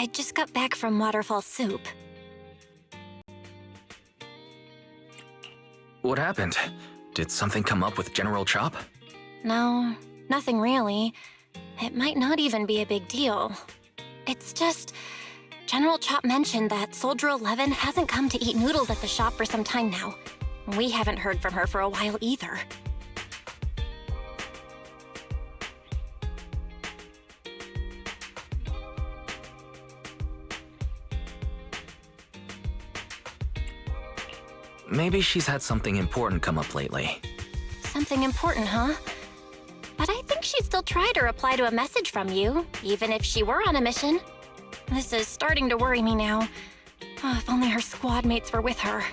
I just got back from Waterfall Soup. What happened? Did something come up with General Chop? No, nothing really. It might not even be a big deal. It's just... General Chop mentioned that Soldier 11 hasn't come to eat noodles at the shop for some time now. We haven't heard from her for a while either. Maybe she's had something important come up lately. Something important, huh? But I think she'd still try to reply to a message from you, even if she were on a mission. This is starting to worry me now. Oh, if only her squad mates were with her.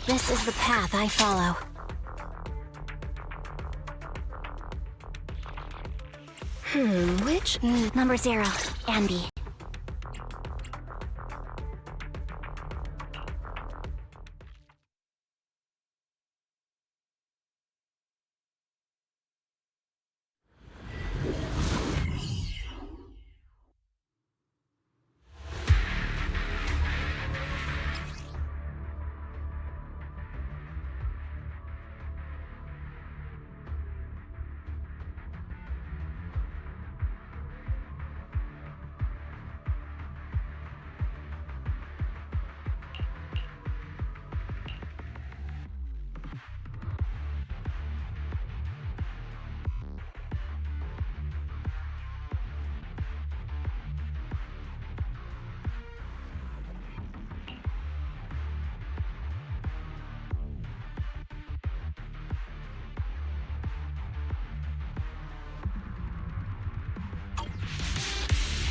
This is the path I follow. Which? Number 0, Andy.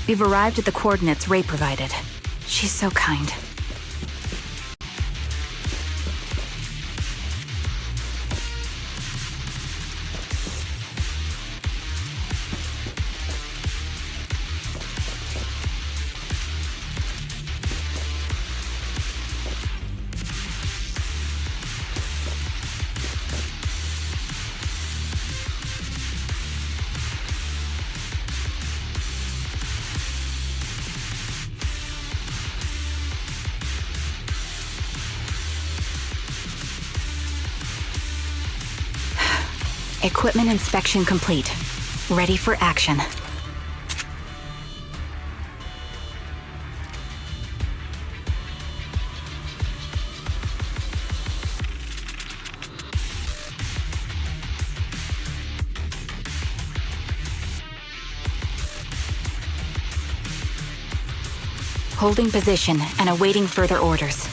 We've arrived at the coordinates Ray provided. She's so kind. Equipment inspection complete. Ready for action. Holding position and awaiting further orders.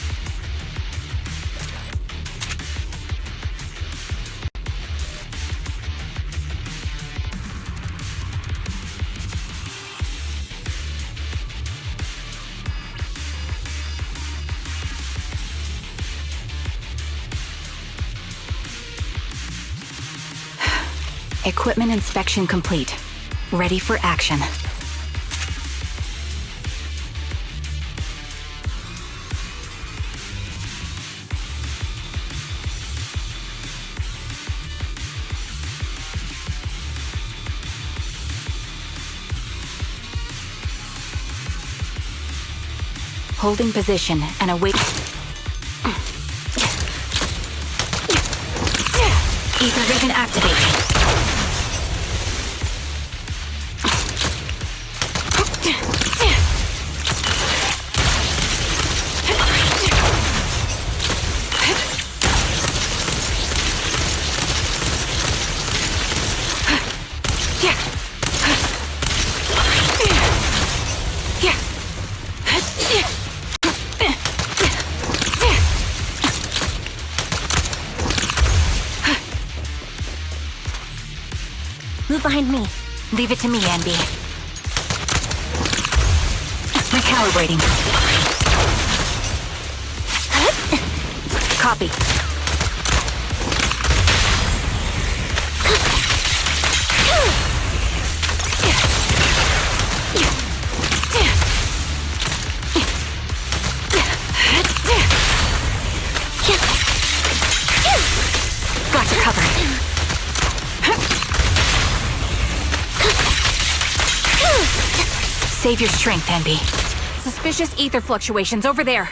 Equipment inspection complete. Ready for action. Holding position and await. Ether vision activated. Move behind me. Leave it to me, Anby. Recalibrating. Copy. Got you covered. Save your strength, Anby. Suspicious ether fluctuations over there.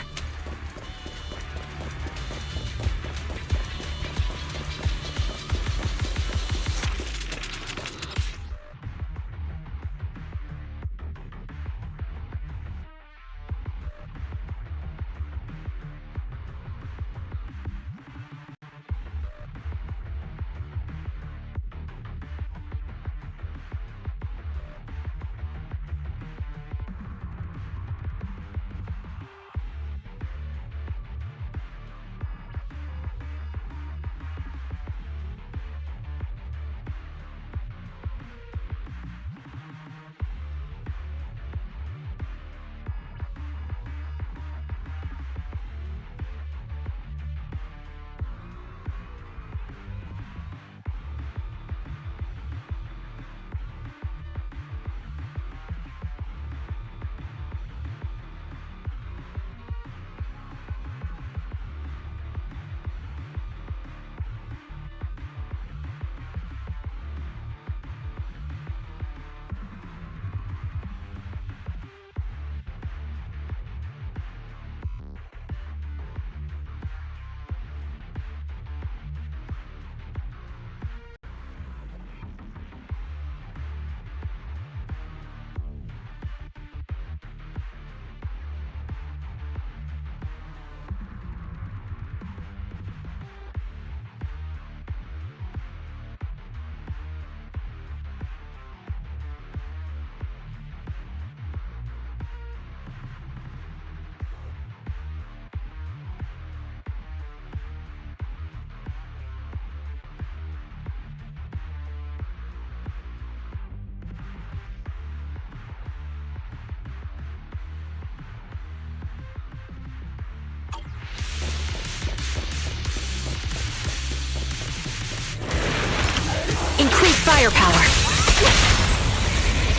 firepower.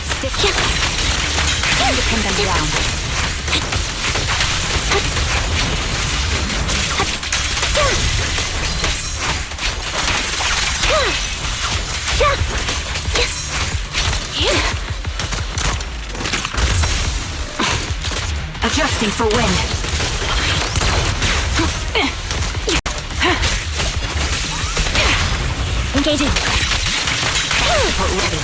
Stick. Time to pin them down. Adjusting for wind. Engaging. Support ready.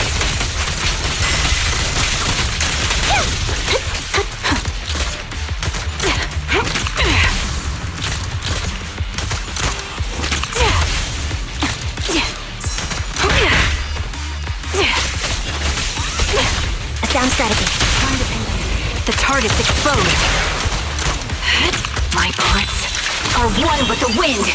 Sound strategy. The target's exposed. My bullets are one with the wind.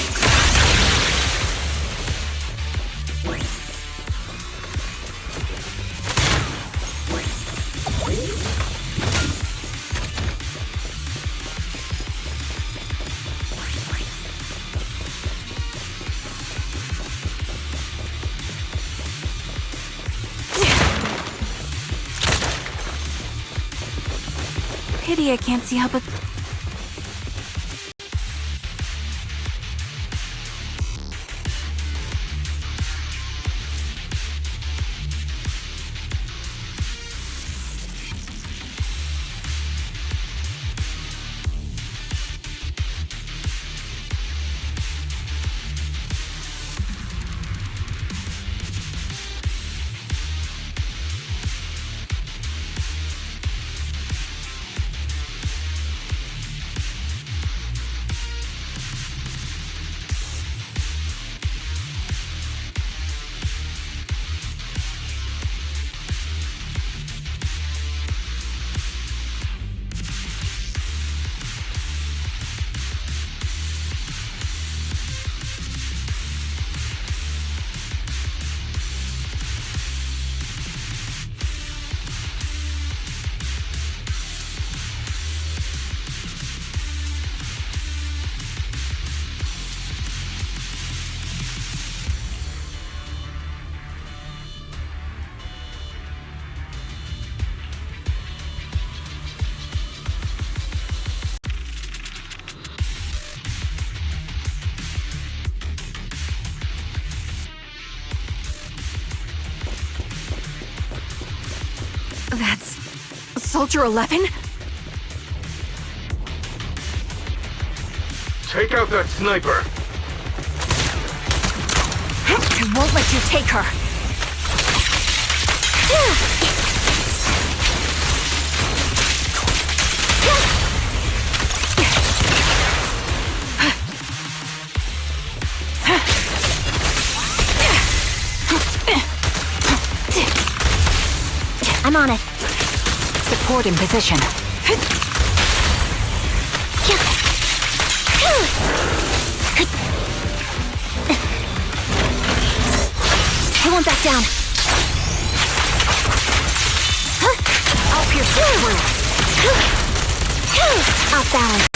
Pity I can't see how but that's Soldier 11? Take out that sniper! I won't let you take her. I'm on it. Support in position. I won't back down. I'll pierce through. Off balance.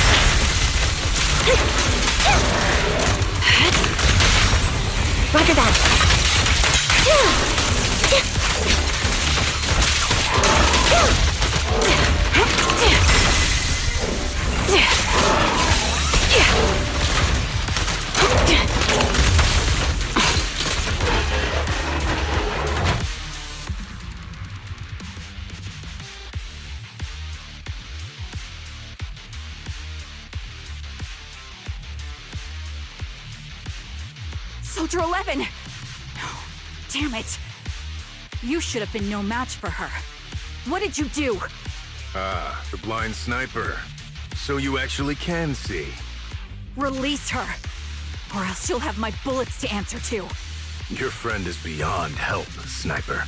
Roger that. Soldier 11! Damn it. You should have been no match for her. What did you do? Ah, the blind sniper. So you actually can see. Release her, or else you'll have my bullets to answer to. Your friend is beyond help, Sniper.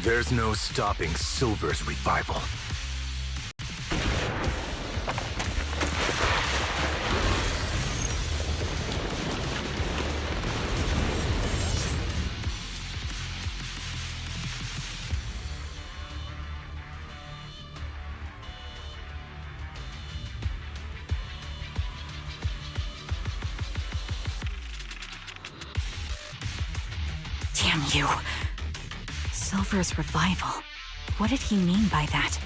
There's no stopping Silver's revival. Damn you. Silver's revival. What did he mean by that?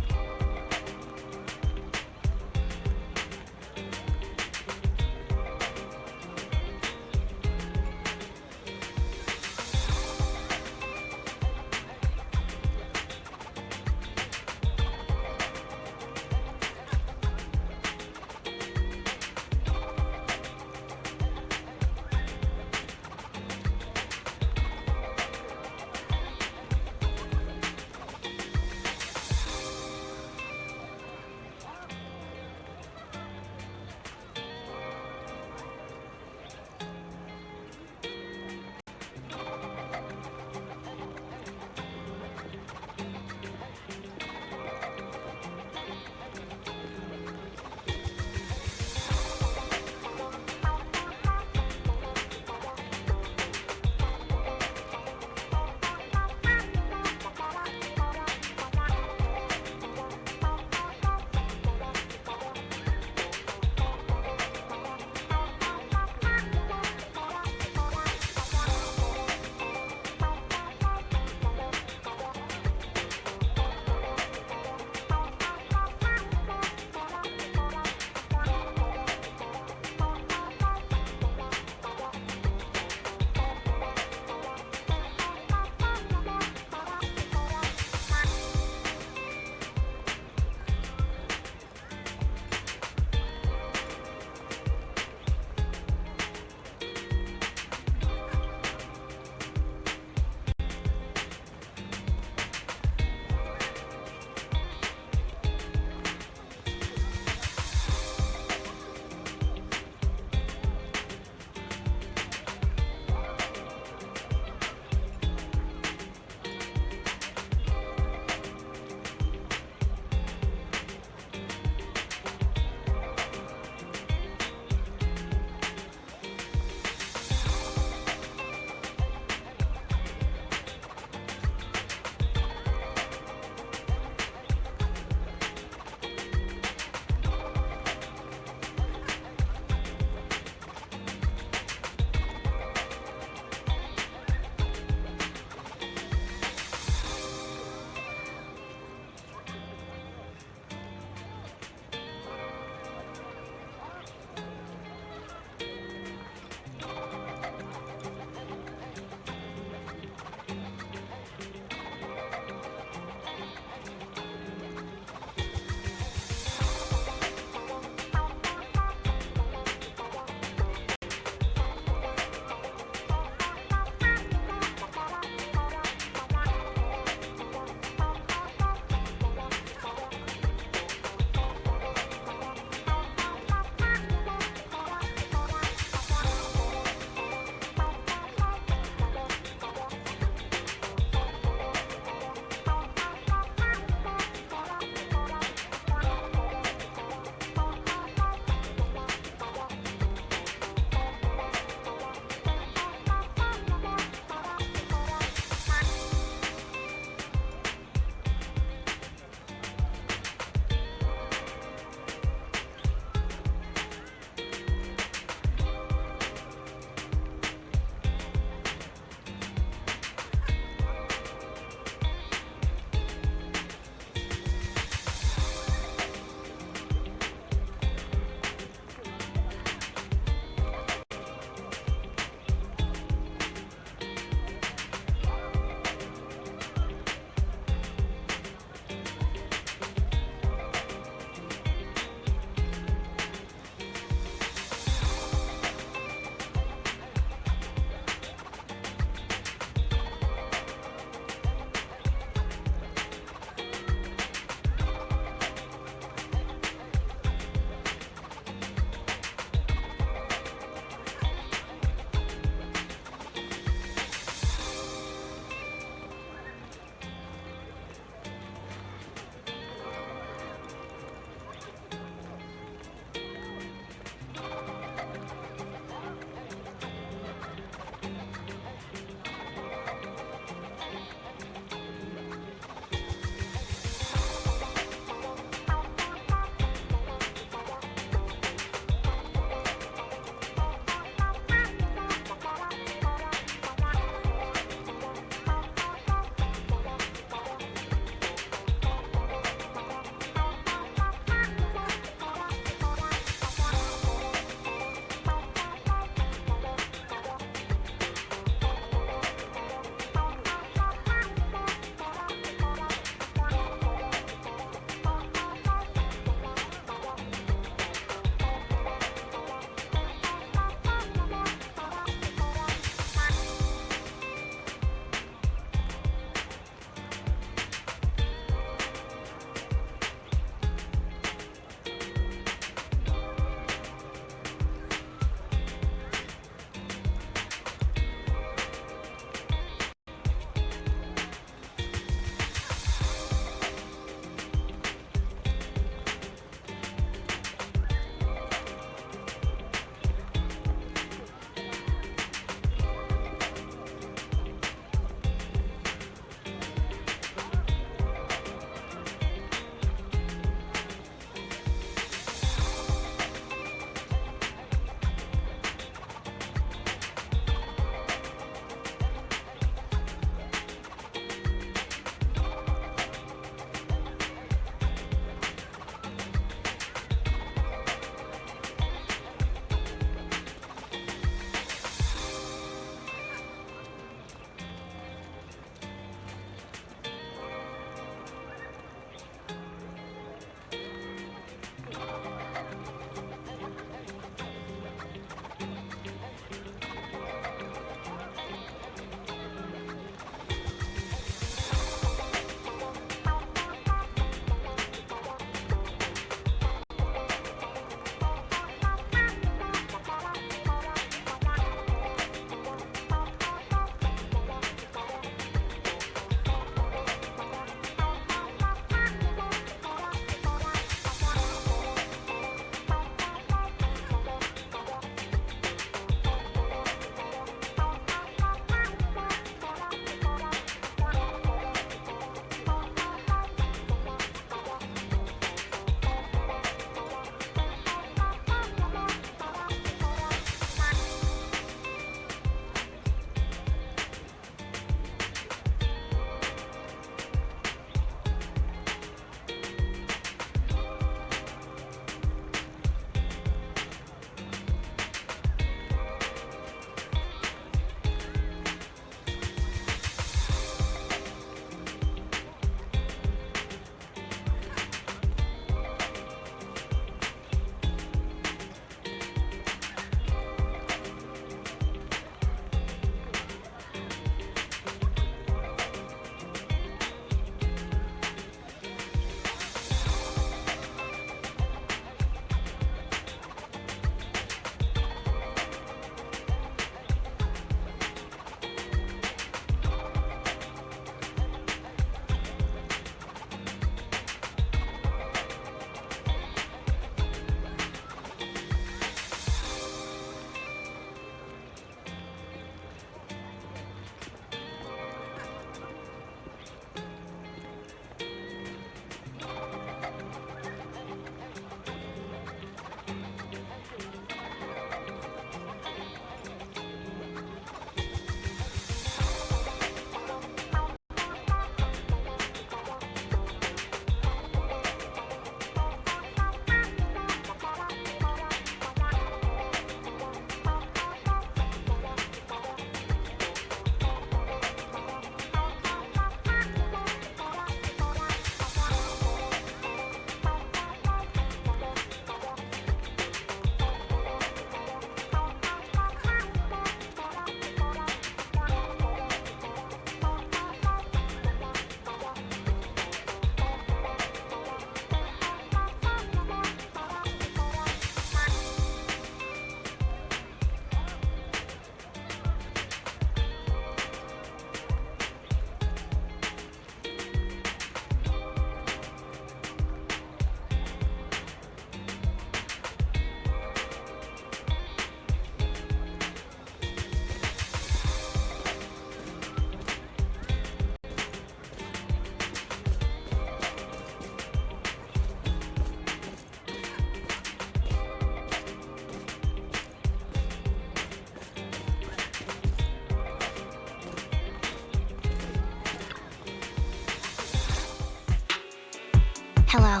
Hello.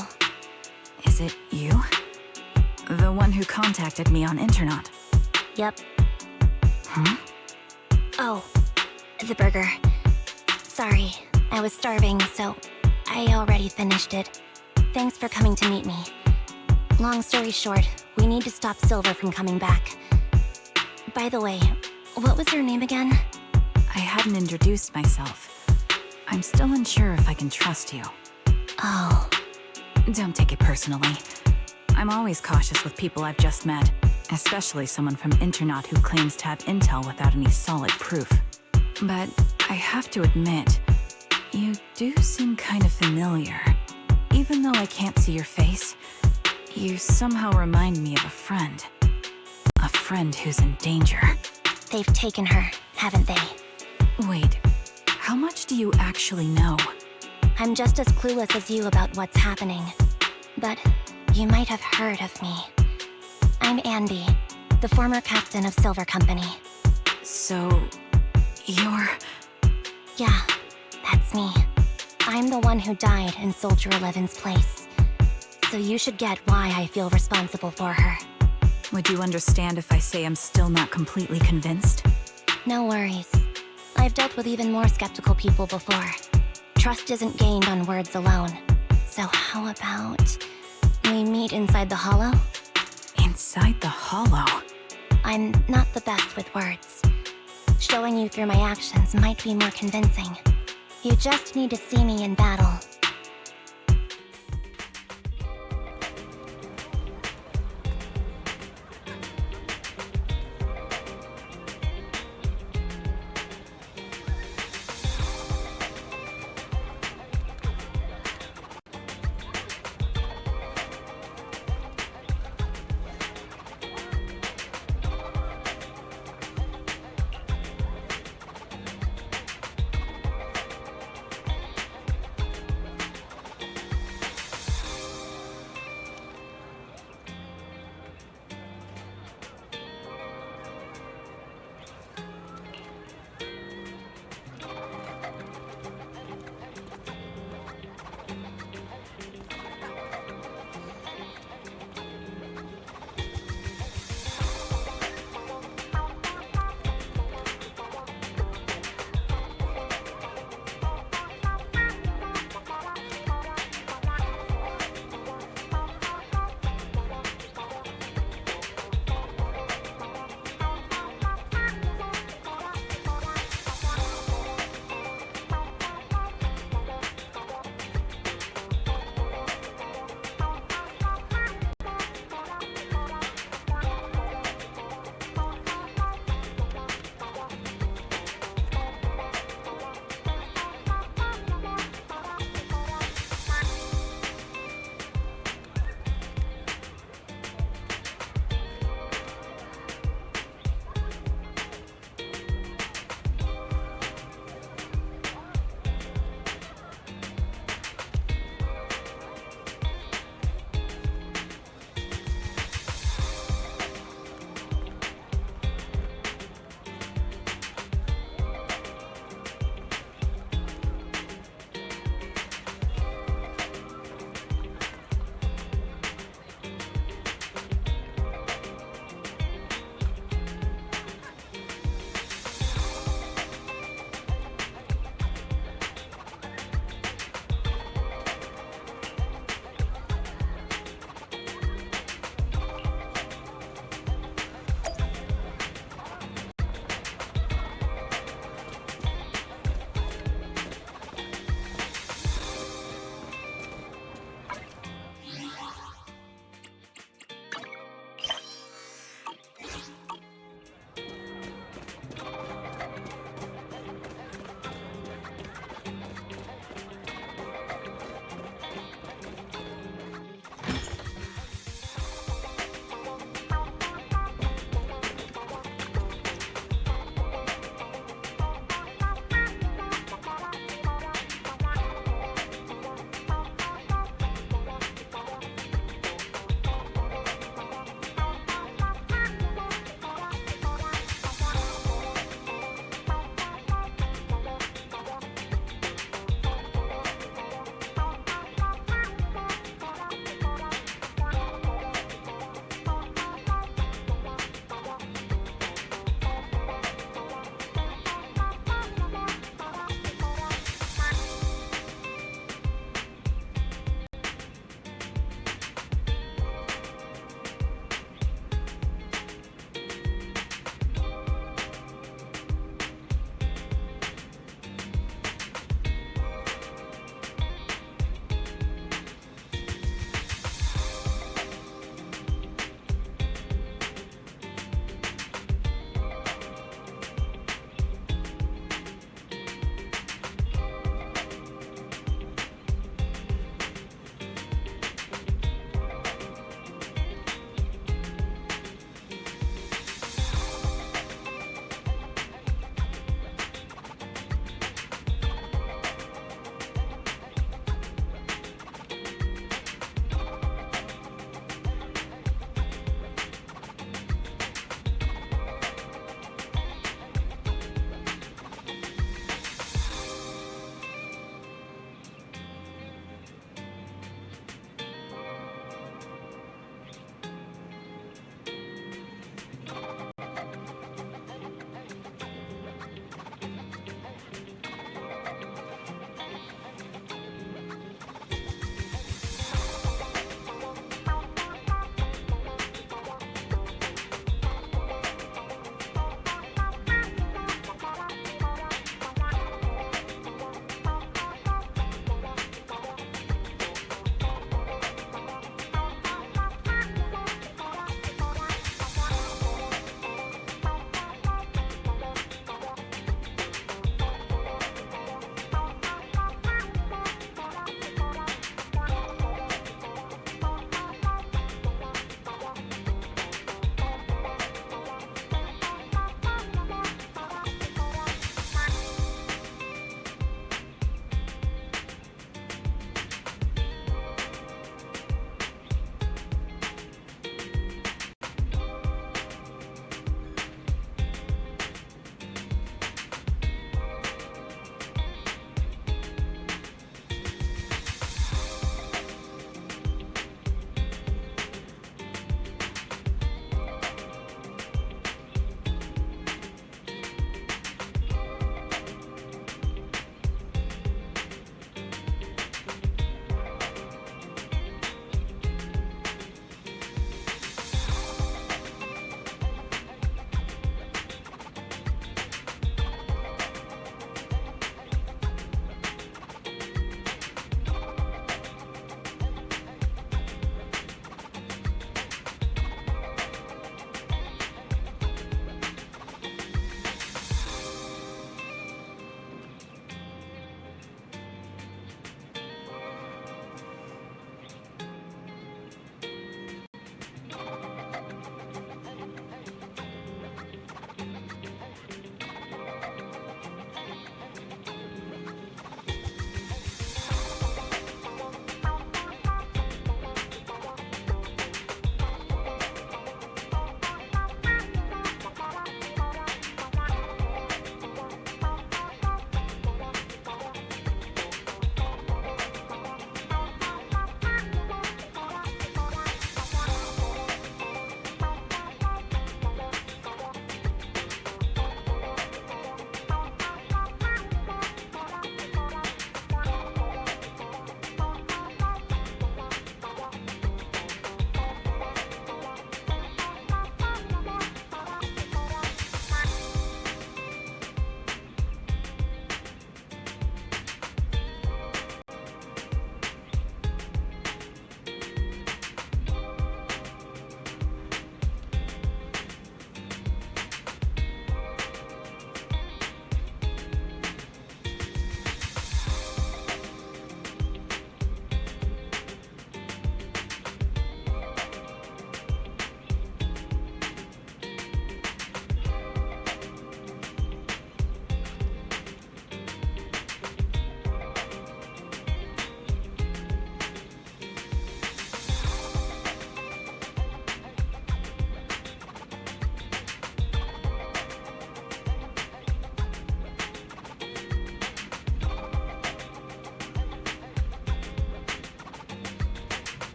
Is it you? The one who contacted me on Internet? Yep. Huh? Oh, the burger. Sorry, I was starving, so I already finished it. Thanks for coming to meet me. Long story short, we need to stop Silver from coming back. By the way, what was your name again? I hadn't introduced myself. I'm still unsure if I can trust you. Oh. Don't take it personally. I'm always cautious with people I've just met, especially someone from Internet who claims to have intel without any solid proof. But I have to admit, you do seem kind of familiar. Even though I can't see your face, you somehow remind me of a friend. A friend who's in danger. They've taken her, haven't they? Wait, how much do you actually know? I'm just as clueless as you about what's happening. But you might have heard of me. I'm Andy, the former captain of Silver Company. So, you're... Yeah, that's me. I'm the one who died in Soldier 11's place. So you should get why I feel responsible for her. Would you understand if I say I'm still not completely convinced? No worries. I've dealt with even more skeptical people before. Trust isn't gained on words alone. So how about we meet inside the hollow? Inside the hollow? I'm not the best with words. Showing you through my actions might be more convincing. You just need to see me in battle.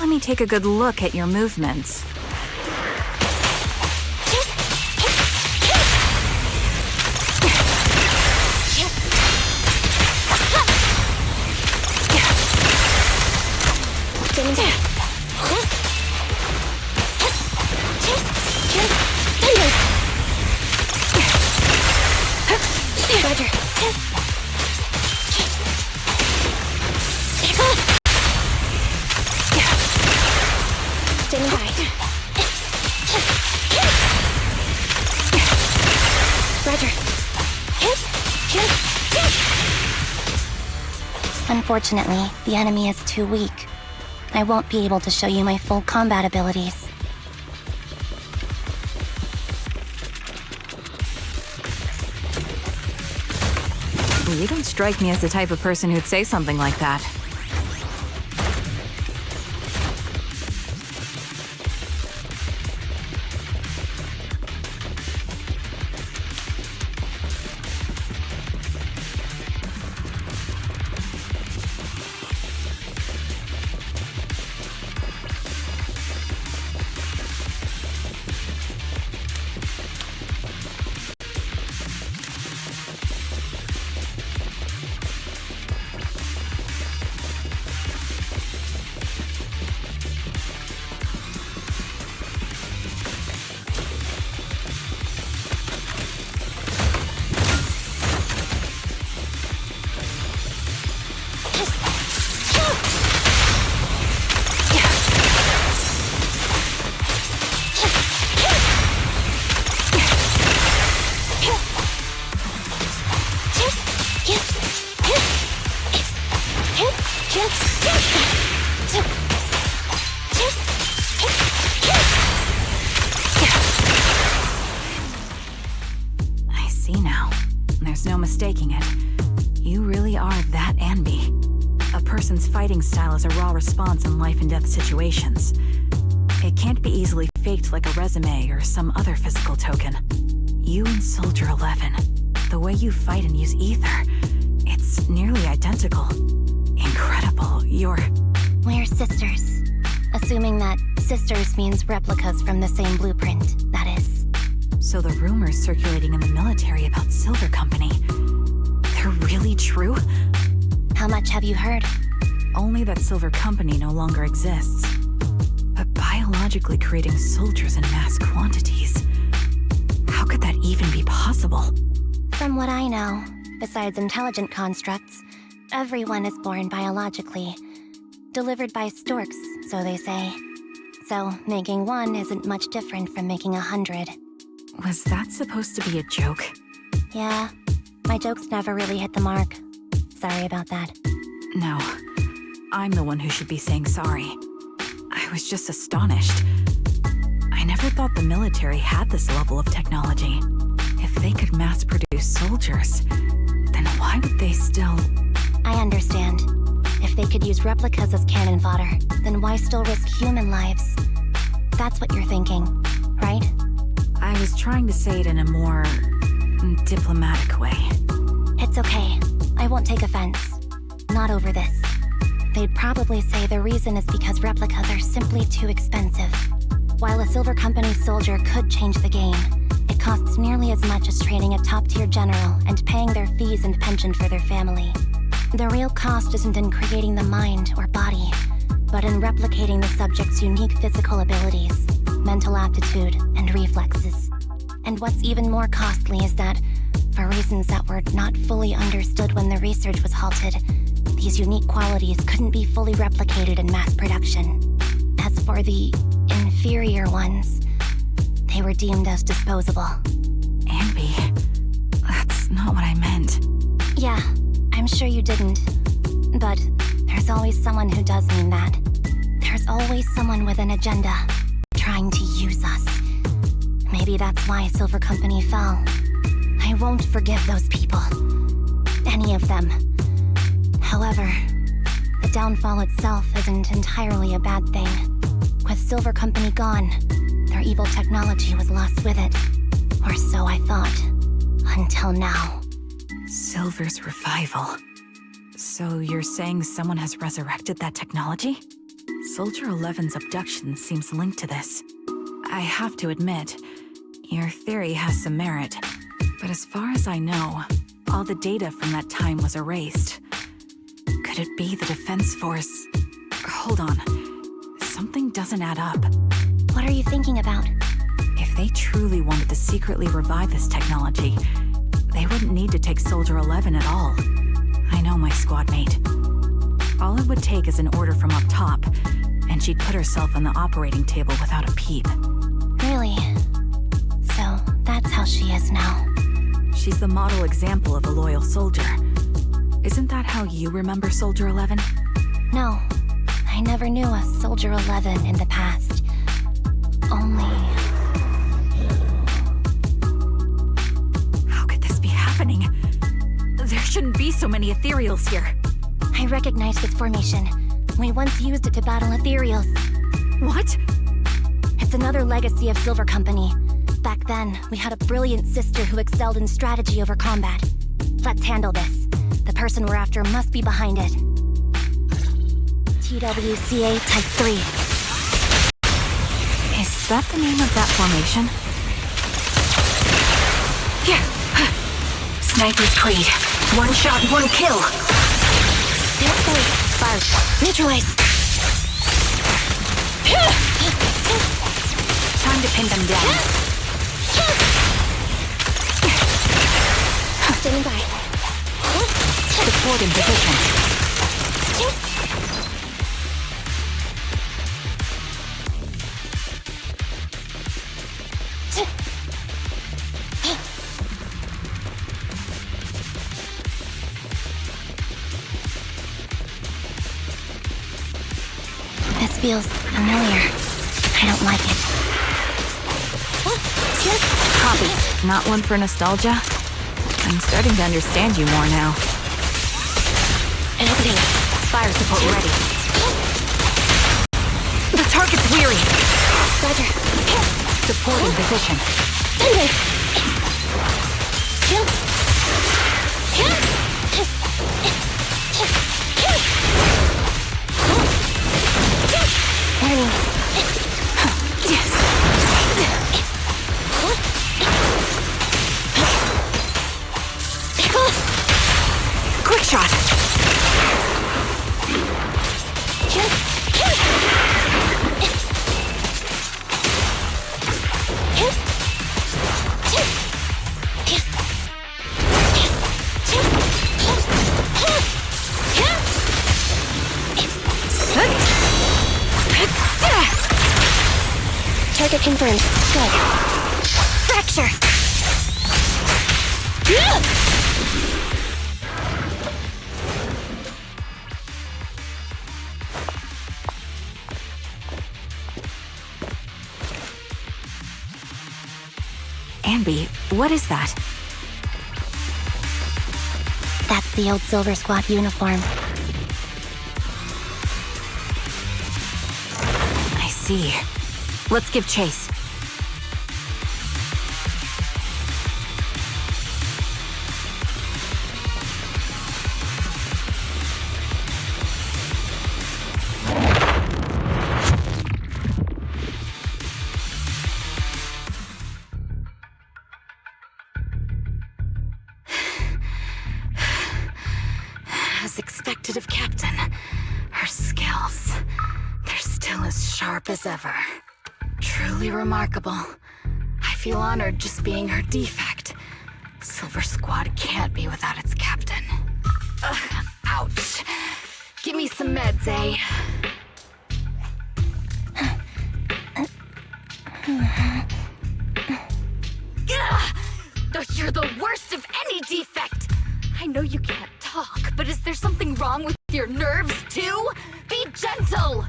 let me take a good look at your movements. Roger. Standing by. Roger. Unfortunately, the enemy is too weak. I won't be able to show you my full combat abilities. You don't strike me as the type of person who'd say something like that. I see now. There's no mistaking it. You really are that Anby. A person's fighting style is a raw response in life and death situations. It can't be easily faked like a resume or some other physical token. You and Soldier 11, the way you fight and use ether, it's nearly identical. Incredible. We're sisters. Assuming that sisters means replicas from the same blueprint, that is. So the rumors circulating in the military about Silver Company, they're really true? How much have you heard? Only that Silver Company no longer exists. But biologically creating soldiers in mass quantities, how could that even be possible? From what I know, besides intelligent constructs, everyone is born biologically. Delivered by storks, so they say. So, making one isn't much different from making 100. Was that supposed to be a joke? Yeah, my jokes never really hit the mark. Sorry about that. No, I'm the one who should be saying sorry. I was just astonished. I never thought the military had this level of technology. If they could mass produce soldiers, then why would they still... I understand. If they could use replicas as cannon fodder, then why still risk human lives? That's what you're thinking, right? I was trying to say it in a more... diplomatic way. It's okay. I won't take offense. Not over this. They'd probably say the reason is because replicas are simply too expensive. While a Silver Company soldier could change the game, it costs nearly as much as training a top-tier general and paying their fees and pension for their family. The real cost isn't in creating the mind or body, but in replicating the subject's unique physical abilities, mental aptitude, and reflexes. And what's even more costly is that, for reasons that were not fully understood when the research was halted, these unique qualities couldn't be fully replicated in mass production. As for the inferior ones, they were deemed as disposable. Anby, that's not what I meant. Yeah, I'm sure you didn't. But there's always someone who does mean that. There's always someone with an agenda, trying to use us. Maybe that's why Silver Company fell. I won't forgive those people. Any of them. However, the downfall itself isn't entirely a bad thing. With Silver Company gone, their evil technology was lost with it. Or so I thought. Until now. Silver's revival. So you're saying someone has resurrected that technology? Soldier 11's abduction seems linked to this. I have to admit, your theory has some merit. But as far as I know, all the data from that time was erased. Could it be the Defense Force? Hold on. Something doesn't add up. What are you thinking about? If they truly wanted to secretly revive this technology, they wouldn't need to take Soldier 11 at all. I know my squad mate. All it would take is an order from up top, and she'd put herself on the operating table without a peep. Really? So, that's how she is now. She's the model example of a loyal soldier. Isn't that how you remember Soldier 11? No, I never knew a Soldier 11 in the past. Only... How could this be happening? There shouldn't be so many ethereals here. I recognize this formation. We once used it to battle ethereals. What? It's another legacy of Silver Company. Back then, we had a brilliant sister who excelled in strategy over combat. Let's handle this. The person we're after must be behind it. TWCA Type 3. Is that the name of that formation? Yeah. Sniper's Creed. One shot, one kill. Fire. Neutralize. Time to pin them down. Standing by. Support in position. This feels familiar. I don't like it. Copy. Not one for nostalgia? I'm starting to understand you more now. An opening. Fire support ready. The target's weary. Roger. Support in position. Anyway. Warning. Quick shot. Target confirmed. Good. Fracture! Anby, what is that? That's the old Silver Squad uniform. I see. Let's give chase. As expected of Captain, her skills, they're still as sharp as ever. Truly remarkable. I feel honored just being her defect. Silver Squad can't be without its captain. Ugh, ouch. Give me some meds, eh? Ugh, you're the worst of any defect! I know you can't talk, but is there something wrong with your nerves, too? Be gentle!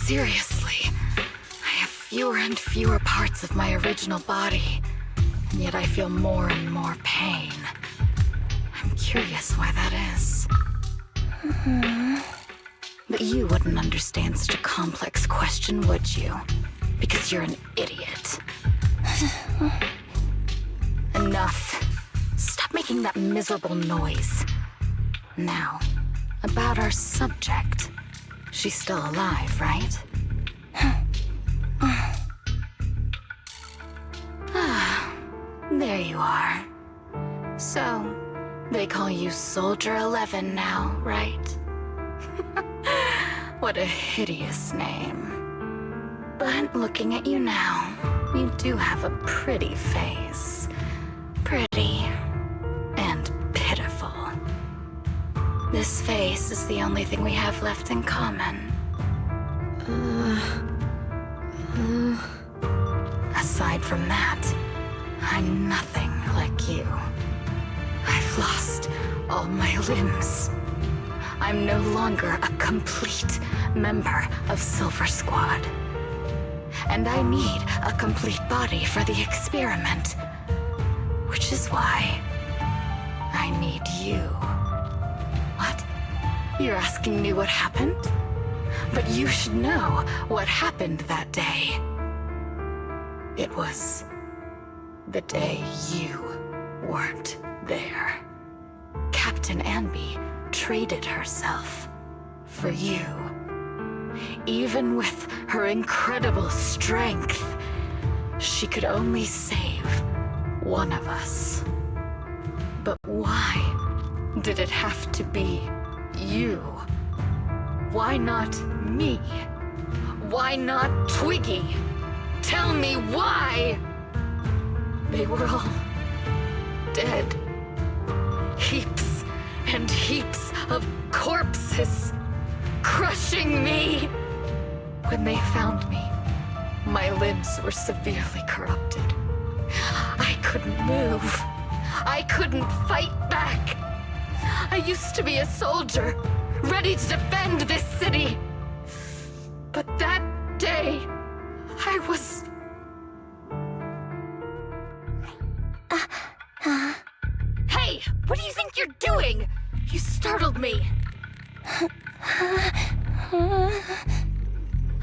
Seriously, I have fewer and fewer parts of my original body, and yet I feel more and more pain. I'm curious why that is. But you wouldn't understand such a complex question, would you? Because you're an idiot. Enough. Stop making that miserable noise. Now, about our subject. She's still alive, right? There you are. So, they call you Soldier 11 now, right? What a hideous name. But looking at you now, you do have a pretty face. Pretty and pitiful. This face is the only thing we have left in common. Aside from that, I'm nothing like you. I've lost all my limbs. I'm no longer a complete member of Silver Squad. And I need a complete body for the experiment. Which is why I need you. What? You're asking me what happened? But you should know what happened that day. It was the day you weren't there. Captain Anby traded herself for you. Even with her incredible strength, she could only save one of us. But why did it have to be you? Why not me? Why not Twiggy? Tell me why! They were all dead. Heaps and heaps of corpses crushing me. When they found me, my limbs were severely corrupted. I couldn't move. I couldn't fight back. I used to be a soldier, ready to defend this city. But that day, I was... Hey, what do you think you're doing? You startled me.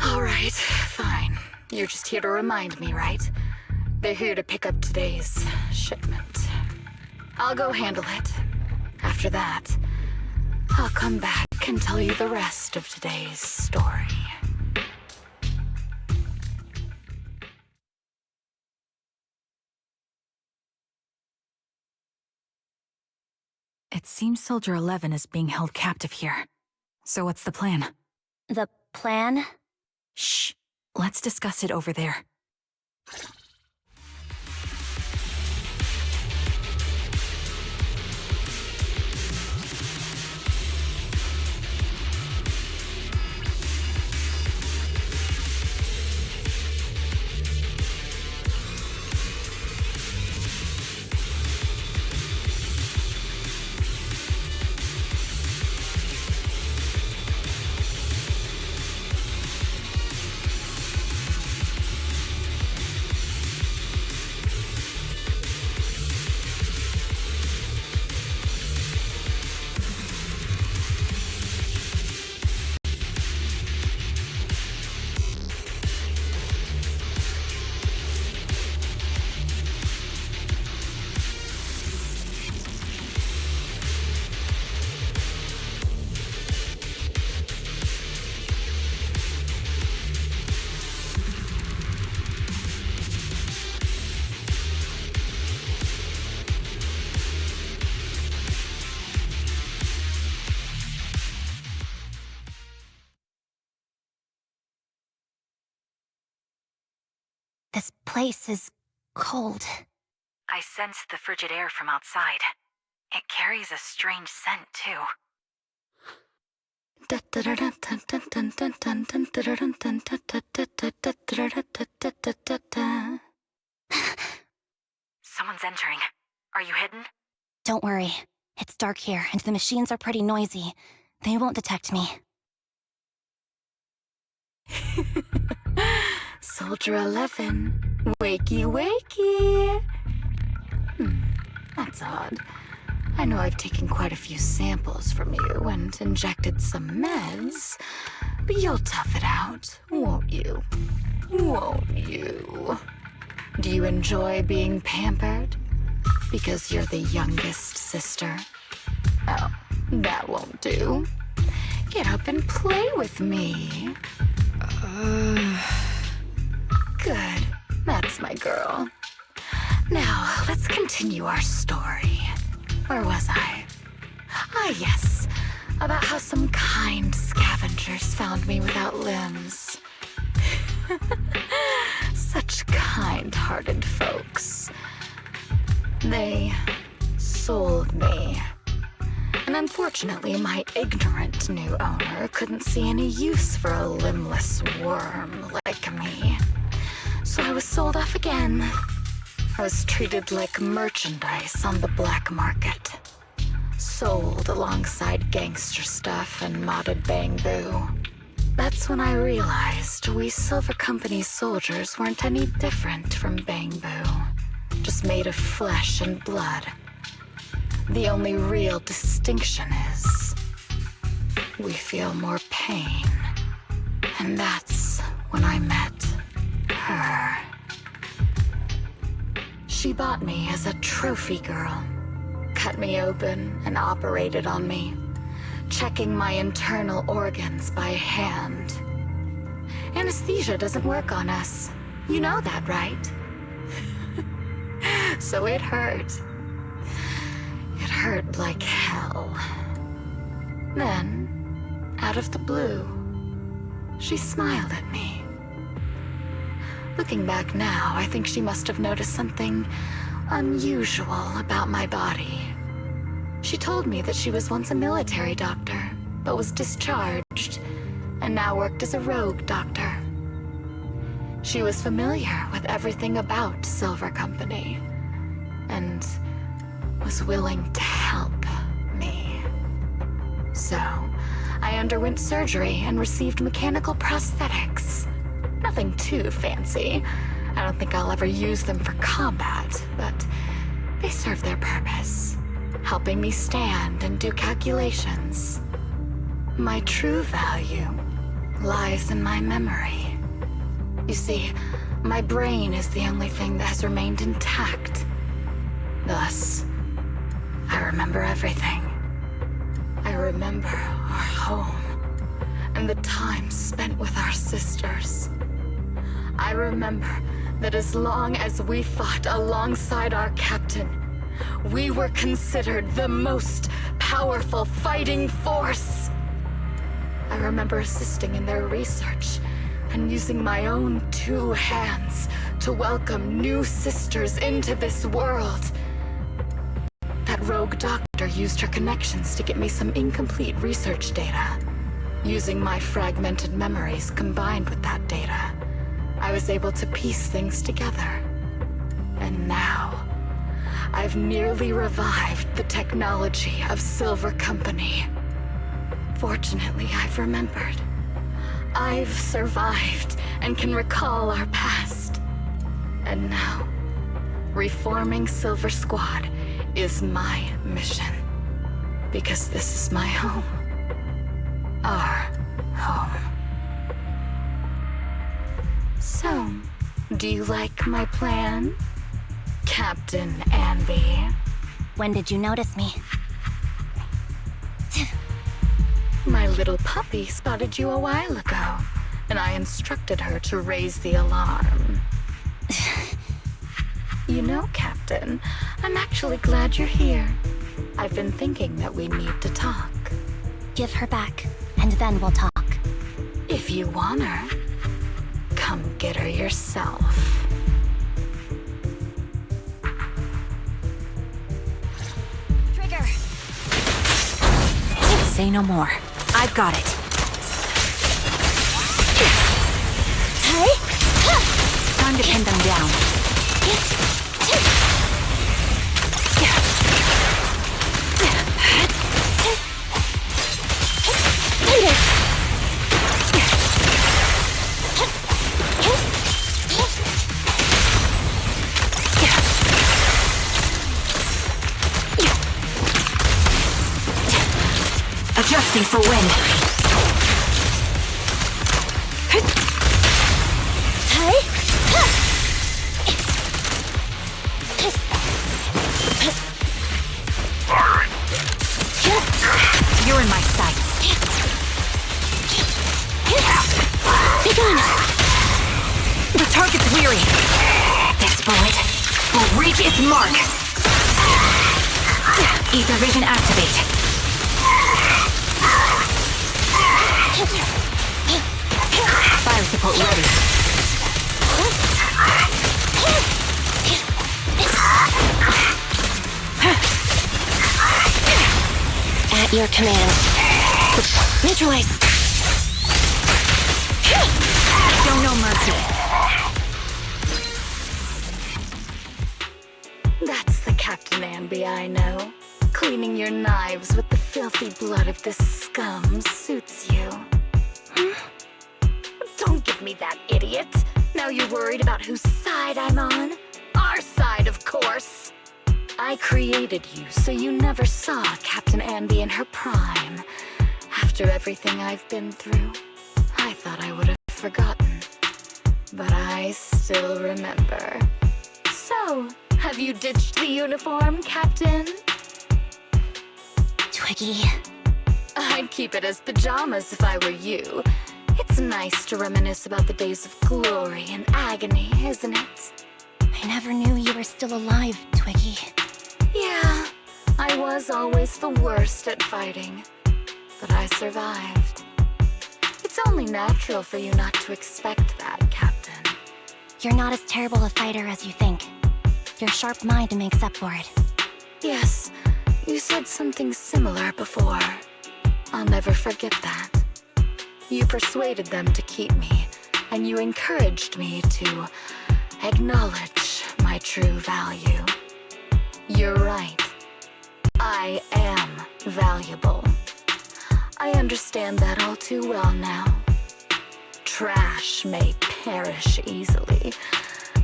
All right, fine. You're just here to remind me, right? They're here to pick up today's shipment. I'll go handle it. After that, I'll come back and tell you the rest of today's story. It seems Soldier 11 is being held captive here. So what's the plan? The plan? Shh. Let's discuss it over there. This place is cold. I sensed the frigid air from outside. It carries a strange scent, too. Someone's entering. Are you hidden? Don't worry. It's dark here, and the machines are pretty noisy. They won't detect me. Soldier 11, wakey wakey. That's odd. I know I've taken quite a few samples from you and injected some meds, but you'll tough it out, won't you? Won't you? Do you enjoy being pampered? Because you're the youngest sister? Oh, that won't do. Get up and play with me. Good. That's my girl. Now, let's continue our story. Where was I? Ah, yes. About how some kind scavengers found me without limbs. Such kind-hearted folks. They sold me. And unfortunately, my ignorant new owner couldn't see any use for a limbless worm like me. So I was sold off again. I was treated like merchandise on the black market. Sold alongside gangster stuff and modded bamboo. That's when I realized we Silver Company soldiers weren't any different from bamboo. Just made of flesh and blood. The only real distinction is we feel more pain. And that's when I met her. She bought me as a trophy girl. Cut me open and operated on me, checking my internal organs by hand. Anesthesia doesn't work on us. You know that, right? So it hurt. It hurt like hell. Then, out of the blue, she smiled at me. Looking back now, I think she must have noticed something unusual about my body. She told me that she was once a military doctor, but was discharged, and now worked as a rogue doctor. She was familiar with everything about Silver Company, and was willing to help me. So, I underwent surgery and received mechanical prosthetics. Nothing too fancy. I don't think I'll ever use them for combat, but they serve their purpose, helping me stand and do calculations. My true value lies in my memory. You see, my brain is the only thing that has remained intact. Thus, I remember everything. I remember our home and the time spent with our sisters. I remember that as long as we fought alongside our captain, we were considered the most powerful fighting force. I remember assisting in their research and using my own 2 hands to welcome new sisters into this world. That rogue doctor used her connections to get me some incomplete research data. Using my fragmented memories combined with that data, I was able to piece things together. And now, I've nearly revived the technology of Silver Company. Fortunately, I've remembered. I've survived and can recall our past. And now, reforming Silver Squad is my mission. Because this is my home. Our home. So, do you like my plan, Captain Anby? When did you notice me? My little puppy spotted you a while ago, and I instructed her to raise the alarm. You know, Captain, I'm actually glad you're here. I've been thinking that we need to talk. Give her back, and then we'll talk. If you want her, come get her yourself. Trigger! Say no more. I've got it. Time to pin them down. Adjusting for wind. You're in my sights. gun! The target's weary. This bullet will reach its mark. Ether vision activate. Fire support ready. At your command. Neutralize. Show no mercy. That's the Captain Anby I know. Cleaning your knives with the filthy blood of this scum suits you. Don't give me that, idiot. Now you're worried about whose side I'm on? Our side, of course. I created you so you never saw Captain Anby in her prime. After everything I've been through, I thought I would have forgotten. But I still remember. So, have you ditched the uniform, Captain? Twiggy. I'd keep it as pajamas if I were you. It's nice to reminisce about the days of glory and agony, isn't it? I never knew you were still alive, Twiggy. Yeah, I was always the worst at fighting. But I survived. It's only natural for you not to expect that, Captain. You're not as terrible a fighter as you think. Your sharp mind makes up for it. Yes, you said something similar before. I'll never forget that. You persuaded them to keep me, and you encouraged me to acknowledge my true value. You're right. I am valuable. I understand that all too well now. Trash may perish easily,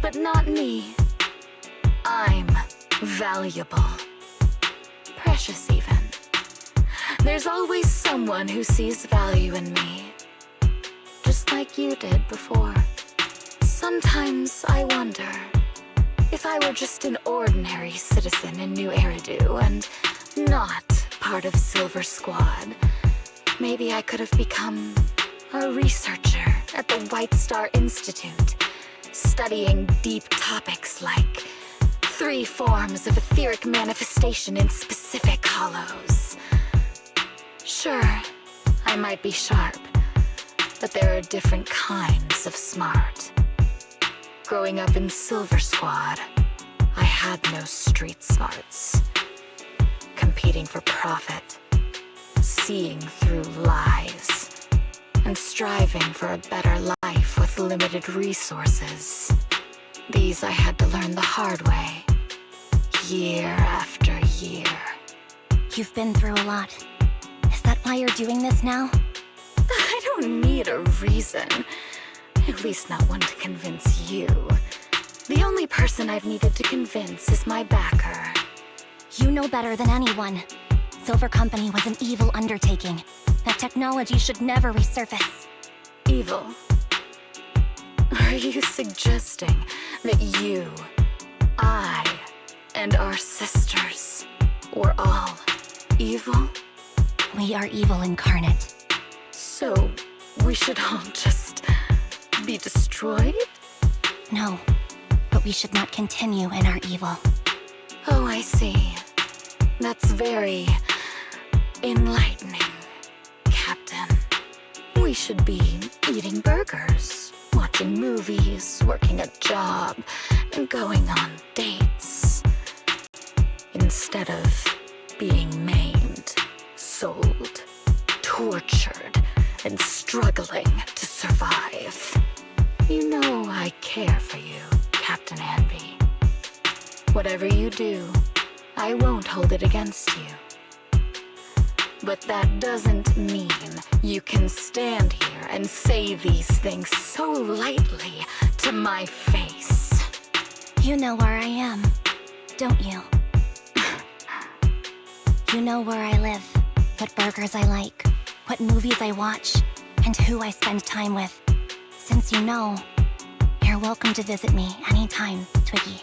but not me. I'm valuable. Precious even. There's always someone who sees value in me. Just like you did before. Sometimes I wonder if I were just an ordinary citizen in New Eridu and not part of Silver Squad, maybe I could have become a researcher at the White Star Institute, studying deep topics like 3 forms of etheric manifestation in specific hollows. Sure, I might be sharp, but there are different kinds of smart. Growing up in Silver Squad, I had no street smarts. Competing for profit, seeing through lies, and striving for a better life with limited resources. These I had to learn the hard way, year after year. You've been through a lot. Is that why you're doing this now? I don't need a reason. At least not one to convince you. The only person I've needed to convince is my backer. You know better than anyone. Silver Company was an evil undertaking. That technology should never resurface. Evil? Are you suggesting that you, I, and our sisters were all evil? We are evil incarnate. So, we should all just be destroyed? No, but we should not continue in our evil. Oh, I see. That's very enlightening, Captain. We should be eating burgers, watching movies, working a job, and going on dates. Instead of being maimed, sold, tortured, and struggling to survive. You know I care for you, Captain Anby. Whatever you do, I won't hold it against you. But that doesn't mean you can stand here and say these things so lightly to my face. You know where I am, don't you? You know where I live, what burgers I like, what movies I watch, and who I spend time with. Since you know, you're welcome to visit me anytime, Twiggy.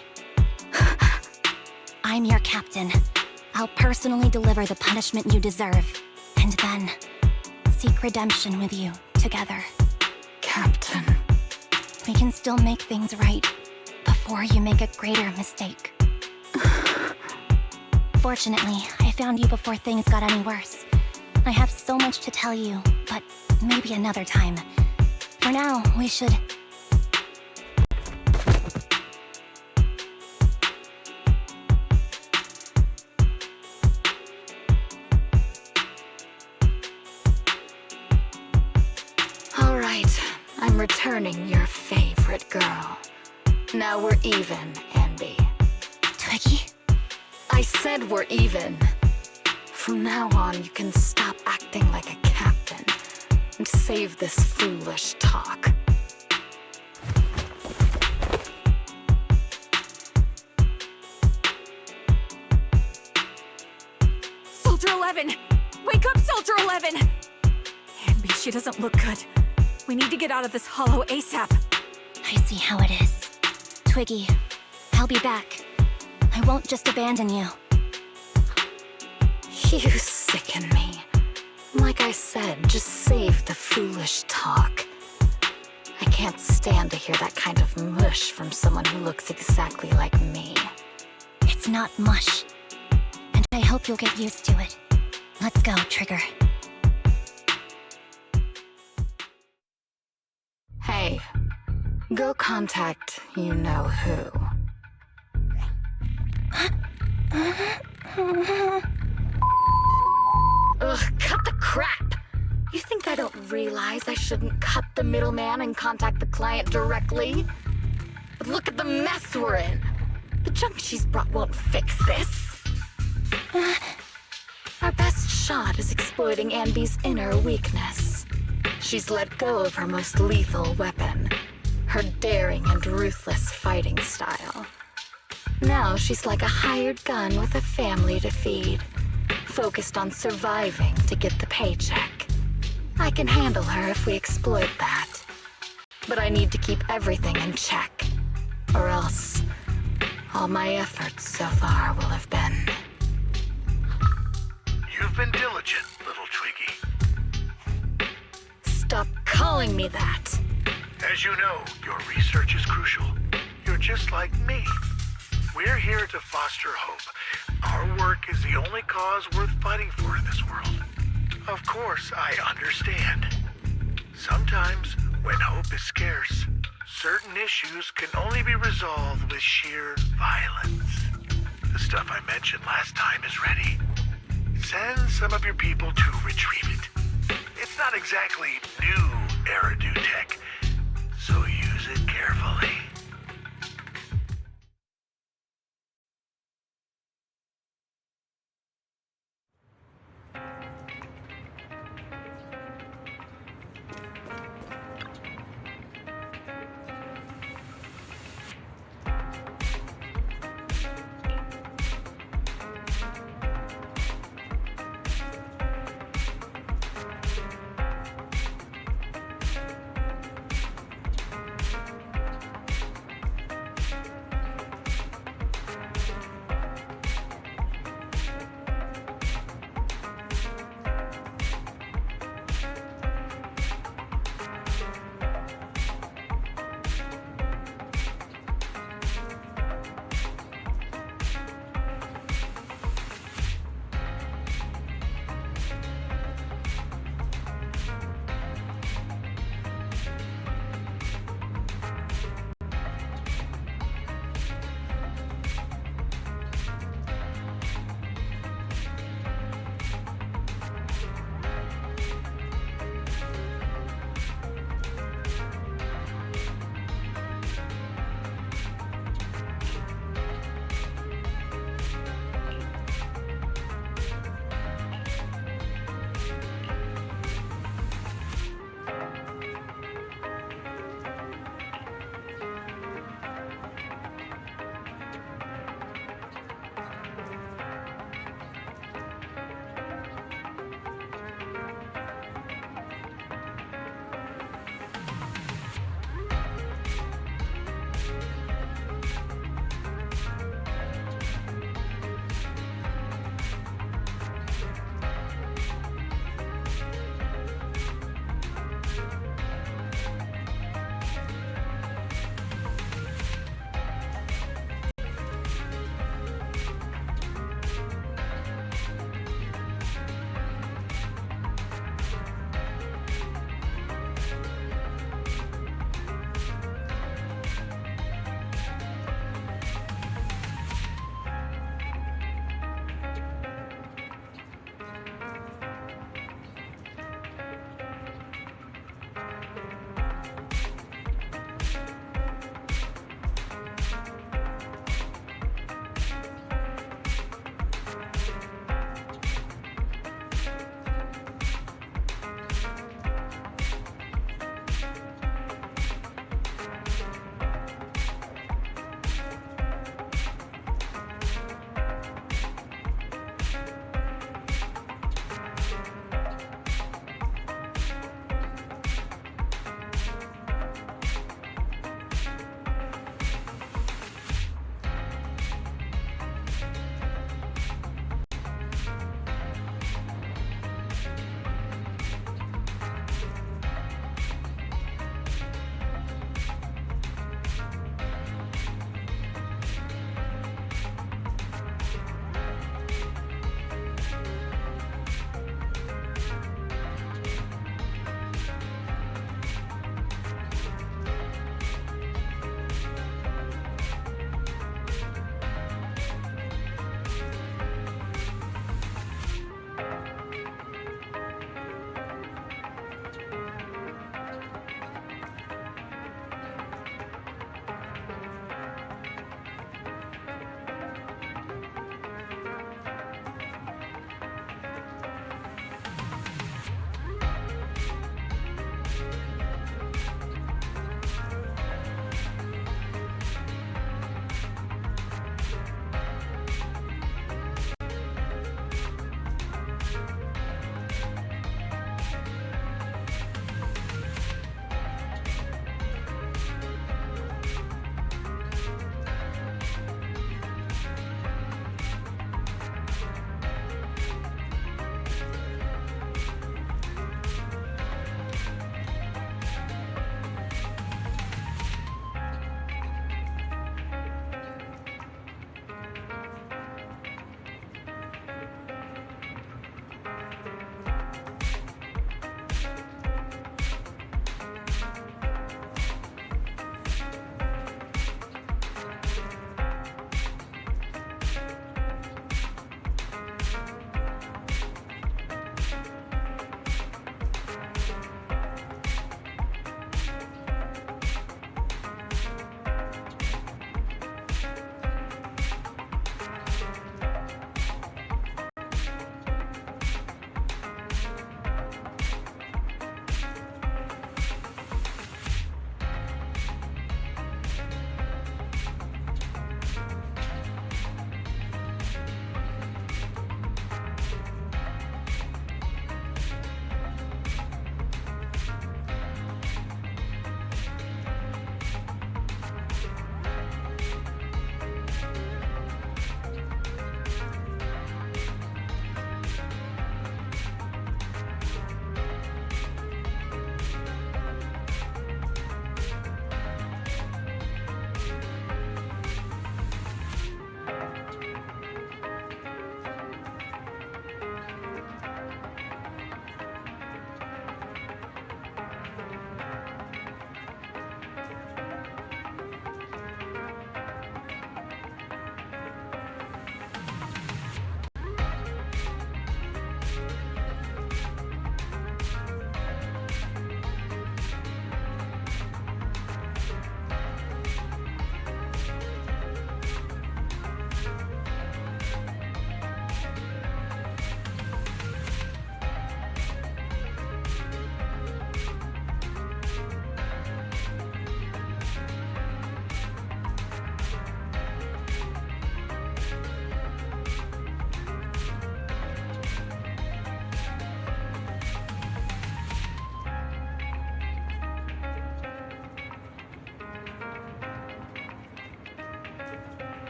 I'm your captain. I'll personally deliver the punishment you deserve, and then seek redemption with you together. Captain. We can still make things right before you make a greater mistake. Fortunately, I found you before things got any worse. I have so much to tell you, but maybe another time. For now, we should... All right, I'm returning your favorite girl. Now we're even, Anby. Twiggy? I said we're even. From now on, you can stop acting like a captain and save this foolish talk. Soldier 11! Wake up, Soldier 11! Anby, she doesn't look good. We need to get out of this hollow ASAP. I see how it is. Twiggy, I'll be back. I won't just abandon you. You sicken me. Like I said, just save the foolish talk. I can't stand to hear that kind of mush from someone who looks exactly like me. It's not mush. And I hope you'll get used to it. Let's go, Trigger. Hey, go contact you-know-who. Ugh, cut the crap! You think I don't realize I shouldn't cut the middleman and contact the client directly? But look at the mess we're in! The junk she's brought won't fix this. Our best shot is exploiting Anby's inner weakness. She's let go of her most lethal weapon, her daring and ruthless fighting style. Now she's like a hired gun with a family to feed, focused on surviving to get the paycheck. I can handle her if we exploit that. But I need to keep everything in check, or else all my efforts so far will have been... You've been diligent, little Twiggy. Stop calling me that! As you know, your research is crucial. You're just like me. We're here to foster hope. Our work is the only cause worth fighting for in this world. Of course, I understand. Sometimes, when hope is scarce, certain issues can only be resolved with sheer violence. The stuff I mentioned last time is ready. Send some of your people to retrieve it. It's not exactly new Eridu tech, so use it carefully.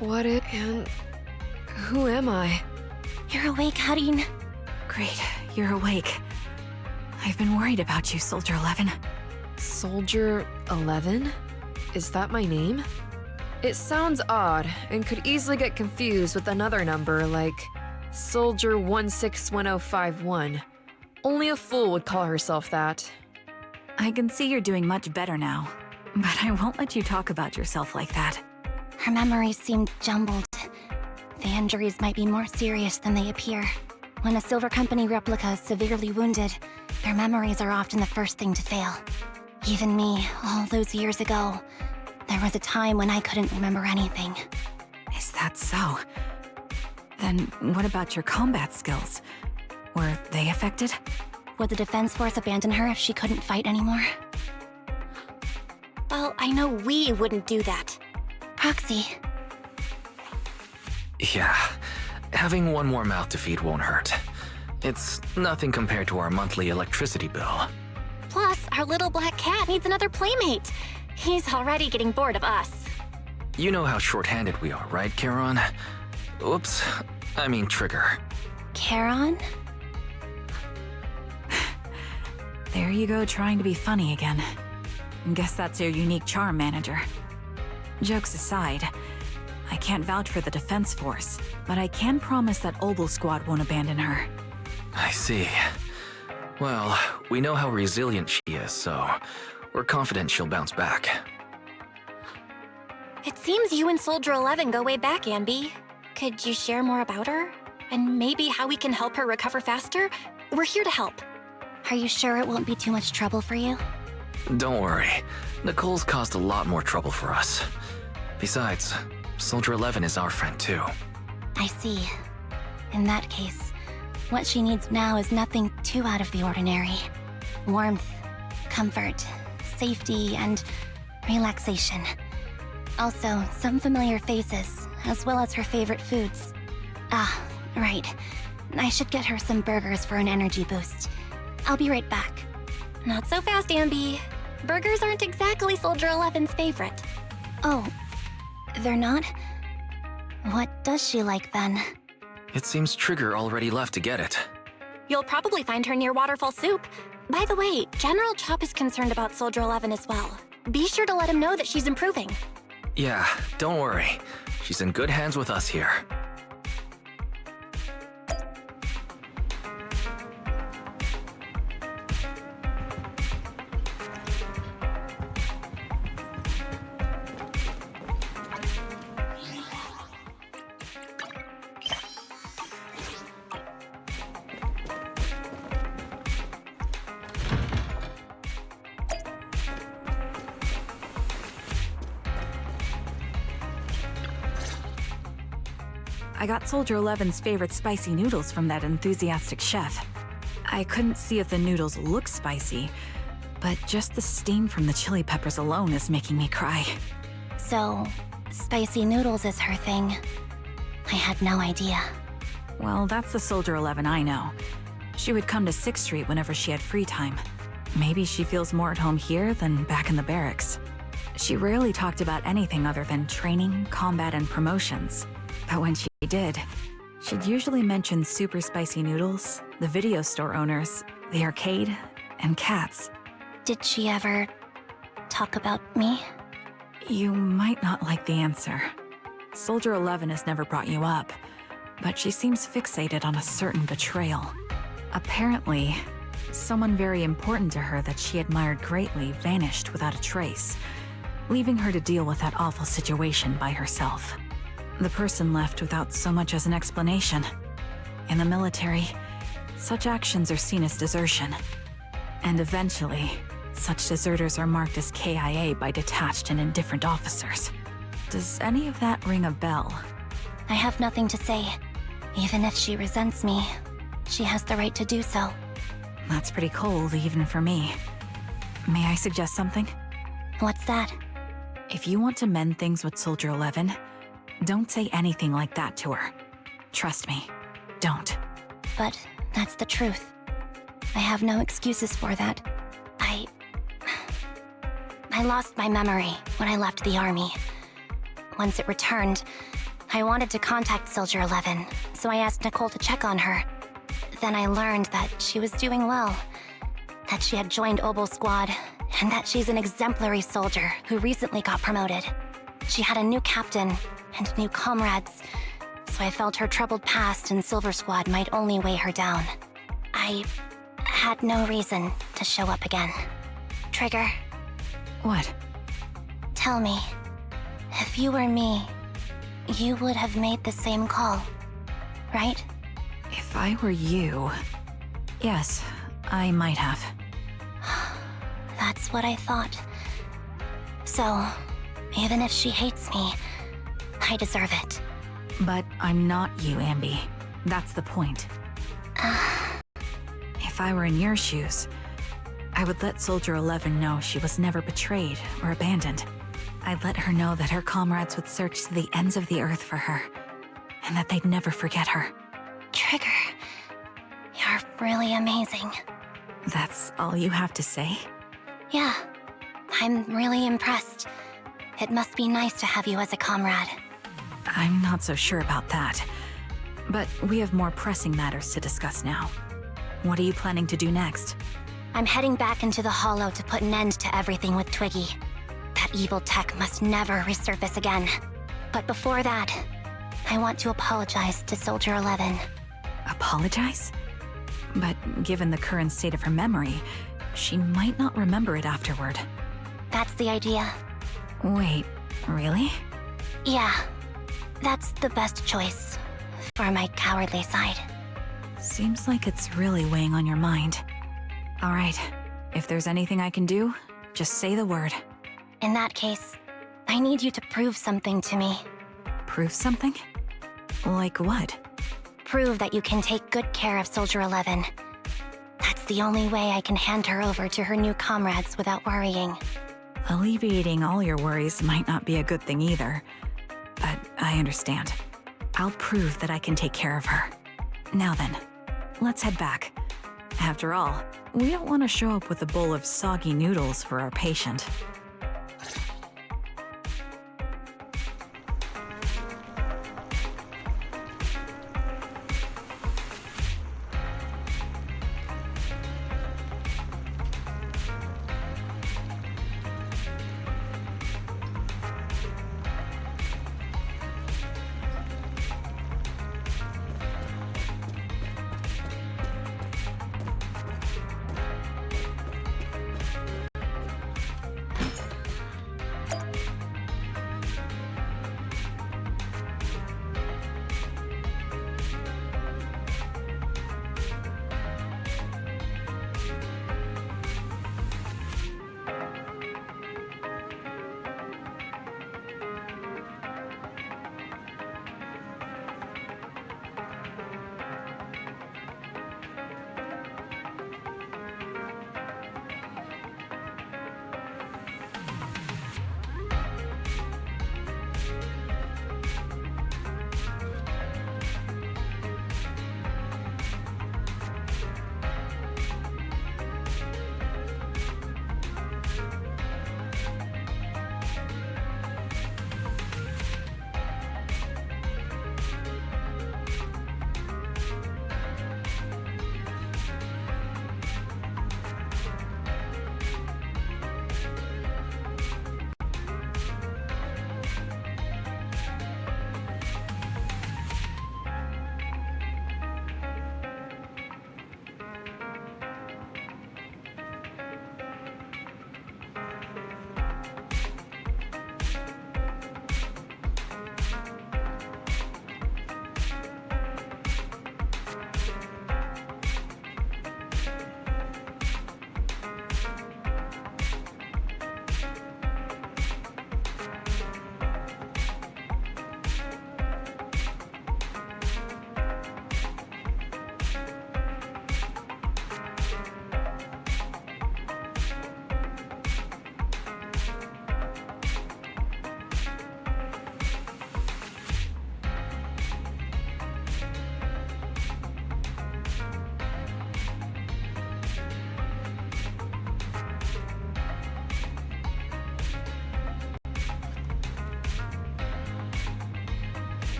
And who am I? You're awake, Harin. Great, you're awake. I've been worried about you, Soldier 11. Soldier 11? Is that my name? It sounds odd and could easily get confused with another number like Soldier 161051. Only a fool would call herself that. I can see you're doing much better now, but I won't let you talk about yourself like that. Her memories seem jumbled. The injuries might be more serious than they appear. When a Silver Company replica is severely wounded, their memories are often the first thing to fail. Even me, all those years ago, there was a time when I couldn't remember anything. Is that so? Then what about your combat skills? Were they affected? Would the Defense Force abandon her if she couldn't fight anymore? Well, I know we wouldn't do that. Proxy, Yeah, having one more mouth to feed won't hurt. It's nothing compared to our monthly electricity bill. plus our little black cat needs another playmate. He's already getting bored of us. You know how short-handed we are, right, Charon? Oops, I mean Trigger. Charon? There you go, trying to be funny again. Guess that's your unique charm, Manager. Jokes aside, I can't vouch for the Defense Force, but I can promise that Obel Squad won't abandon her. I see. Well, we know how resilient she is, so we're confident she'll bounce back. It seems you and Soldier 11 go way back, Ambi. Could you share more about her? And maybe how we can help her recover faster? We're here to help. Are you sure it won't be too much trouble for you? Don't worry. Nicole's caused a lot more trouble for us. Besides, Soldier 11 is our friend too. I see. In that case, what she needs now is nothing too out of the ordinary. Warmth, comfort, safety, and relaxation. Also, some familiar faces, as well as her favorite foods. Ah, right. I should get her some burgers for an energy boost. I'll be right back. Not so fast, Ambi. Burgers aren't exactly Soldier 11's favorite. Oh, they're not? What does she like then? It seems Trigger already left to get it. You'll probably find her near Waterfall Soup. By the way, General Chop is concerned about Soldier 11 as well. Be sure to let him know that she's improving. Yeah, don't worry. She's in good hands with us here. I got Soldier 11's favorite spicy noodles from that enthusiastic chef. I couldn't see if the noodles look spicy, but just the steam from the chili peppers alone is making me cry. So, spicy noodles is her thing. I had no idea. Well, that's the Soldier 11 I know. She would come to 6th Street whenever she had free time. Maybe she feels more at home here than back in the barracks. She rarely talked about anything other than training, combat, and promotions. But when she did, she'd usually mention super spicy noodles, the video store owners, the arcade, and cats. Did she ever talk about me? You might not like the answer. Soldier 11 has never brought you up, but she seems fixated on a certain betrayal. Apparently, someone very important to her that she admired greatly vanished without a trace, leaving her to deal with that awful situation by herself. The person left without so much as an explanation. In the military, such actions are seen as desertion. And eventually, such deserters are marked as KIA by detached and indifferent officers. Does any of that ring a bell? I have nothing to say. Even if she resents me, she has the right to do so. That's pretty cold, even for me. May I suggest something? What's that? If you want to mend things with Soldier 11, don't say anything like that to her. Trust me, don't. But that's the truth. I have no excuses for that. I lost my memory when I left the army. Once it returned, I wanted to contact Soldier 11, so I asked Nicole to check on her. Then I learned that she was doing well, that she had joined Obel Squad, and that she's an exemplary soldier who recently got promoted. She had a new captain and new comrades, so I felt her troubled past in Silver Squad might only weigh her down. I had no reason to show up again. Trigger, What? tell me, if you were me, you would have made the same call, right? If I were you... Yes, I might have. That's what I thought. So, even if she hates me, I deserve it. But I'm not you, Ambi. That's the point. If I were in your shoes, I would let Soldier 11 know she was never betrayed or abandoned. I'd let her know that her comrades would search to the ends of the earth for her, and that they'd never forget her. Trigger, you're really amazing. That's all you have to say? Yeah, I'm really impressed. It must be nice to have you as a comrade. I'm not so sure about that. But we have more pressing matters to discuss now. What are you planning to do next? I'm heading back into the Hollow to put an end to everything with Twiggy. That evil tech must never resurface again. But before that, I want to apologize to Soldier 11. Apologize? But given the current state of her memory, she might not remember it afterward. That's the idea. Wait, really? Yeah, that's the best choice for my cowardly side. Seems like it's really weighing on your mind. All right, if there's anything I can do, just say the word. In that case, I need you to prove something to me. Prove something? Like what? Prove that you can take good care of Soldier 11. That's the only way I can hand her over to her new comrades without worrying. Alleviating all your worries might not be a good thing either. But I understand. I'll prove that I can take care of her. Now then, let's head back. After all, we don't want to show up with a bowl of soggy noodles for our patient.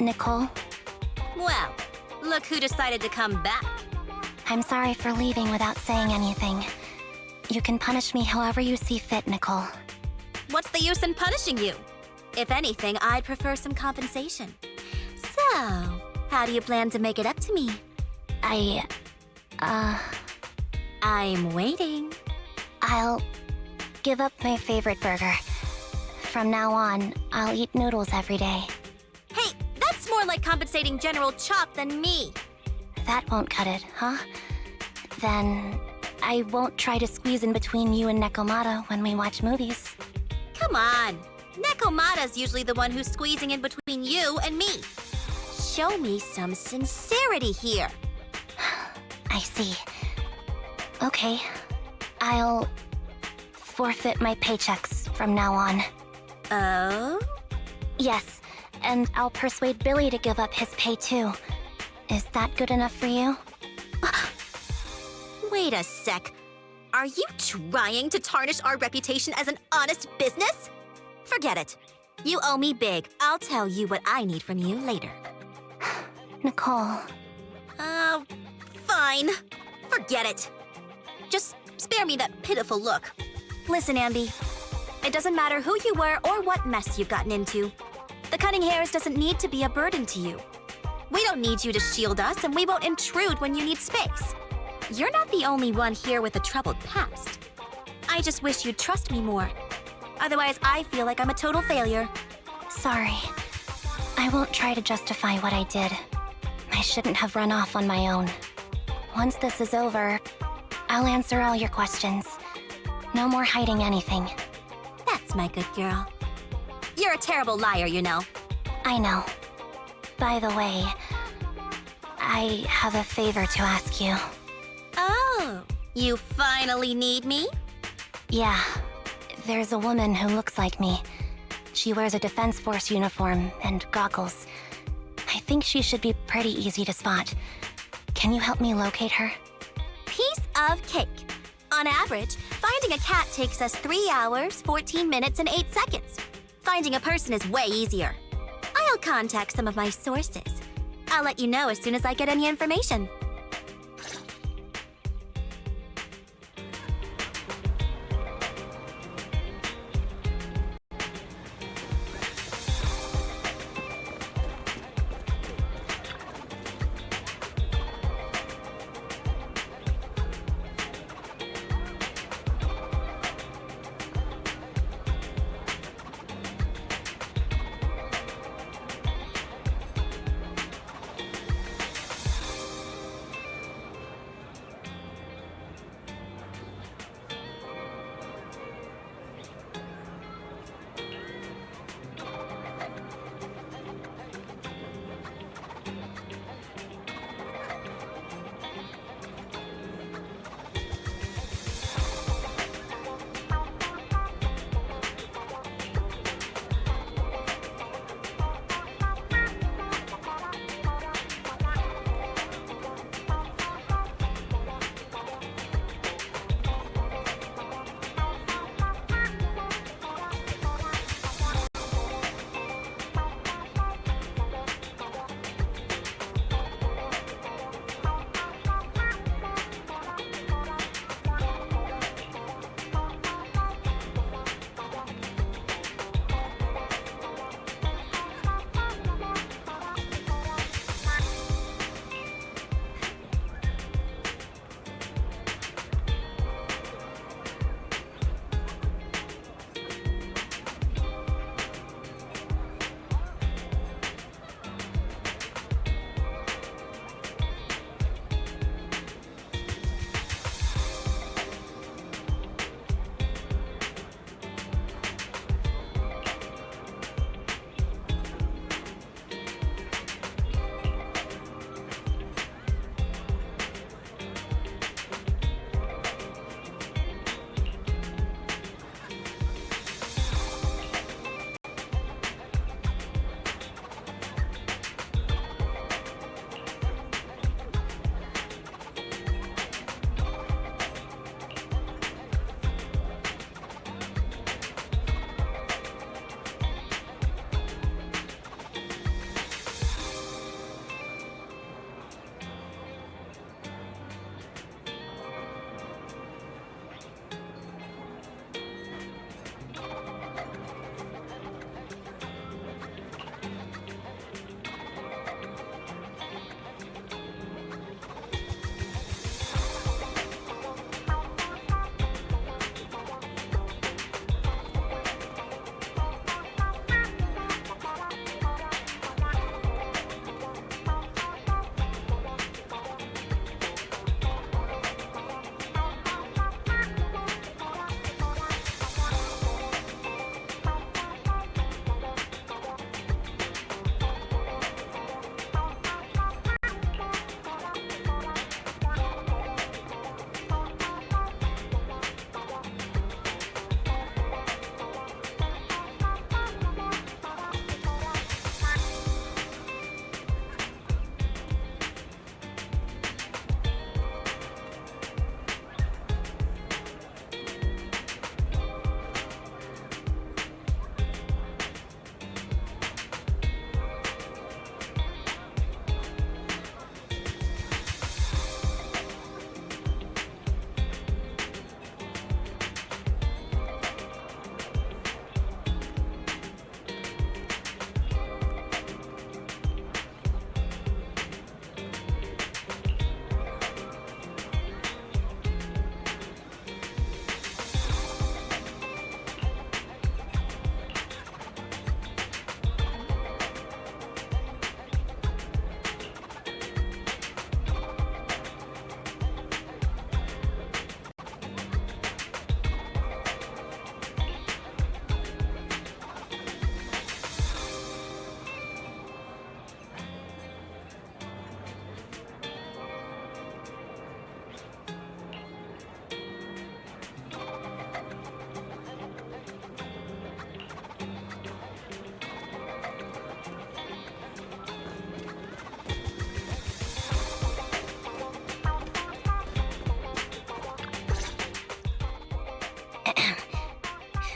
Nicole. Well, look who decided to come back. I'm sorry for leaving without saying anything. You can punish me however you see fit, Nicole. What's the use in punishing you? If anything, I'd prefer some compensation. So, how do you plan to make it up to me? I'm waiting. I'll give up my favorite burger. From now on, I'll eat noodles every day. Hey, that's more like compensating General Chop than me. That won't cut it, huh? Then I won't try to squeeze in between you and Nekomata when we watch movies. Come on. Nekomata's usually the one who's squeezing in between you and me. Show me some sincerity here. I see. Okay. I'll forfeit my paychecks from now on. Oh? Yes, and I'll persuade Billy to give up his pay too. Is that good enough for you? Wait a sec. Are you trying to tarnish our reputation as an honest business? Forget it. You owe me big. I'll tell you what I need from you later. Nicole. Fine. Forget it. Just spare me that pitiful look. Listen, Ambi. It doesn't matter who you were or what mess you've gotten into. The cutting hairs doesn't need to be a burden to you. We don't need you to shield us, and we won't intrude when you need space. You're not the only one here with a troubled past. I just wish you'd trust me more. Otherwise, I feel like I'm a total failure. Sorry. I won't try to justify what I did. I shouldn't have run off on my own. Once this is over, I'll answer all your questions. No more hiding anything. That's my good girl. You're a terrible liar, you know. I know. By the way, I have a favor to ask you. Oh, you finally need me? Yeah. There's a woman who looks like me. She wears a Defense Force uniform and goggles. I think she should be pretty easy to spot. Can you help me locate her? Piece of cake. On average, finding a cat takes us 3 hours, 14 minutes, and 8 seconds. Finding a person is way easier. I'll contact some of my sources. I'll let you know as soon as I get any information.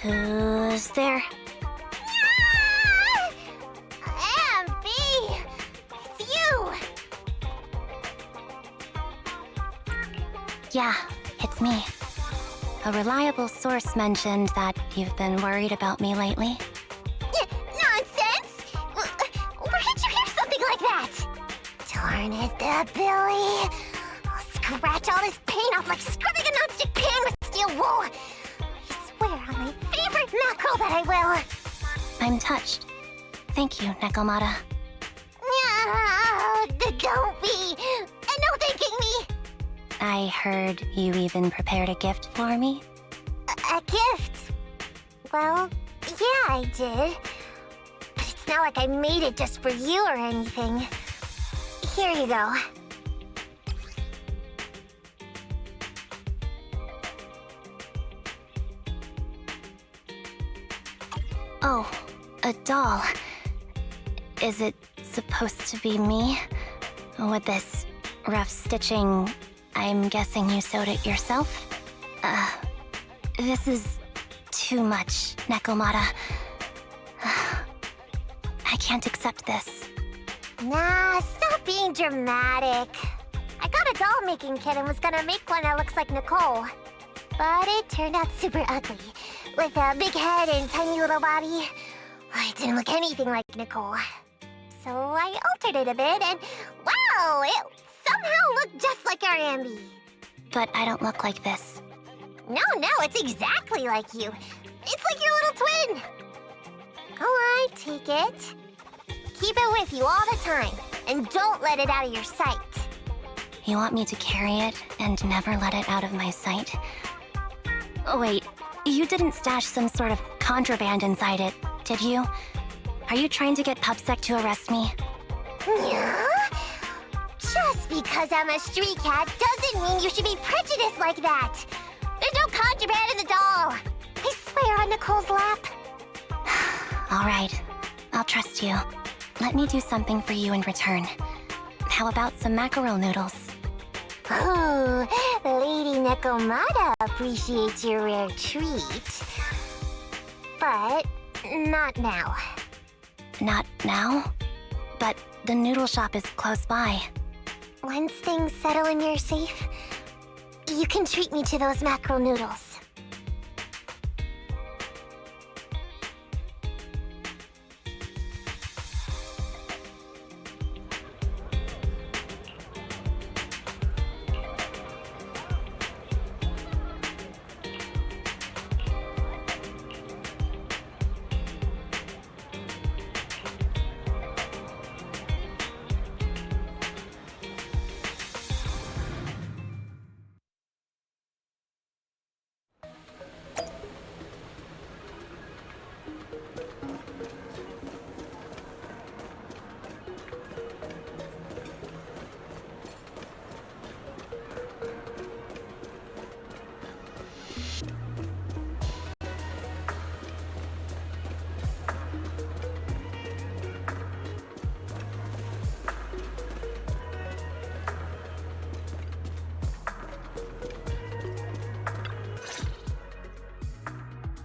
Who's there? Ambi! It's you! Yeah, it's me. A reliable source mentioned that you've been worried about me lately. Nonsense! Where did you hear something like that? Darn it, Billy. I'll scratch all this paint off like scrubbing a nonstick pan with steel wool. I swear on my favorite mackerel that I will. I'm touched. Thank you, Nekomata. Don't be. And no thanking me. I heard you even prepared a gift for me. A gift? Well, yeah, I did. But it's not like I made it just for you or anything. Here you go. Oh, a doll. Is it supposed to be me? With this rough stitching, I'm guessing you sewed it yourself? This is too much, Nekomata. I can't accept this. Nah, stop being dramatic. I got a doll-making kit and was gonna make one that looks like Nicole. But it turned out super ugly, with a big head and tiny little body. It didn't look anything like Nicole. So I altered it a bit and, wow, it somehow looked just like our Ambi. But I don't look like this. No, it's exactly like you. It's like your little twin. Go on, take it. Keep it with you all the time, and don't let it out of your sight. You want me to carry it and never let it out of my sight? Oh, wait, you didn't stash some sort of contraband inside it, did you? Are you trying to get PubSec to arrest me? Yeah? Just because I'm a street cat doesn't mean you should be prejudiced like that. There's no contraband in the doll. I swear on Nicole's lap. All right, I'll trust you. Let me do something for you in return. How about some mackerel noodles? Ooh, Lady Nekomata appreciates your rare treat. But not now. Not now? But the noodle shop is close by. Once things settle and you're safe, you can treat me to those mackerel noodles.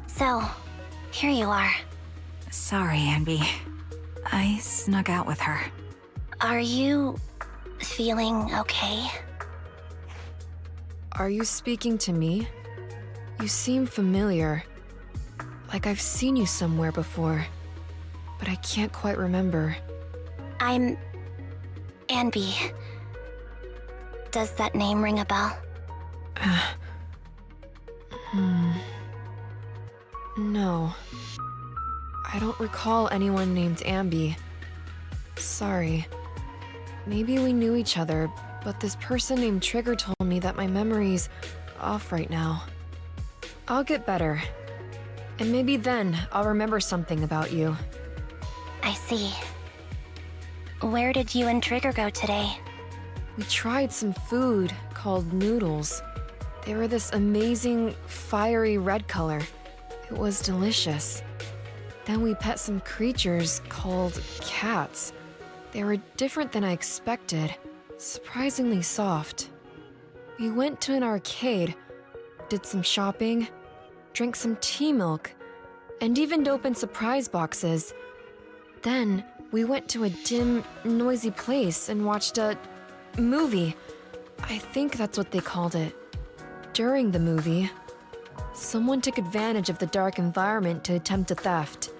So, here you are. Sorry, Ambi. I snuck out with her. Are you feeling okay? Are you speaking to me? You seem familiar. Like I've seen you somewhere before. But I can't quite remember. I'm Anby. Does that name ring a bell? No. I don't recall anyone named Ambi. Sorry. Maybe we knew each other, but this person named Trigger told me that my memory's off right now. I'll get better. And maybe then I'll remember something about you. I see. Where did you and Trigger go today? We tried some food called noodles. They were this amazing, fiery red color. It was delicious. Then we pet some creatures called cats. They were different than I expected, surprisingly soft. We went to an arcade, did some shopping, drank some tea milk, and even opened surprise boxes. Then, we went to a dim, noisy place and watched a movie. I think that's what they called it. During the movie, someone took advantage of the dark environment to attempt a theft.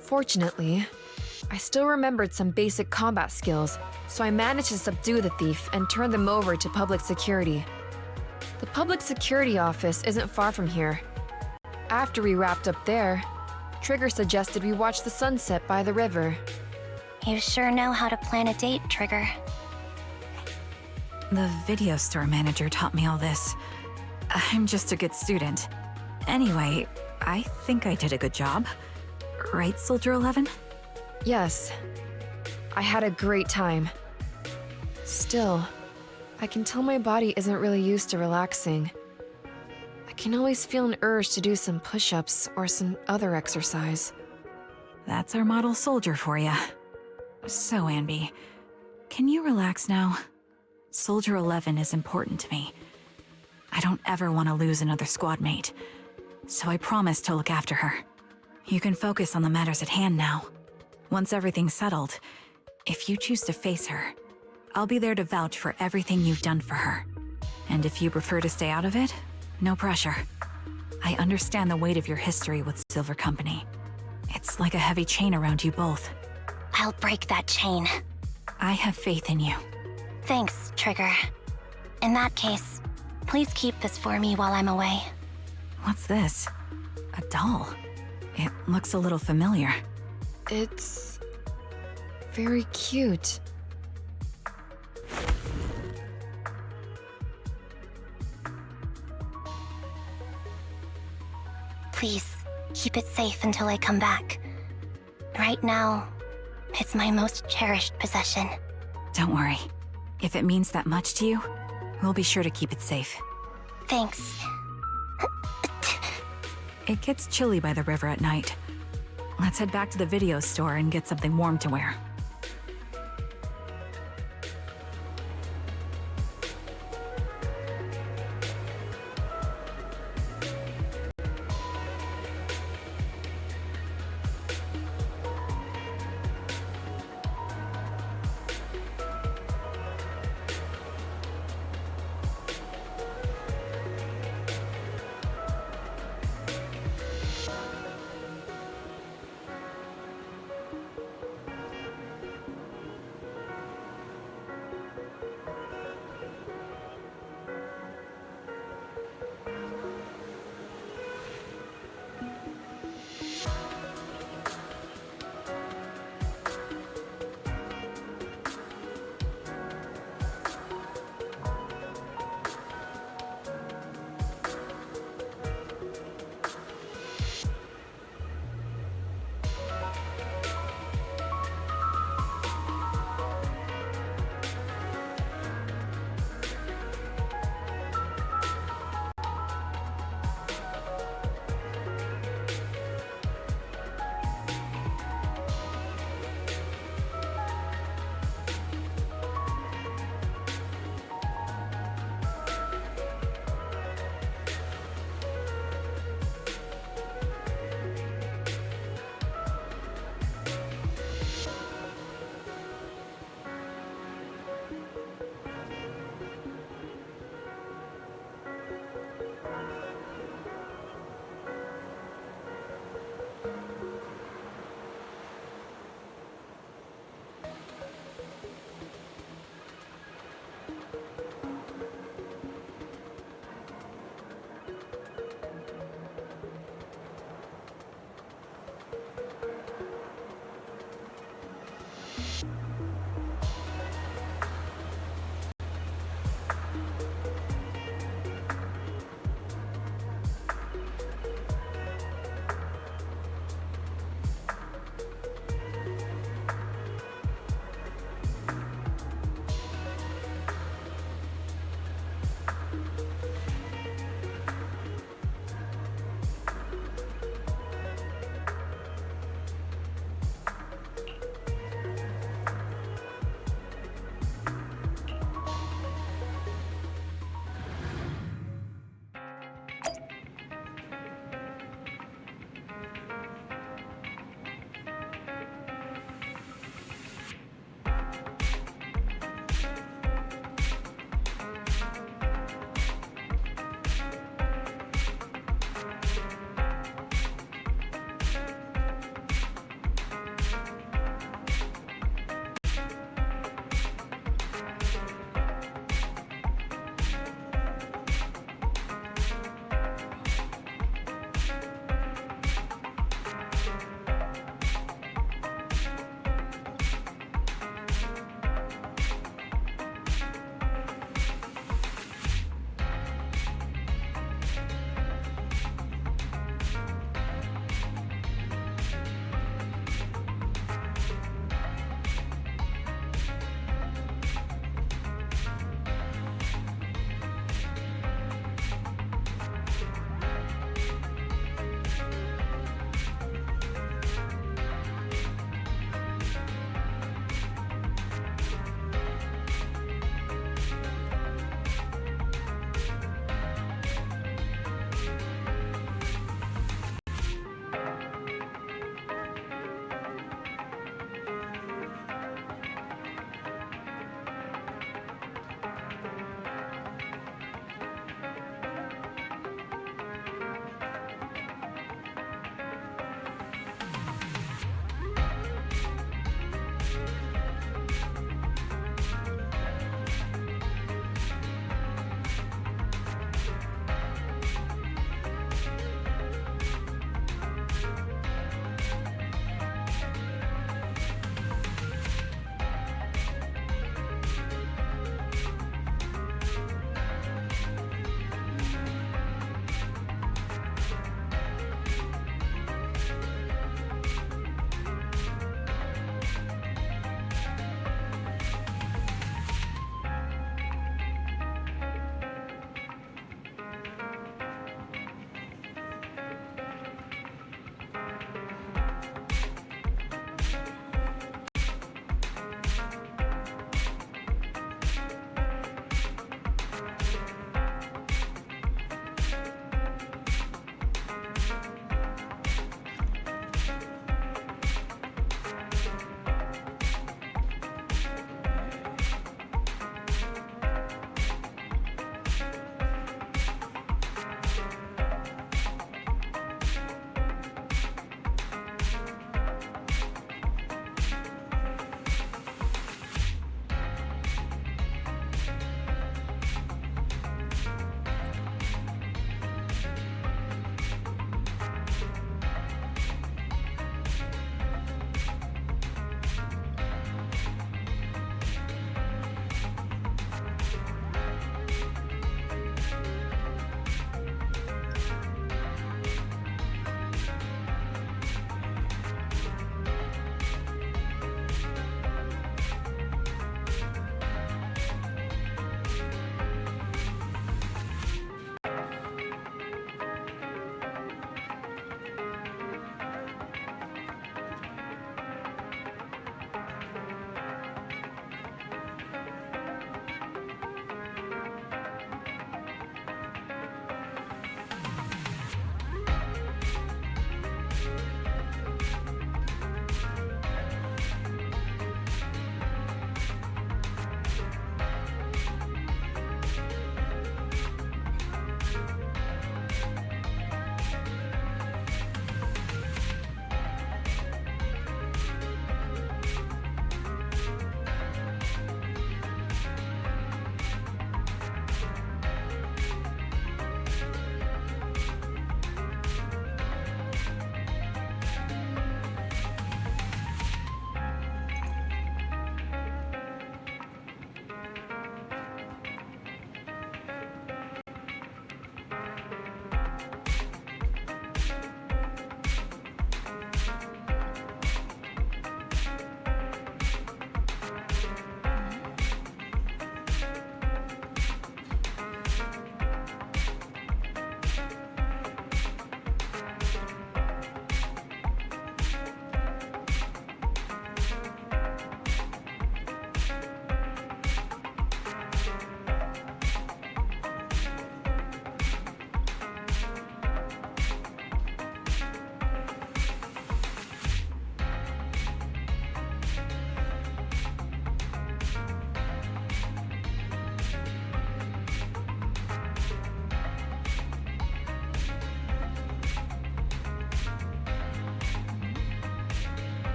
Fortunately, I still remembered some basic combat skills, so I managed to subdue the thief and turn them over to public security. The public security office isn't far from here. After we wrapped up there, Trigger suggested we watch the sunset by the river. You sure know how to plan a date, Trigger. The video store manager taught me all this. I'm just a good student. Anyway, I think I did a good job. Right, Soldier 11? Yes, I had a great time. Still, I can tell my body isn't really used to relaxing. I can always feel an urge to do some push-ups or some other exercise. That's our model soldier for ya. So, Anby, can you relax now? Soldier 11 is important to me. I don't ever want to lose another squad mate, so I promise to look after her. You can focus on the matters at hand now. Once everything's settled, if you choose to face her, I'll be there to vouch for everything you've done for her. And if you prefer to stay out of it, no pressure. I understand the weight of your history with Silver Company. It's like a heavy chain around you both. I'll break that chain. I have faith in you. Thanks, Trigger. In that case, please keep this for me while I'm away. What's this? A doll? It looks a little familiar. It's very cute. Please, keep it safe until I come back. Right now, it's my most cherished possession. Don't worry. If it means that much to you, we'll be sure to keep it safe. Thanks. It gets chilly by the river at night. Let's head back to the video store and get something warm to wear.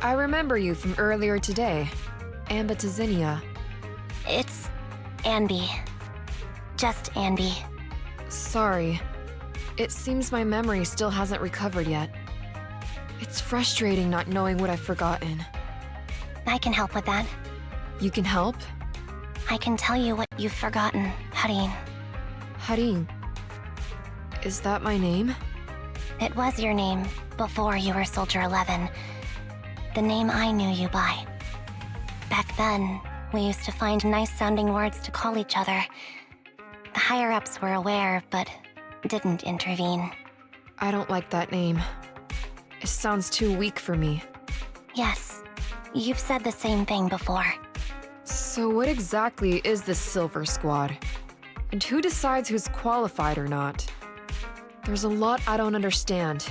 I remember you from earlier today. Ambitizinia. It's Andy. Just Andy. Sorry. It seems my memory still hasn't recovered yet. It's frustrating not knowing what I've forgotten. I can help with that. You can help? I can tell you what you've forgotten, Harin. Harin. Is that my name? It was your name before you were Soldier 11. The name I knew you by. Back then, we used to find nice-sounding words to call each other. The higher-ups were aware, but didn't intervene. I don't like that name. It sounds too weak for me. Yes, you've said the same thing before. So what exactly is this Silver Squad? And who decides who's qualified or not? There's a lot I don't understand.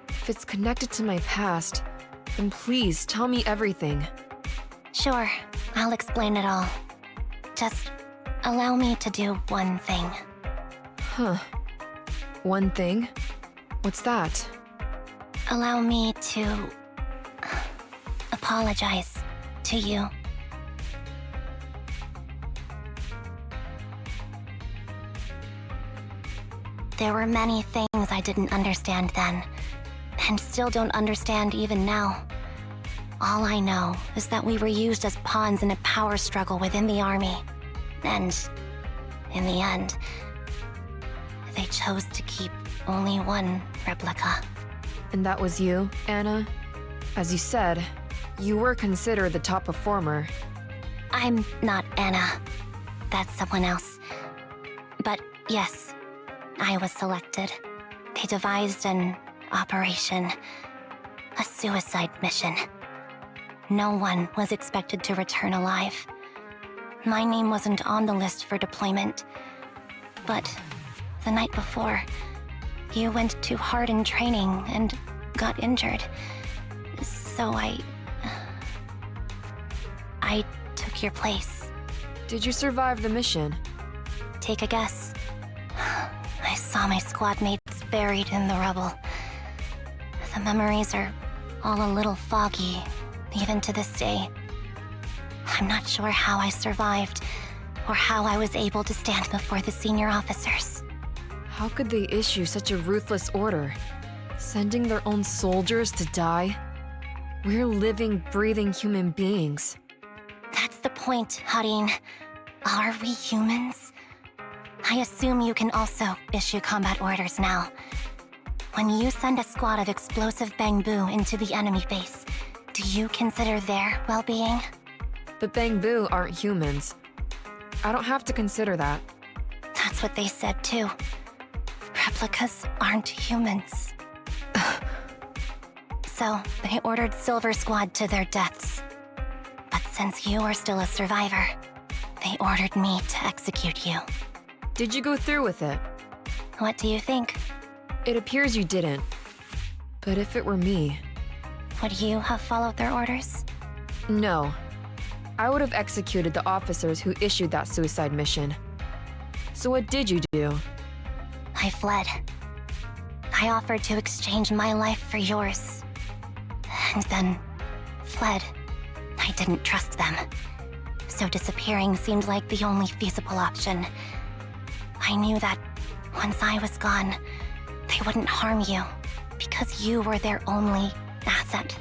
If it's connected to my past, then please tell me everything. Sure, I'll explain it all. Just allow me to do one thing. Huh. One thing? What's that? Allow me to apologize to you. There were many things I didn't understand then, and still don't understand even now. All I know is that we were used as pawns in a power struggle within the army. And, in the end, they chose to keep only one replica. And that was you, Anna? As you said, you were considered the top performer. I'm not Anna. That's someone else. But yes, I was selected. They devised an operation, a suicide mission. No one was expected to return alive. My name wasn't on the list for deployment. But the night before, you went too hard in training and got injured. So I took your place. Did you survive the mission? Take a guess. I saw my squad mates buried in the rubble. The memories are all a little foggy, even to this day. I'm not sure how I survived, or how I was able to stand before the senior officers. How could they issue such a ruthless order? Sending their own soldiers to die? We're living, breathing human beings. That's the point, Harin. Are we humans? I assume you can also issue combat orders now. When you send a squad of explosive bamboo into the enemy base, do you consider their well-being? The Bangbu aren't humans. I don't have to consider that. That's what they said too. Replicas aren't humans. So, they ordered Silver Squad to their deaths. But since you are still a survivor, they ordered me to execute you. Did you go through with it? What do you think? It appears you didn't. But if it were me... Would you have followed their orders? No. I would have executed the officers who issued that suicide mission. So what did you do? I fled. I offered to exchange my life for yours. And then fled. I didn't trust them. So disappearing seemed like the only feasible option. I knew that once I was gone, they wouldn't harm you, because you were their only asset.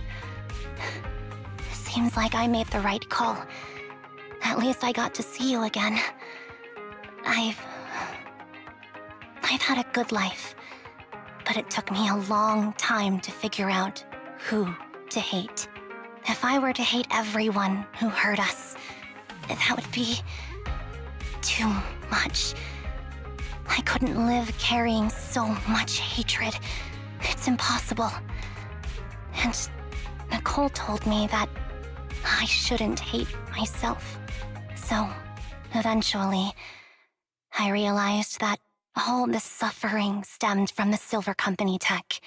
Seems like I made the right call. At least I got to see you again. I've had a good life, but it took me a long time to figure out who to hate. If I were to hate everyone who hurt us, that would be too much. I couldn't live carrying so much hatred. It's impossible. And Nicole told me that I shouldn't hate myself. So, eventually, I realized that all the suffering stemmed from the Silver Company tech,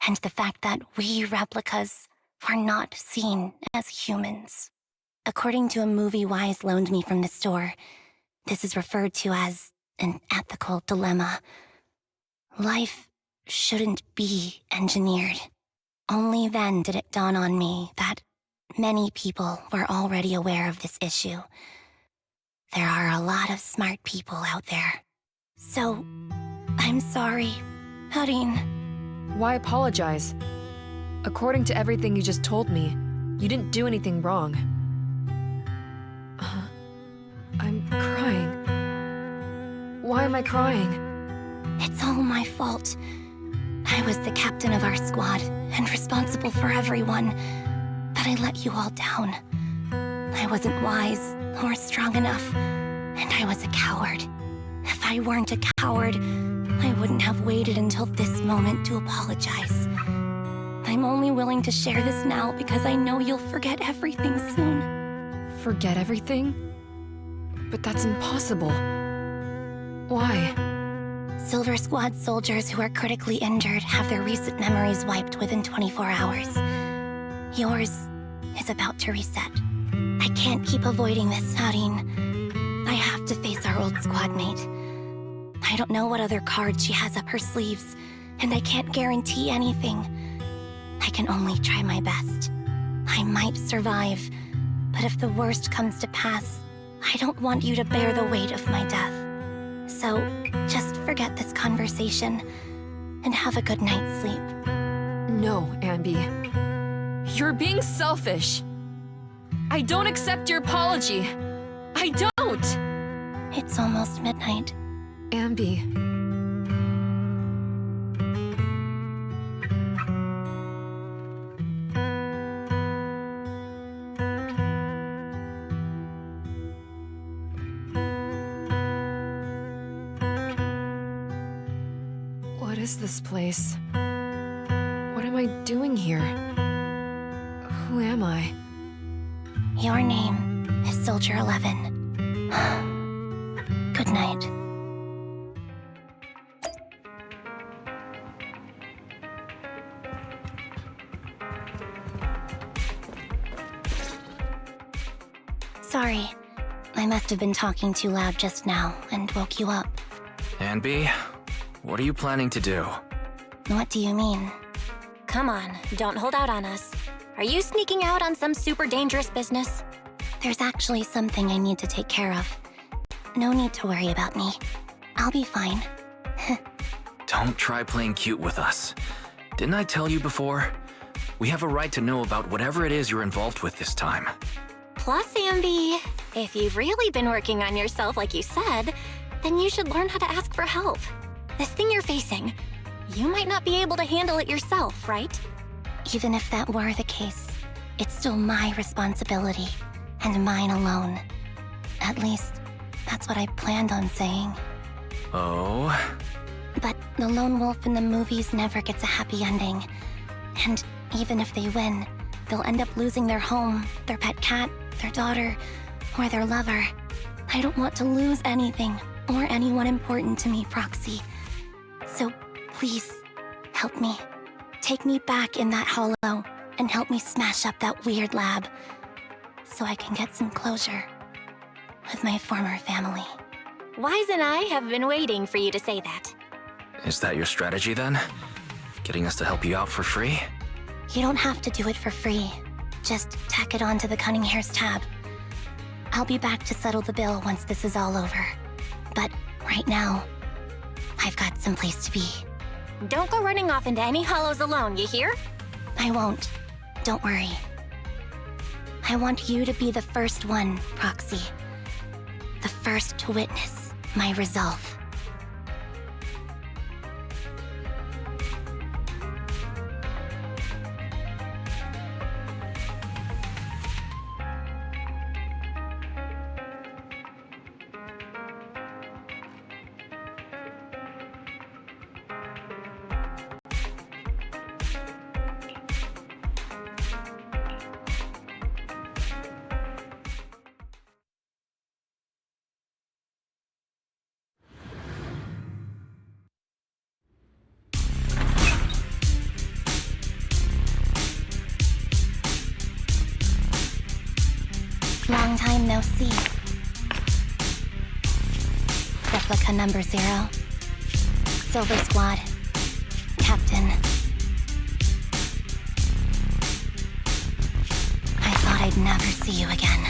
and the fact that we replicas were not seen as humans. According to a movie Wise loaned me from the store, this is referred to as an ethical dilemma. Life shouldn't be engineered. Only then did it dawn on me that many people were already aware of this issue. There are a lot of smart people out there. So, I'm sorry, Harin. Why apologize? According to everything you just told me, you didn't do anything wrong. I'm crying. Why am I crying? It's all my fault. I was the captain of our squad and responsible for everyone, but I let you all down. I wasn't wise or strong enough, and I was a coward. If I weren't a coward, I wouldn't have waited until this moment to apologize. I'm only willing to share this now because I know you'll forget everything soon. Forget everything? But that's impossible. Why? Silver Squad soldiers who are critically injured have their recent memories wiped within 24 hours. Yours is about to reset. I can't keep avoiding this, Harin. I have to face our old squad mate. I don't know what other cards she has up her sleeves, and I can't guarantee anything. I can only try my best. I might survive, but if the worst comes to pass, I don't want you to bear the weight of my death. So, just forget this conversation, and have a good night's sleep. No, Ambi. You're being selfish. I don't accept your apology. I don't! It's almost midnight. Ambi. What is this place? What am I doing here? Who am I? Your name is Soldier 11. Good night. Sorry. I must have been talking too loud just now and woke you up. Anby, what are you planning to do? What do you mean? Come on, don't hold out on us. Are you sneaking out on some super dangerous business? There's actually something I need to take care of. No need to worry about me. I'll be fine. Don't try playing cute with us. Didn't I tell you before? We have a right to know about whatever it is you're involved with this time. Plus, Ambi, if you've really been working on yourself like you said, then you should learn how to ask for help. This thing you're facing, you might not be able to handle it yourself, right? Even if that were the case, it's still my responsibility, and mine alone. At least, that's what I planned on saying. Oh? But the lone wolf in the movies never gets a happy ending. And even if they win, they'll end up losing their home, their pet cat, their daughter, or their lover. I don't want to lose anything, or anyone important to me, Proxy. So, please, help me. Take me back in that hollow, and help me smash up that weird lab, so I can get some closure with my former family. Wise and I have been waiting for you to say that. Is that your strategy then? Getting us to help you out for free? You don't have to do it for free. Just tack it onto the Cunning Hair's tab. I'll be back to settle the bill once this is all over. But right now, I've got someplace to be. Don't go running off into any hollows alone, you hear? I won't. Don't worry. I want you to be the first one, Proxy. The first to witness my resolve. Long time no see. Replica number 0. Silver Squad. Captain. never see you again.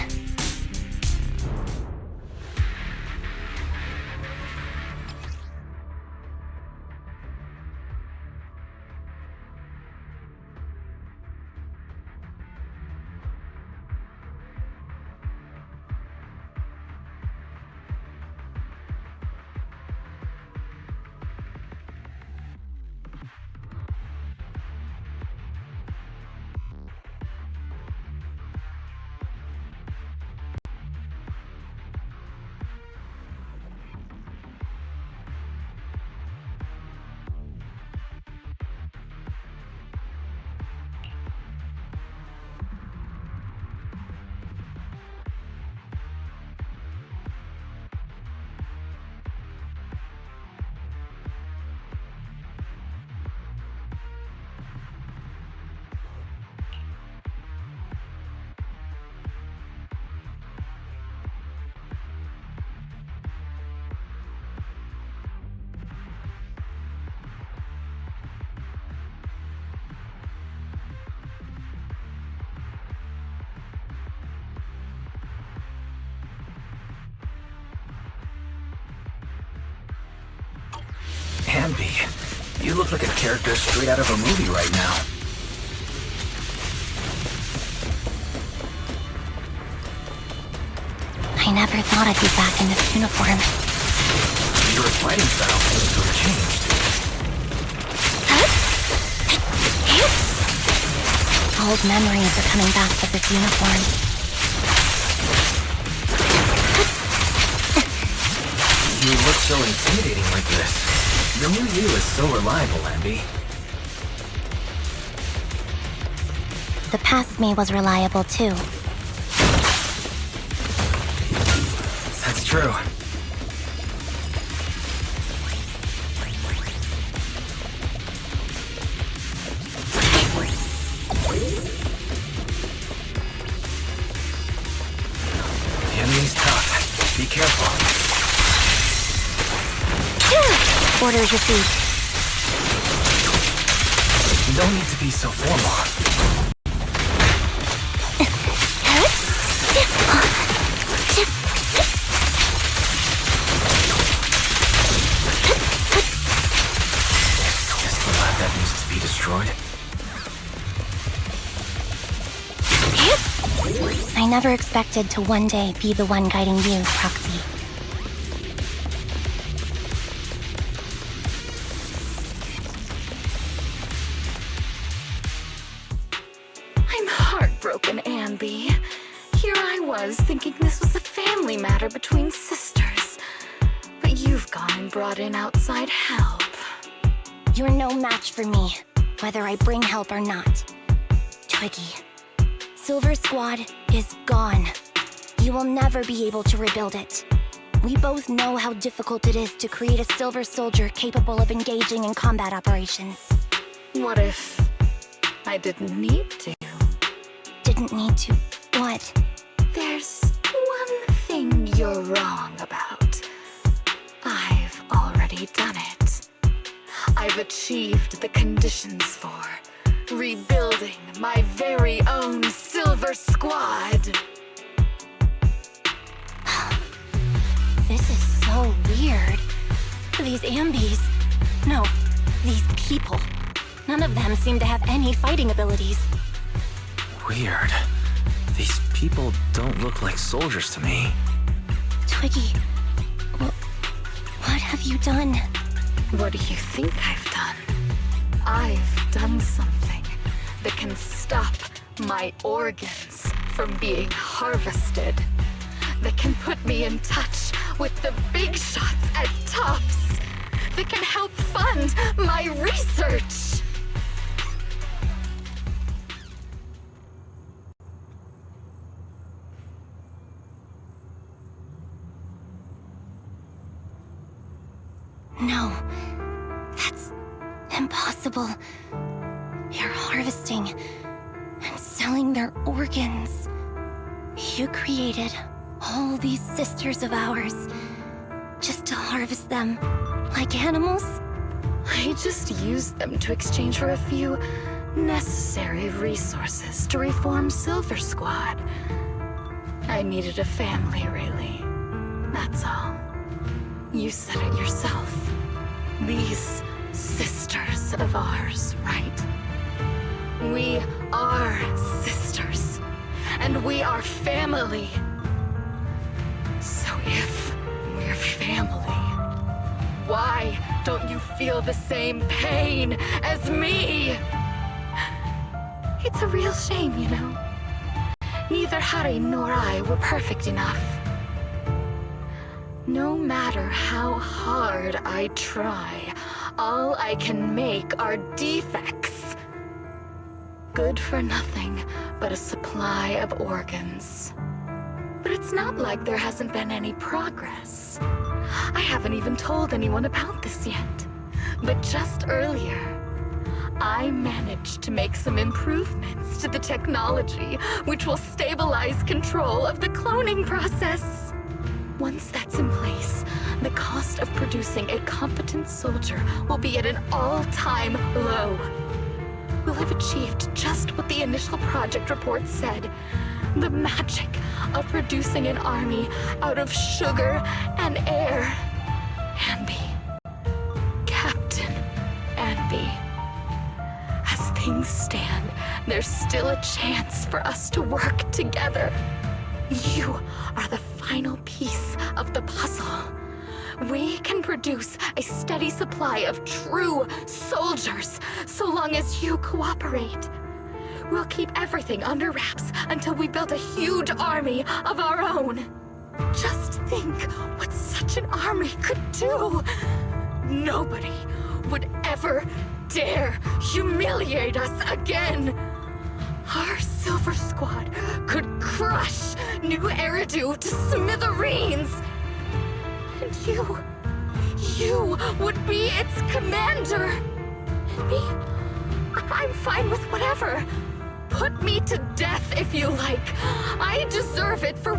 Ambi, you look like a character straight out of a movie right now. I never thought I'd be back in this uniform. Your fighting style seems to have changed. Old memories are coming back with this uniform. You look so intimidating like this. The new you is so reliable, Ambi. The past me was reliable too. That's true. The enemy's tough. Be careful. Orders received. You don't need to be so formal. Just the lab that needs to be destroyed. I never expected to one day be the one guiding you, Proxy. I'm heartbroken, Ambi. Here I was thinking this was a family matter between sisters. But you've gone and brought in outside help. You're no match for me, whether I bring help or not. Twiggy, Silver Squad is gone. You will never be able to rebuild it. We both know how difficult it is to create a Silver Soldier capable of engaging in combat operations. What if I didn't need to? Didn't need to. What? There's one thing you're wrong about. I've already done it. I've achieved the conditions for rebuilding my very own Silver Squad. This is so weird. These Ambis. No, these people. None of them seem to have any fighting abilities. Weird. These people don't look like soldiers to me. Twiggy, what have you done? What do you think I've done? I've done something that can stop my organs from being harvested. That can put me in touch with the big shots at Tops. That can help fund my research. No, that's impossible. You're harvesting and selling their organs. You created all these sisters of ours just to harvest them like animals? I just used them to exchange for a few necessary resources to reform Silver Squad. I needed a family, really. That's all. You said it yourself. These sisters of ours, right? We are sisters, and we are family. So if we're family, why don't you feel the same pain as me? It's a real shame, you know. Neither Harry nor I were perfect enough. No matter how hard I try, all I can make are defects. Good for nothing but a supply of organs. But it's not like there hasn't been any progress. I haven't even told anyone about this yet. But just earlier, I managed to make some improvements to the technology, which will stabilize control of the cloning process. Once that's in place, the cost of producing a competent soldier will be at an all-time low. We'll have achieved just what the initial project report said. The magic of producing an army out of sugar and air. Ambi. Captain Ambi. As things stand, there's still a chance for us to work together. You are the final piece of the puzzle. We can produce a steady supply of true soldiers so long as you cooperate. We'll keep everything under wraps until we build a huge army of our own. Just think what such an army could do. Nobody would ever dare humiliate us again. Our Silver Squad could crush New Eridu to smithereens. And you would be its commander. Me? I'm fine with whatever. Put me to death if you like. I deserve it for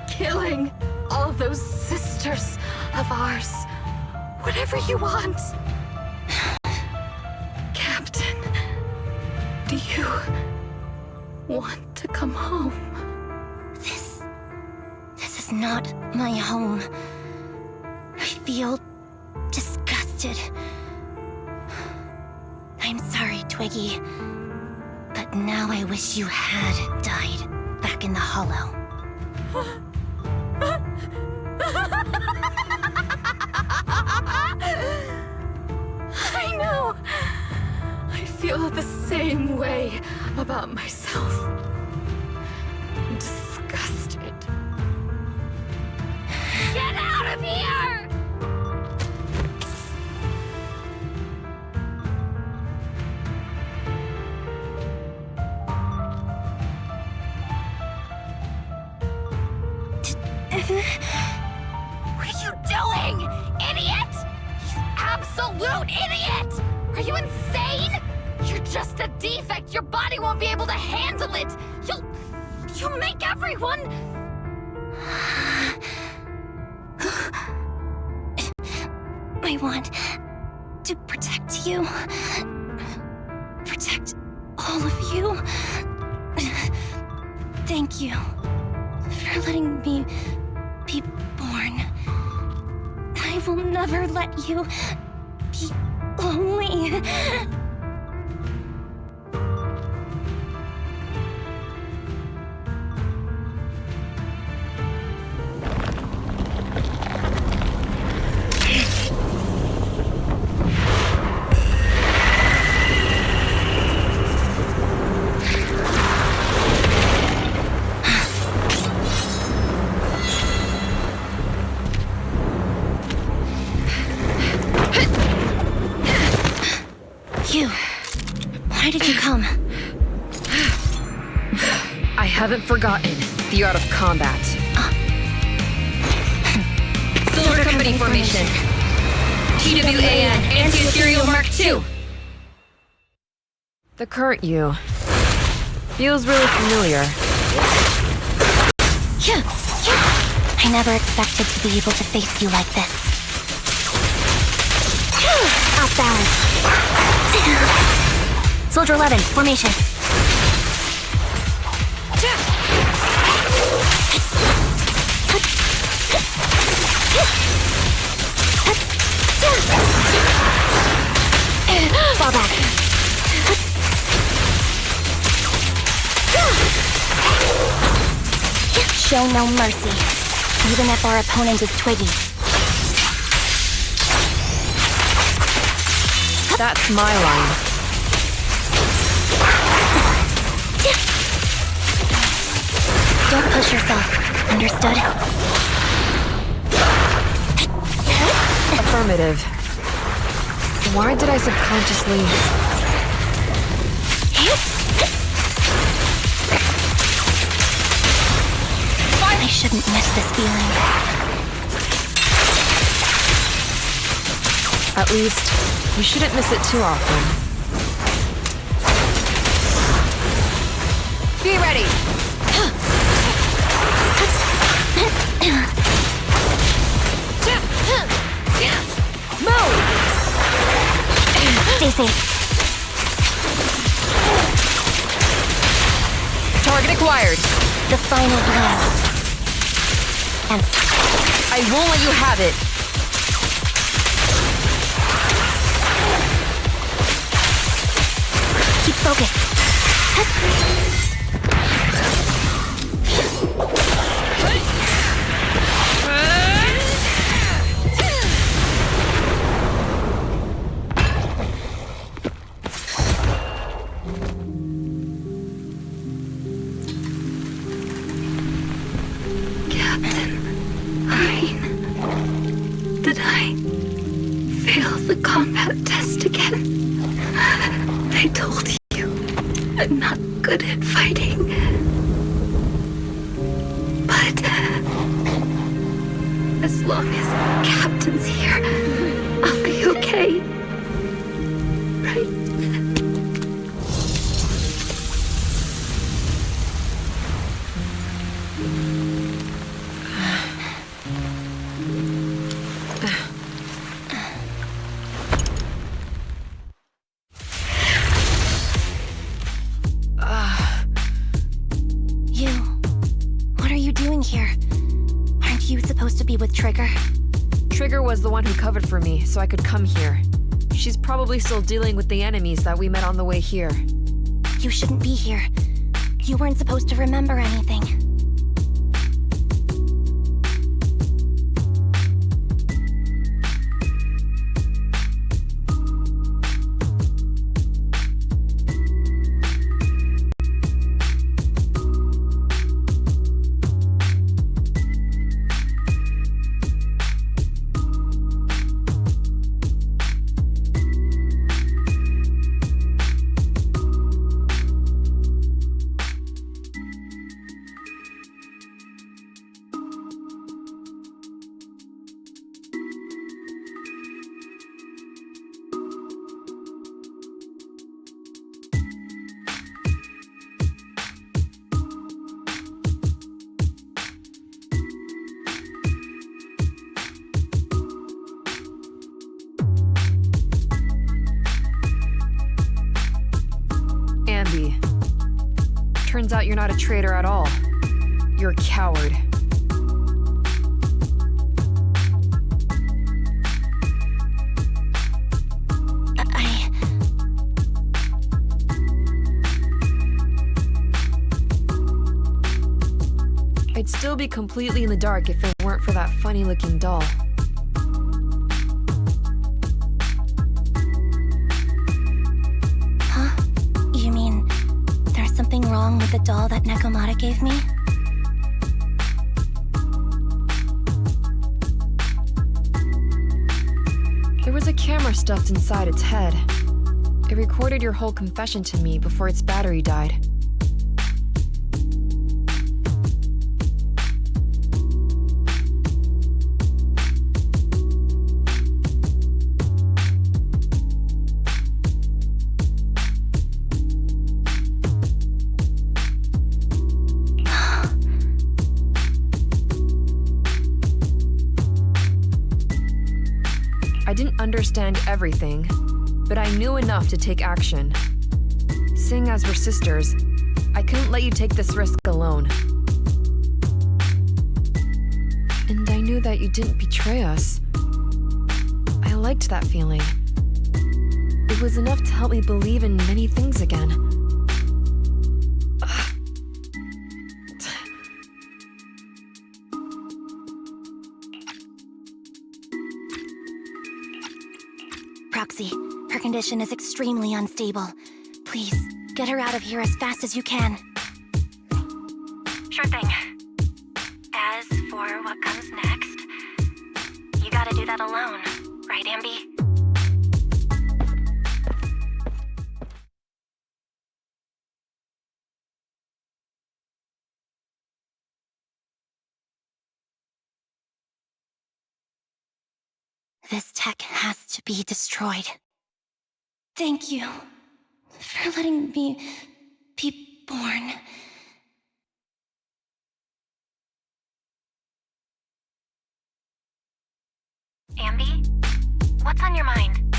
killing all those sisters of ours. Whatever you want. Captain, do you want to come home? This is not my home. I feel disgusted. I'm sorry, Twiggy, but now I wish you had died back in the Hollow. I know. I feel the same way about myself. Disgusted. Get out of here! What are you doing, idiot? You absolute idiot! Are you insane? You're just a defect. Your body won't be able to handle it. You'll make everyone... I want to protect you. Protect all of you. Thank you for letting me be born. I will never let you be lonely. Why did you come? I haven't forgotten the art of combat. Silver Company formation. TWAN, Anti-Ethereal Mark II. The current you feels really familiar. I never expected to be able to face you like this. Off balance. Soldier 11, formation. Fall back. Show no mercy, even if our opponent is Twiggy. That's my line. Don't push yourself, understood? Affirmative. Why did I subconsciously... I shouldn't miss this feeling. At least, you shouldn't miss it too often. Be ready! Move! Stay safe. Target acquired. The final blow. And I won't let you have it. keep focused. Did I fail the combat test again? I told you I'm not good at fighting. But as long as Captain's here, I'll be okay. Right? With Trigger? Trigger was the one who covered for me, so I could come here. She's probably still dealing with the enemies that we met on the way here. You shouldn't be here. You weren't supposed to remember anything. Turns out you're not a traitor at all. You're a coward. I'd still be completely in the dark if it weren't for that funny-looking doll. Something wrong with the doll that Nekomata gave me? There was a camera stuffed inside its head. It recorded your whole confession to me before its battery died. I didn't understand everything, but I knew enough to take action. seeing as we're sisters, I couldn't let you take this risk alone. And I knew that you didn't betray us. I liked that feeling. It was enough to help me believe in many things again. Proxy, her condition is extremely unstable. Please, get her out of here as fast as you can. Sure thing. As for what comes next, you gotta do that alone, right, Ambi? This tech has to be destroyed. Thank you for letting me be born. Ambi? What's on your mind?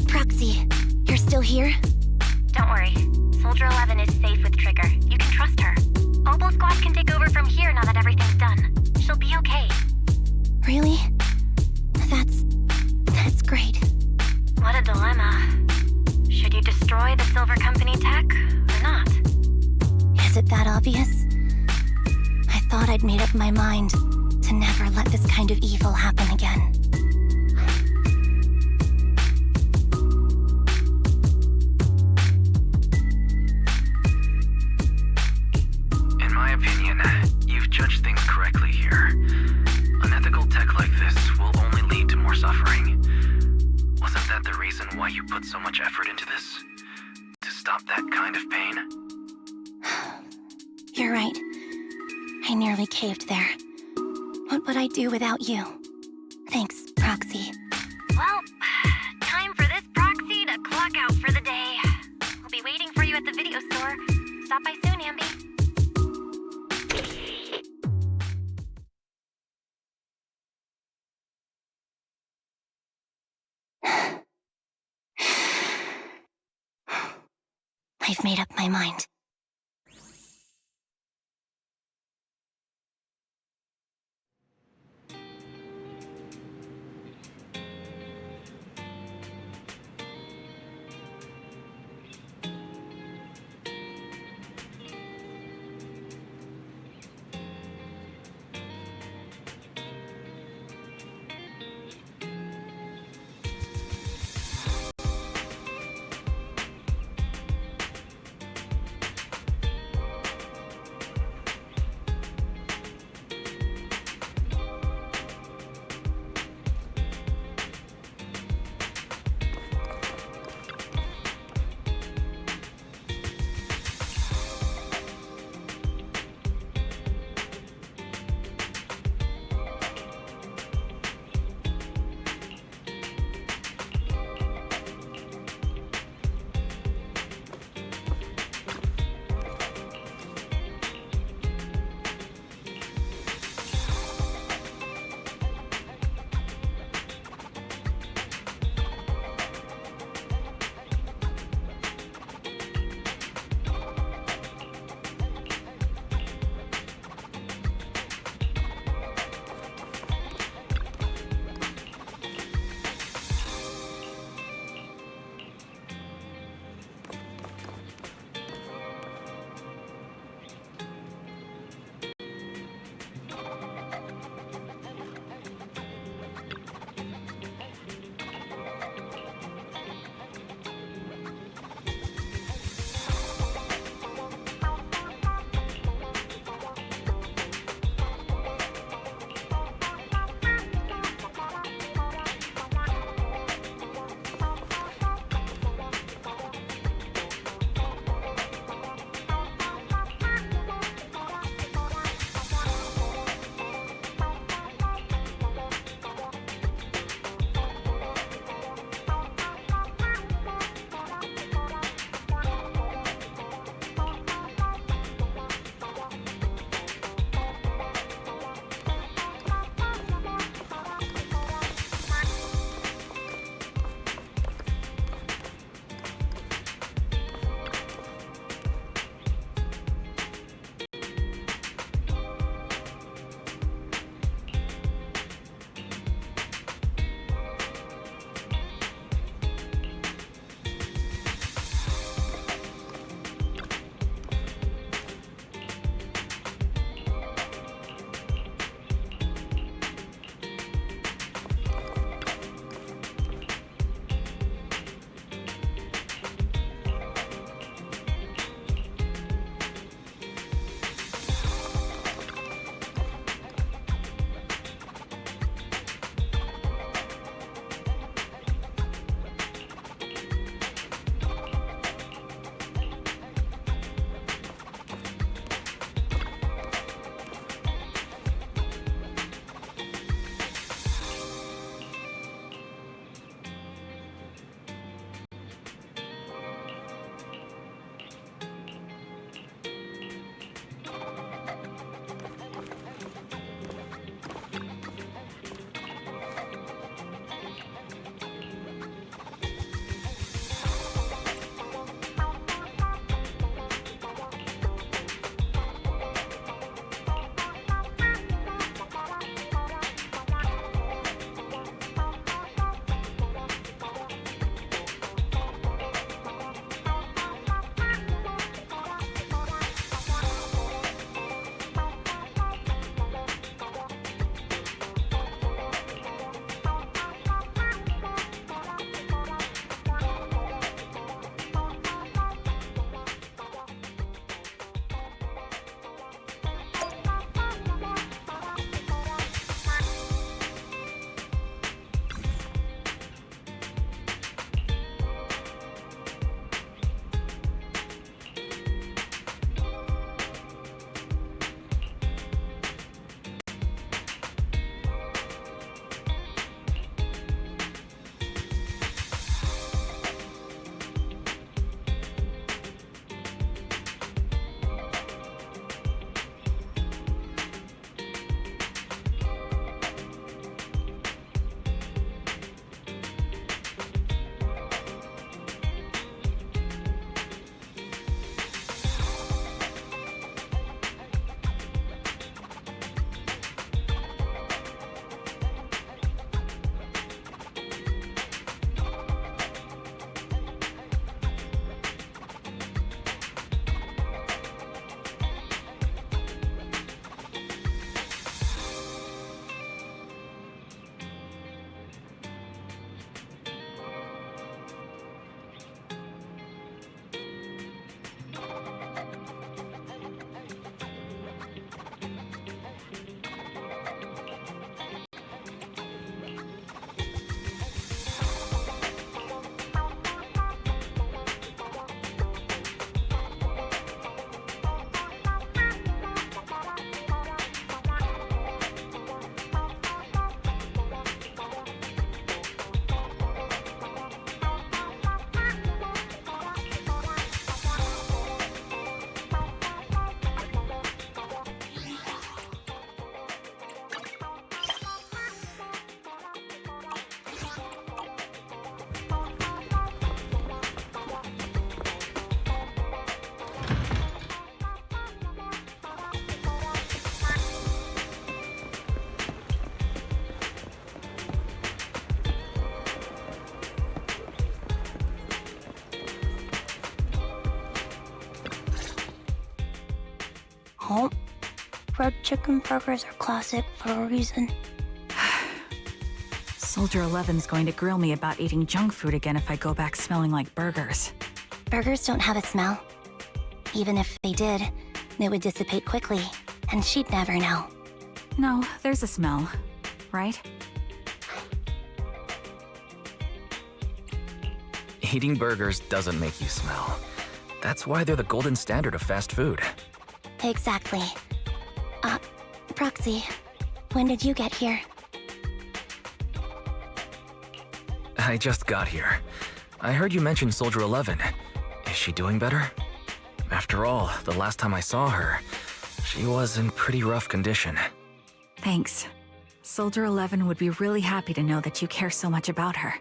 Proxy, you're still here? Don't worry. Soldier 11 is safe with Trigger. You can trust her. Opal Squad can take over from here now that everything's done. She'll be okay. Really? That's great. What a dilemma. Should you destroy the Silver Company tech, or not? Is it that obvious? I thought I'd made up my mind to never let this kind of evil happen again. In my opinion, you've judged things correctly here. Unethical tech like this will only lead to more suffering. Wasn't that the reason why you put so much effort into this? To stop that kind of pain? You're right. I nearly caved there. What would I do without you? Thanks, Proxy. Well, time for this Proxy to clock out for the day. I'll be waiting for you at the video store. Stop by soon, Ambi. I've made up my mind. Oh, red chicken burgers are classic for a reason. Soldier 11's going to grill me about eating junk food again if I go back smelling like burgers. Burgers don't have a smell. Even if they did, it would dissipate quickly, and she'd never know. No, there's a smell, right? Eating burgers doesn't make you smell. That's why they're the golden standard of fast food. Exactly. Proxy, when did you get here? I just got here. I heard you mention Soldier 11. Is she doing better? After all, the last time I saw her, she was in pretty rough condition. Thanks. Soldier 11 would be really happy to know that you care so much about her.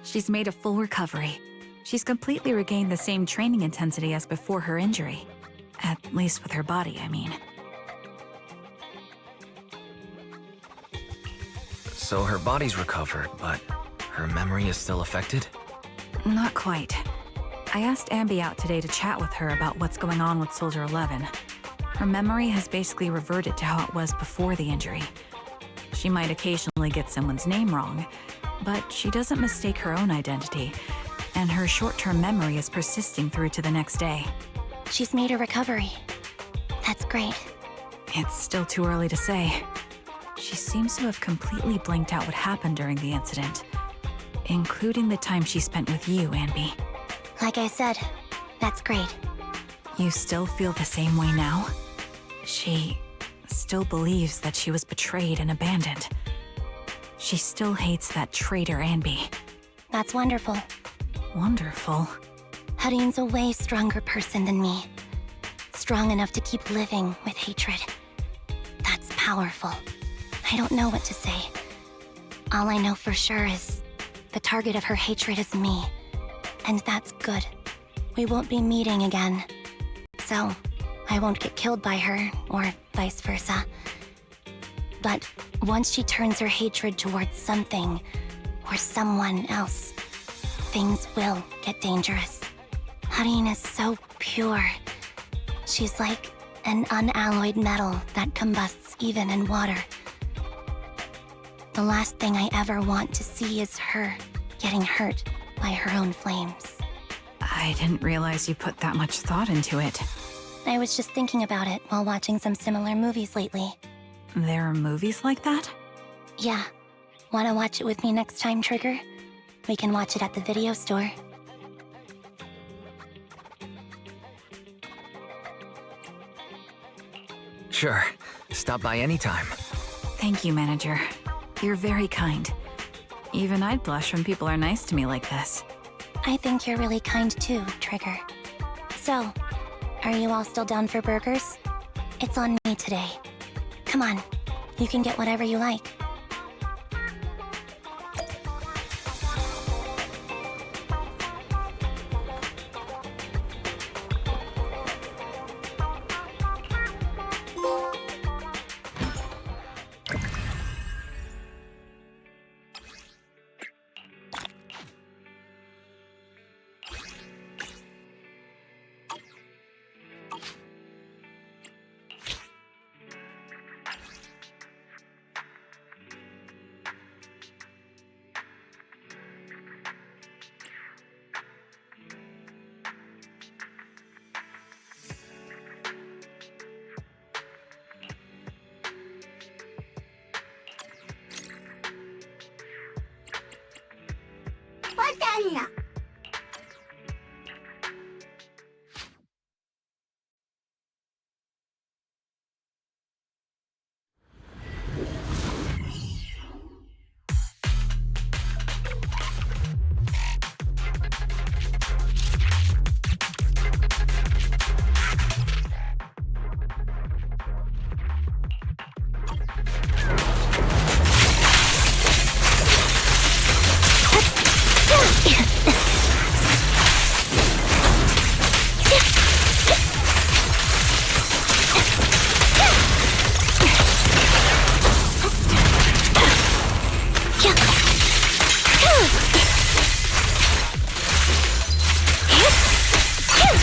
She's made a full recovery. She's completely regained the same training intensity as before her injury. At least with her body, I mean. So her body's recovered, but her memory is still affected? Not quite. I asked Ambi out today to chat with her about what's going on with Soldier 11. Her memory has basically reverted to how it was before the injury. She might occasionally get someone's name wrong, but she doesn't mistake her own identity, and her short-term memory is persisting through to the next day. She's made a recovery. That's great. It's still too early to say. She seems to have completely blanked out what happened during the incident, including the time she spent with you, Ambi. Like I said, that's great. You still feel the same way now? She still believes that she was betrayed and abandoned. She still hates that traitor Ambi. That's wonderful. Wonderful. Hadine's a way stronger person than me. Strong enough to keep living with hatred. That's powerful. I don't know what to say. All I know for sure is the target of her hatred is me. And that's good. We won't be meeting again. So, I won't get killed by her, or vice versa. But once she turns her hatred towards something, or someone else, things will get dangerous. Hadine is so pure. She's like an unalloyed metal that combusts even in water. The last thing I ever want to see is her getting hurt by her own flames. I didn't realize you put that much thought into it. I was just thinking about it while watching some similar movies lately. There are movies like that? Yeah. Wanna watch it with me next time, Trigger? We can watch it at the video store. Sure. Stop by anytime. Thank you, Manager. You're very kind. Even I'd blush when people are nice to me like this. I think you're really kind too, Trigger. So, are you all still down for burgers? It's on me today. Come on, you can get whatever you like.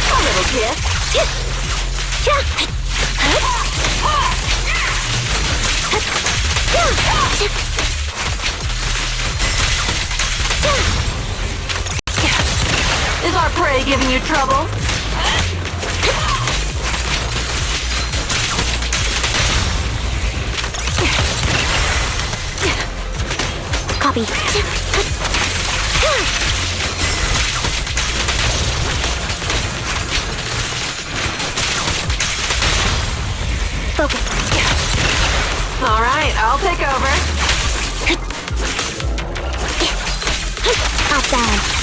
A little gift. Is our prey giving you trouble? Copy. Focus. All right, I'll take over. Outside.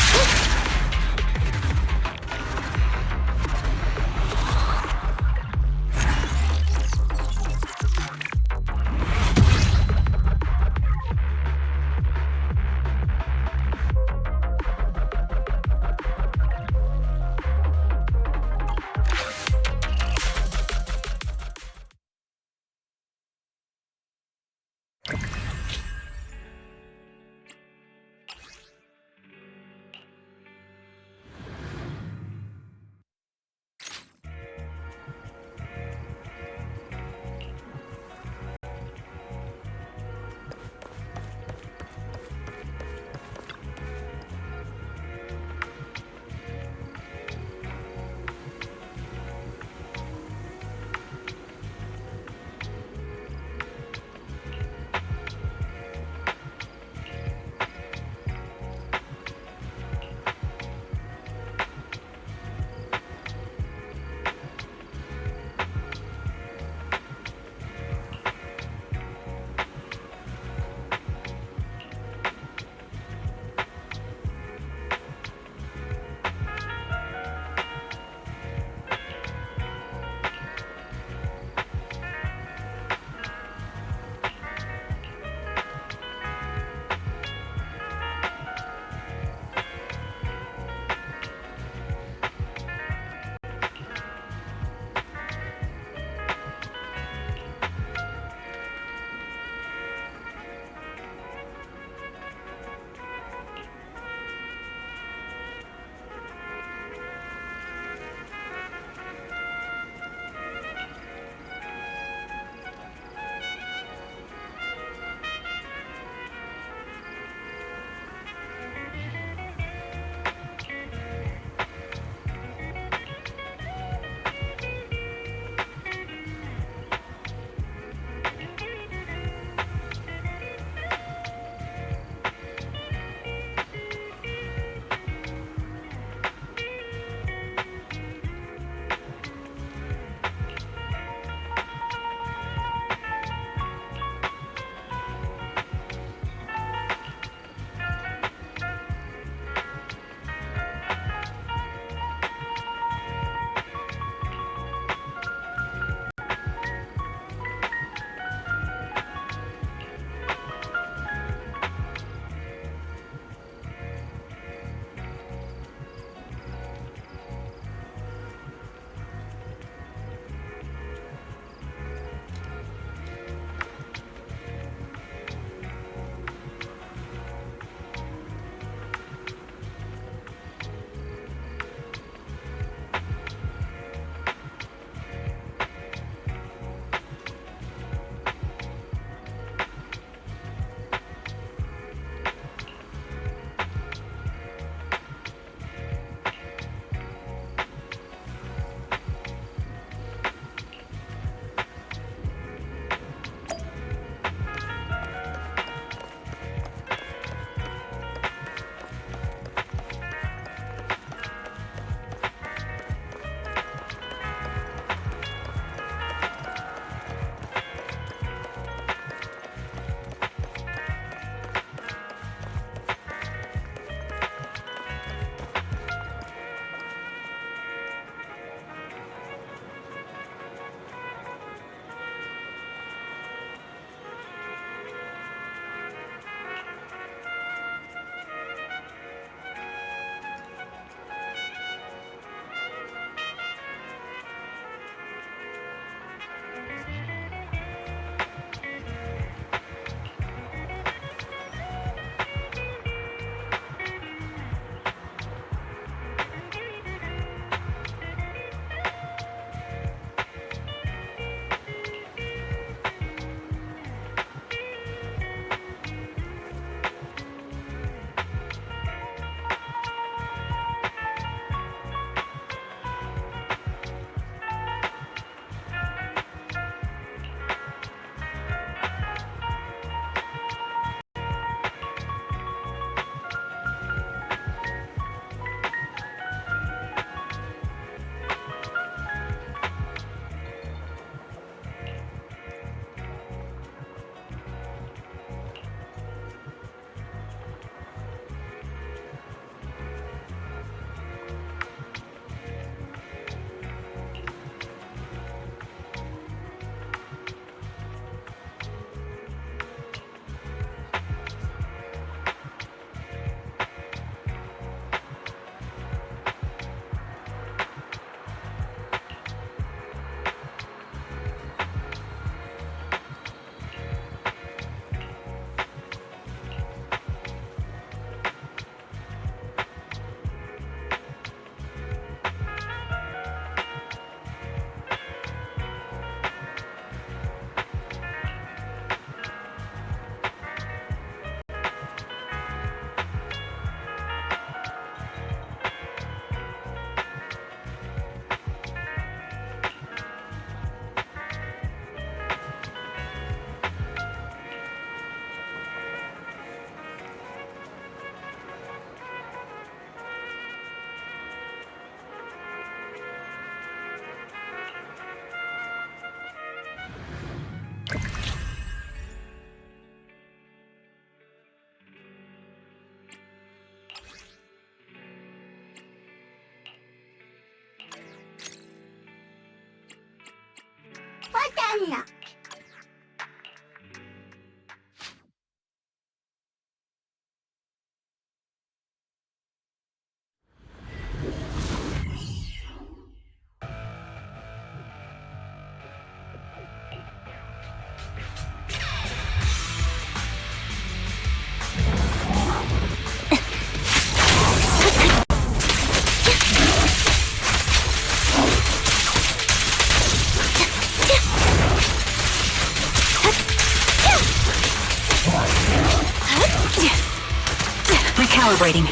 Recalibrating.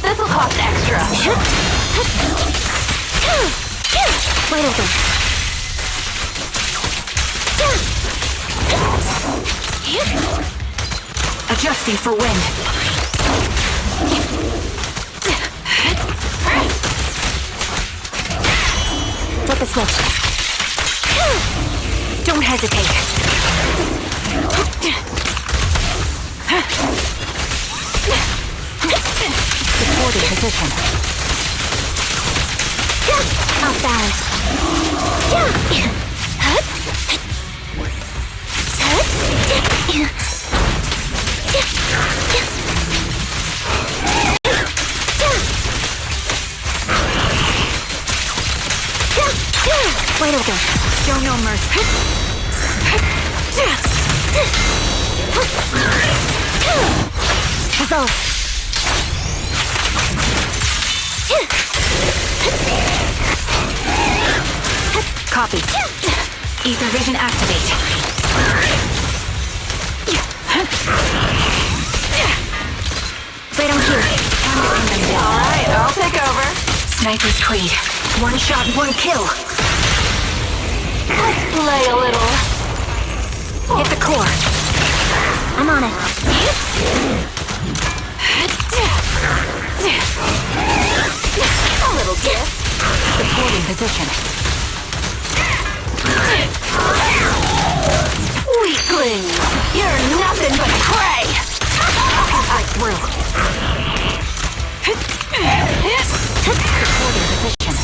This'll cost extra. Wide open. Adjusting for wind. Flip a switch. Don't hesitate. Supporting position. Off balance. Wide open. Show no mercy. Resolve. Copy. Ether vision activate. Right on cue. Time to pin them down. Alright, I'll take over. Sniper's Creed. One shot, one kill. Let's play a little. Hit the core. I'm on it. A little gift. Supporting position. Weakling! You're nothing but prey! Right through. Supporting position.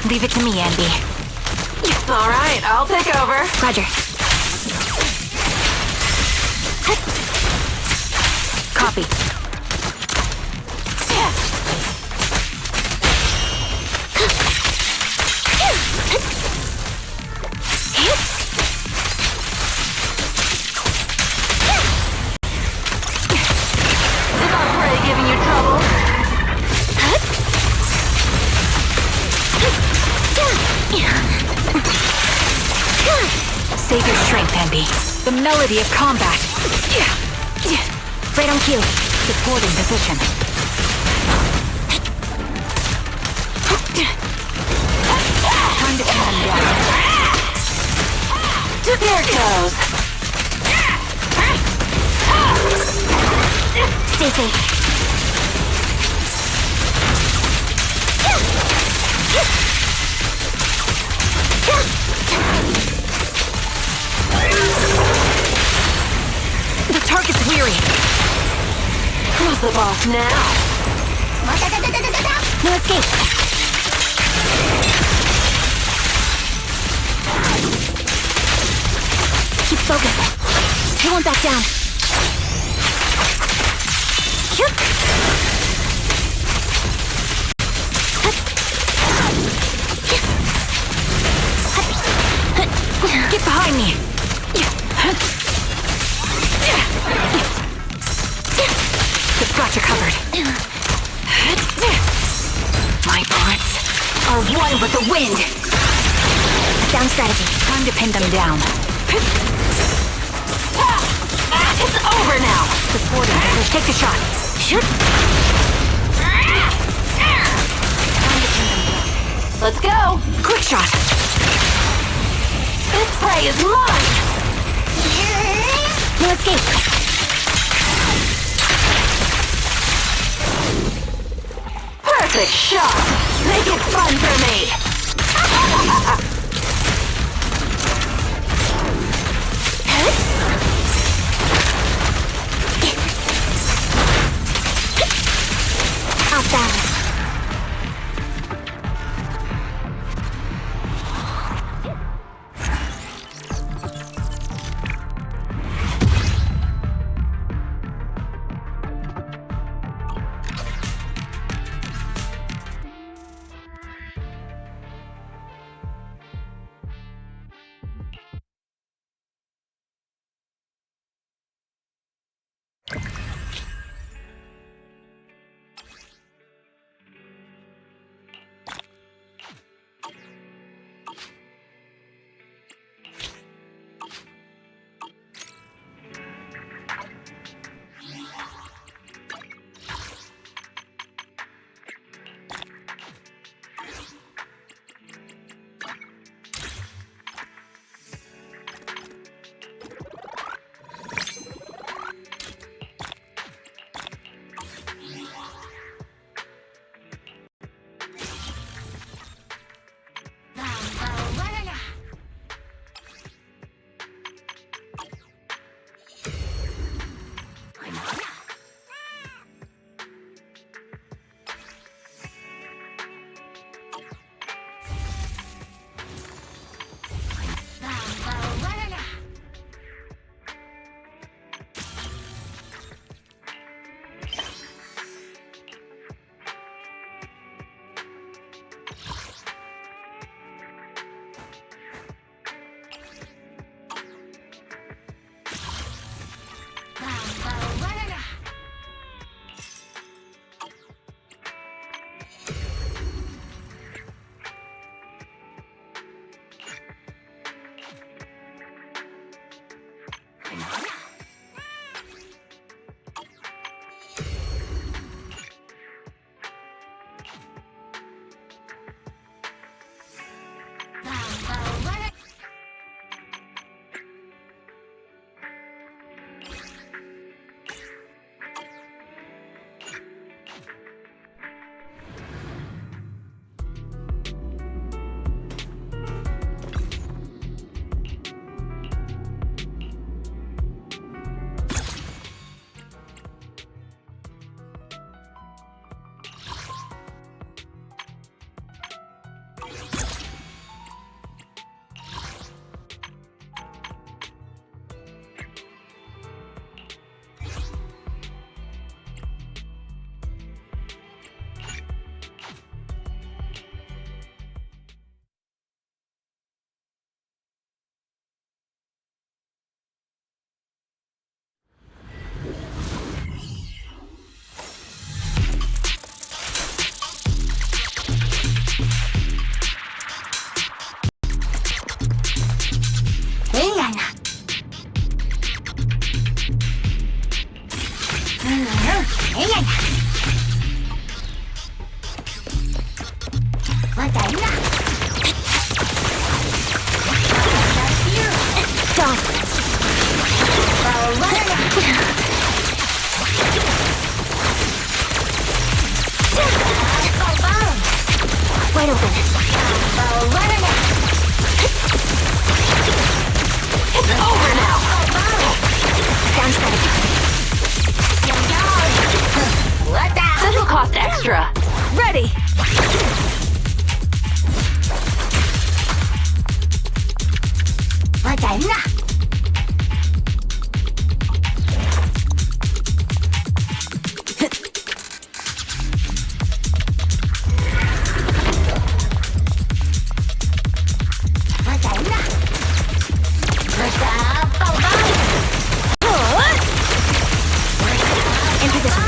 Leave it to me, Andy. All right, I'll take over. Roger. Copy. Is our prey giving you trouble? Save your strength, Andy. The melody of combat. Right on cue. Supporting position. Time to calm down. There it goes. Stay safe. The target's weary. Who's the boss now? No escape. Keep focused. He won't back down. Get behind me. They've got you covered. My bullets are one with the wind. Sound strategy. Time to pin them down. It's over now. Supporting position. Take the shot. Shoot. Let's go. Quick shot. This prey is mine. No escape. Perfect shot. Make it fun for me. Off balance. Wide open. It's over now. Sounds good. This'll cost extra. Ready! In position.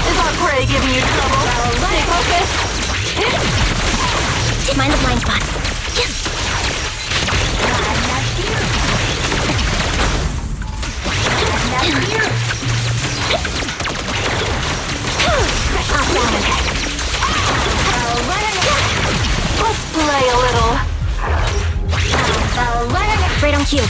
Is our prey giving you trouble? Stay focused. Mind the blind spots. Let's play a little. Right on cue.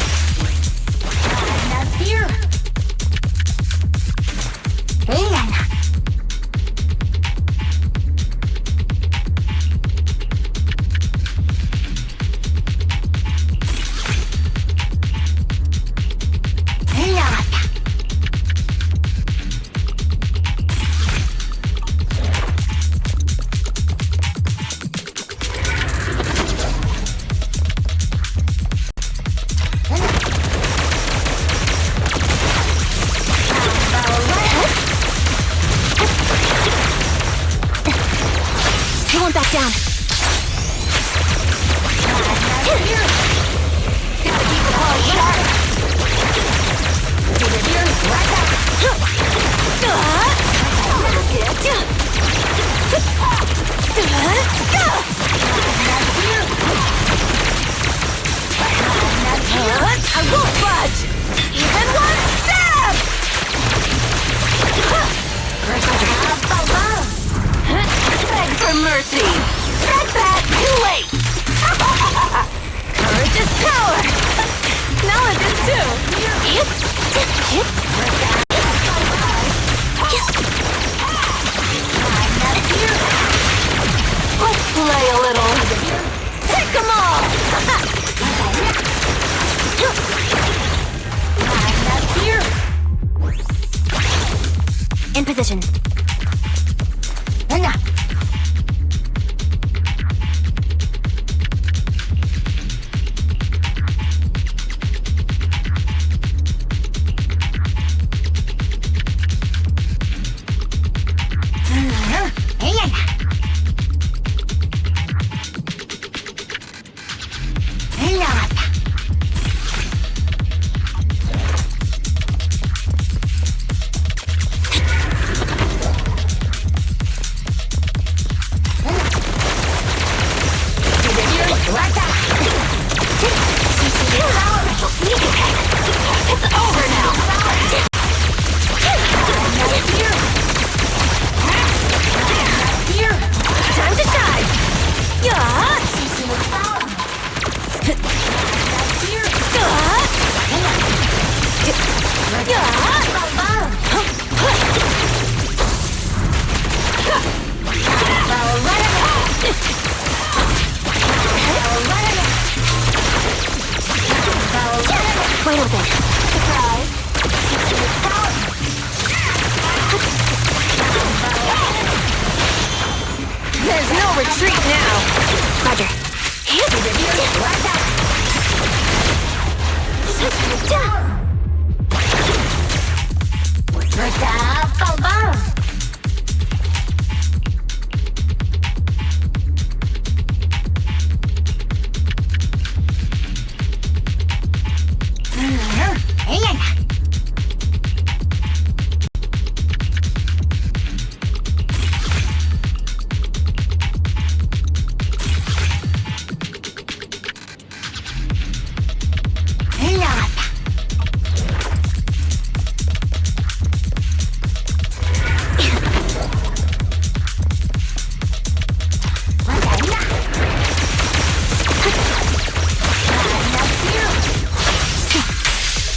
I won't back down. I won't budge! Even one step! Beg for mercy! Setback too late! Courage is power! Knowledge is too! Let's play a little. Take them all! In position. Wait a bit. There's no retreat now. Roger.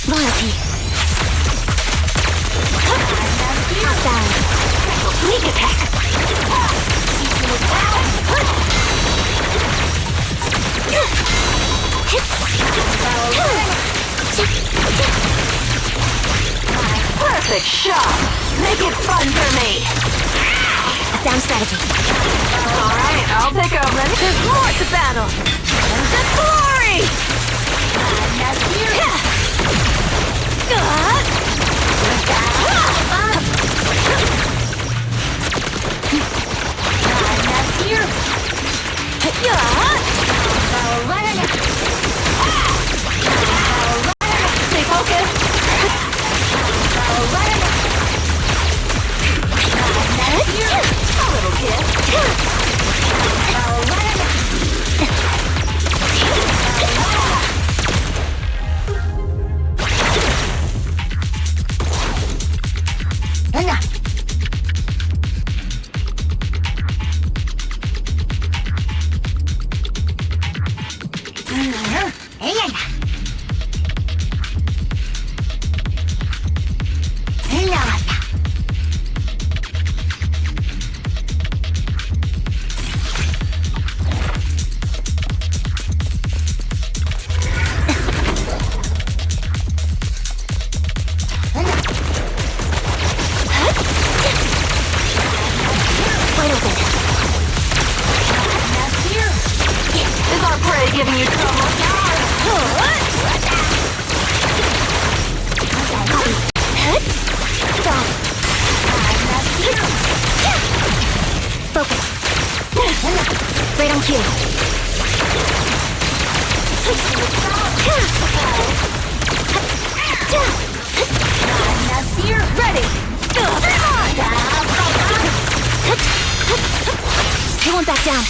Loyalty. Down. Sneak attack. Perfect shot. Make it fun for me. A sound strategy. Alright, I'll take over. There's more to battle. The glory! Stay focused. A little gift. Is our prey giving you trouble? Focus. Right on cue. Ready! He won't back down.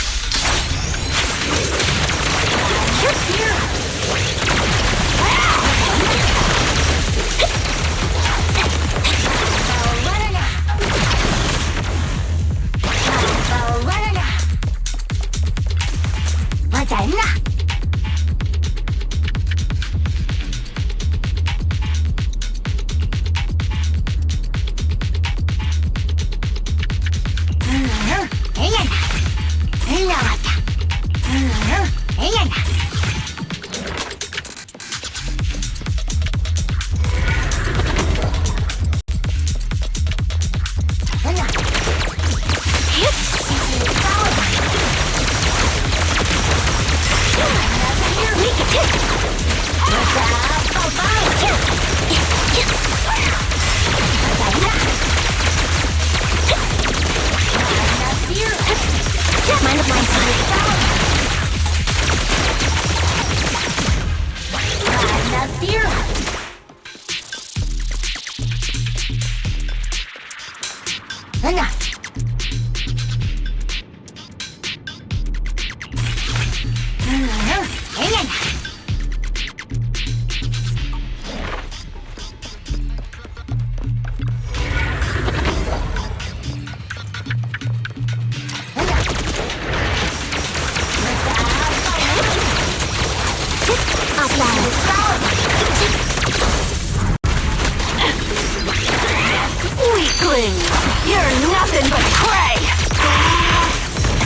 Weakling! You're nothing but prey!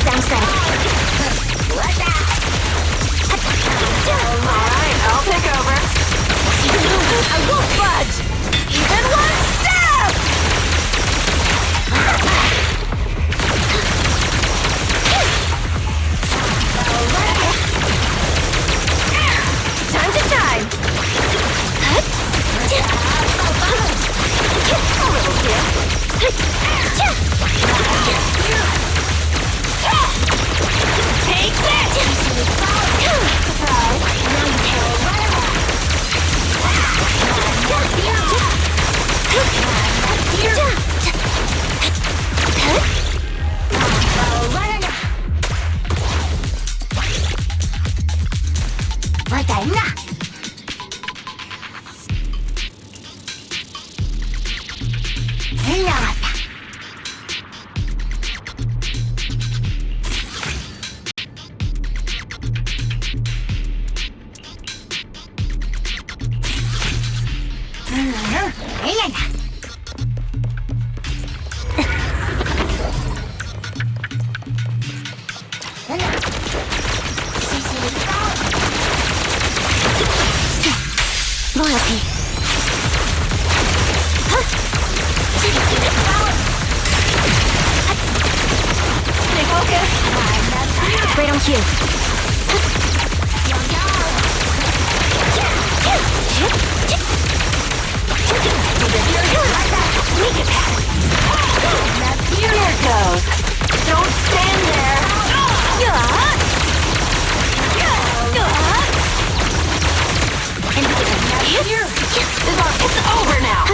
Sounds good. Alright, I'll take over. I won't budge! Even one step! Time to shine! A little here. Take this! Loyalty. Stay focused! Right on cue. Here goes! Don't stand there! It's over now!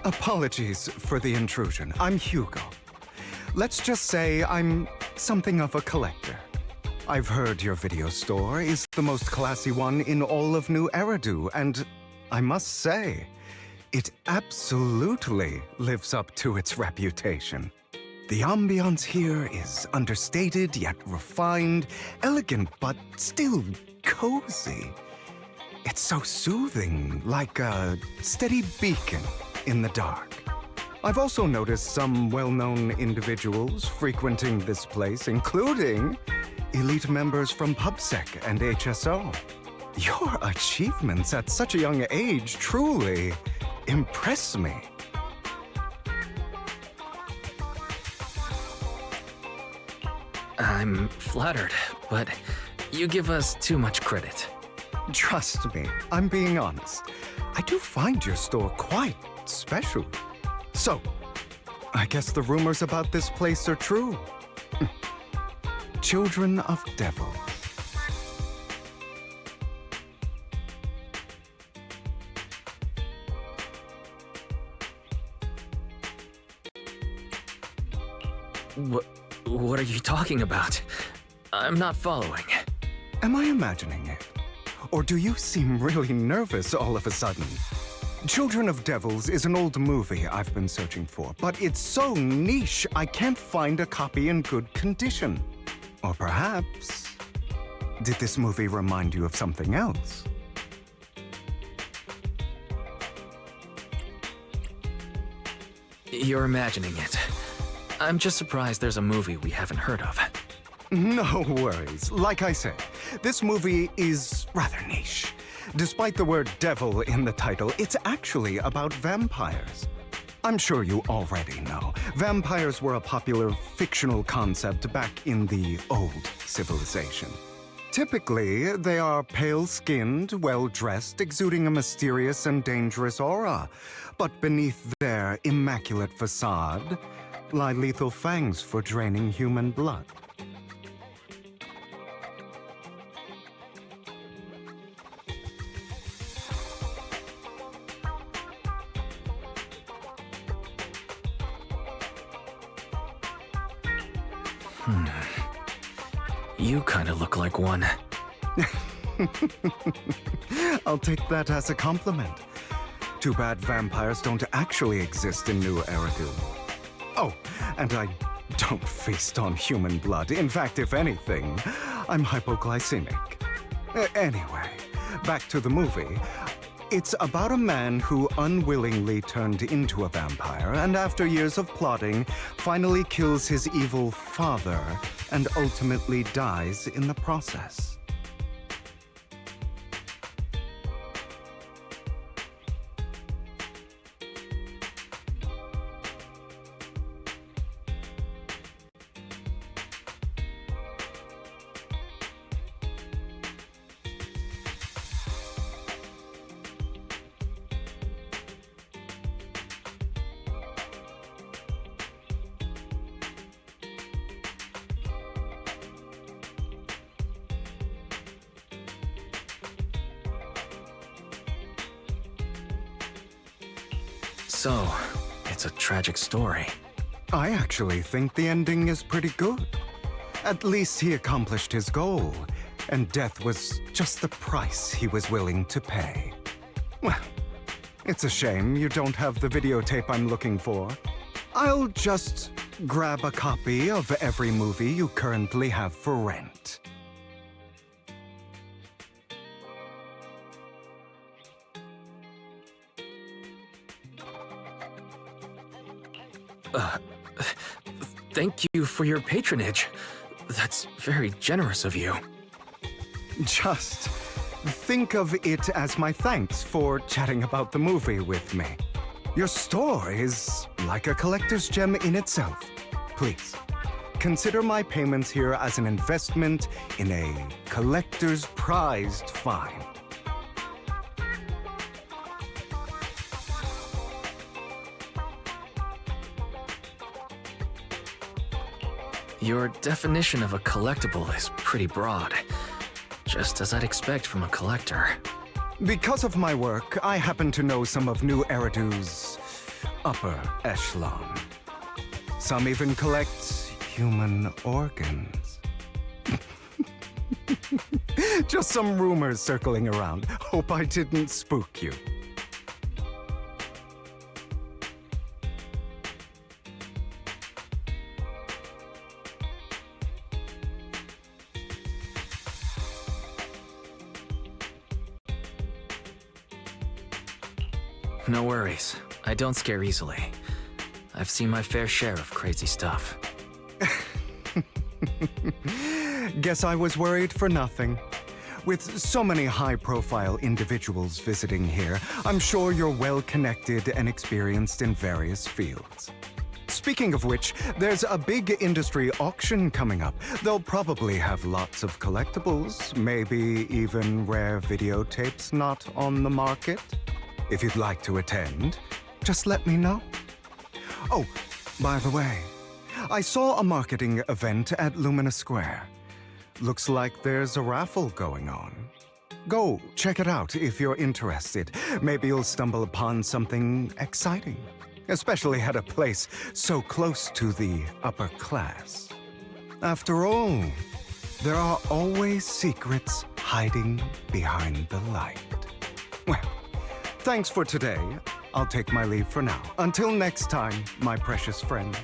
Apologies for the intrusion. I'm Hugo. Let's just say I'm something of a collector. I've heard your video store is the most classy one in all of New Eridu, and I must say, it absolutely lives up to its reputation. The ambiance here is understated yet refined, elegant but still cozy. It's so soothing, like a steady beacon in the dark. I've also noticed some well-known individuals frequenting this place, including elite members from PubSec and HSO. Your achievements at such a young age truly impress me. I'm flattered, but you give us too much credit. Trust me, I'm being honest. I do find your store quite special. So, I guess the rumors about this place are true. Children of Devils. What are you talking about? I'm not following. Am I imagining it? Or do you seem really nervous all of a sudden? Children of Devils is an old movie I've been searching for, but it's so niche I can't find a copy in good condition. Or perhaps, did this movie remind you of something else? You're imagining it. I'm just surprised there's a movie we haven't heard of. No worries. Like I said, this movie is rather niche. Despite the word devil in the title, it's actually about vampires. I'm sure you already know. Vampires were a popular fictional concept back in the old civilization. Typically, they are pale-skinned, well-dressed, exuding a mysterious and dangerous aura. But beneath their immaculate facade lie lethal fangs for draining human blood. You kinda look like one. I'll take that as a compliment. Too bad vampires don't actually exist in New Eridu. Oh, and I don't feast on human blood. In fact, if anything, I'm hypoglycemic. Anyway, back to the movie. It's about a man who unwillingly turned into a vampire and after years of plotting, finally kills his evil father and ultimately dies in the process. So, it's a tragic story. I actually think the ending is pretty good. At least he accomplished his goal, and death was just the price he was willing to pay. Well, it's a shame you don't have the videotape I'm looking for. I'll just grab a copy of every movie you currently have for rent. Thank you for your patronage. That's very generous of you. Just think of it as my thanks for chatting about the movie with me. Your store is like a collector's gem in itself. Please, consider my payments here as an investment in a collector's prized find. Your definition of a collectible is pretty broad, just as I'd expect from a collector. Because of my work, I happen to know some of New Eridu's upper echelon. Some even collect human organs. Just some rumors circling around. Hope I didn't spook you. No worries. I don't scare easily. I've seen my fair share of crazy stuff. Guess I was worried for nothing. With so many high-profile individuals visiting here, I'm sure you're well-connected and experienced in various fields. Speaking of which, there's a big industry auction coming up. They'll probably have lots of collectibles, maybe even rare videotapes not on the market. If you'd like to attend, just let me know. Oh, by the way, I saw a marketing event at Lumina Square. Looks like there's a raffle going on. Go check it out if you're interested. Maybe you'll stumble upon something exciting, especially at a place so close to the upper class. After all, there are always secrets hiding behind the light. Well, thanks for today. I'll take my leave for now. Until next time, my precious friends.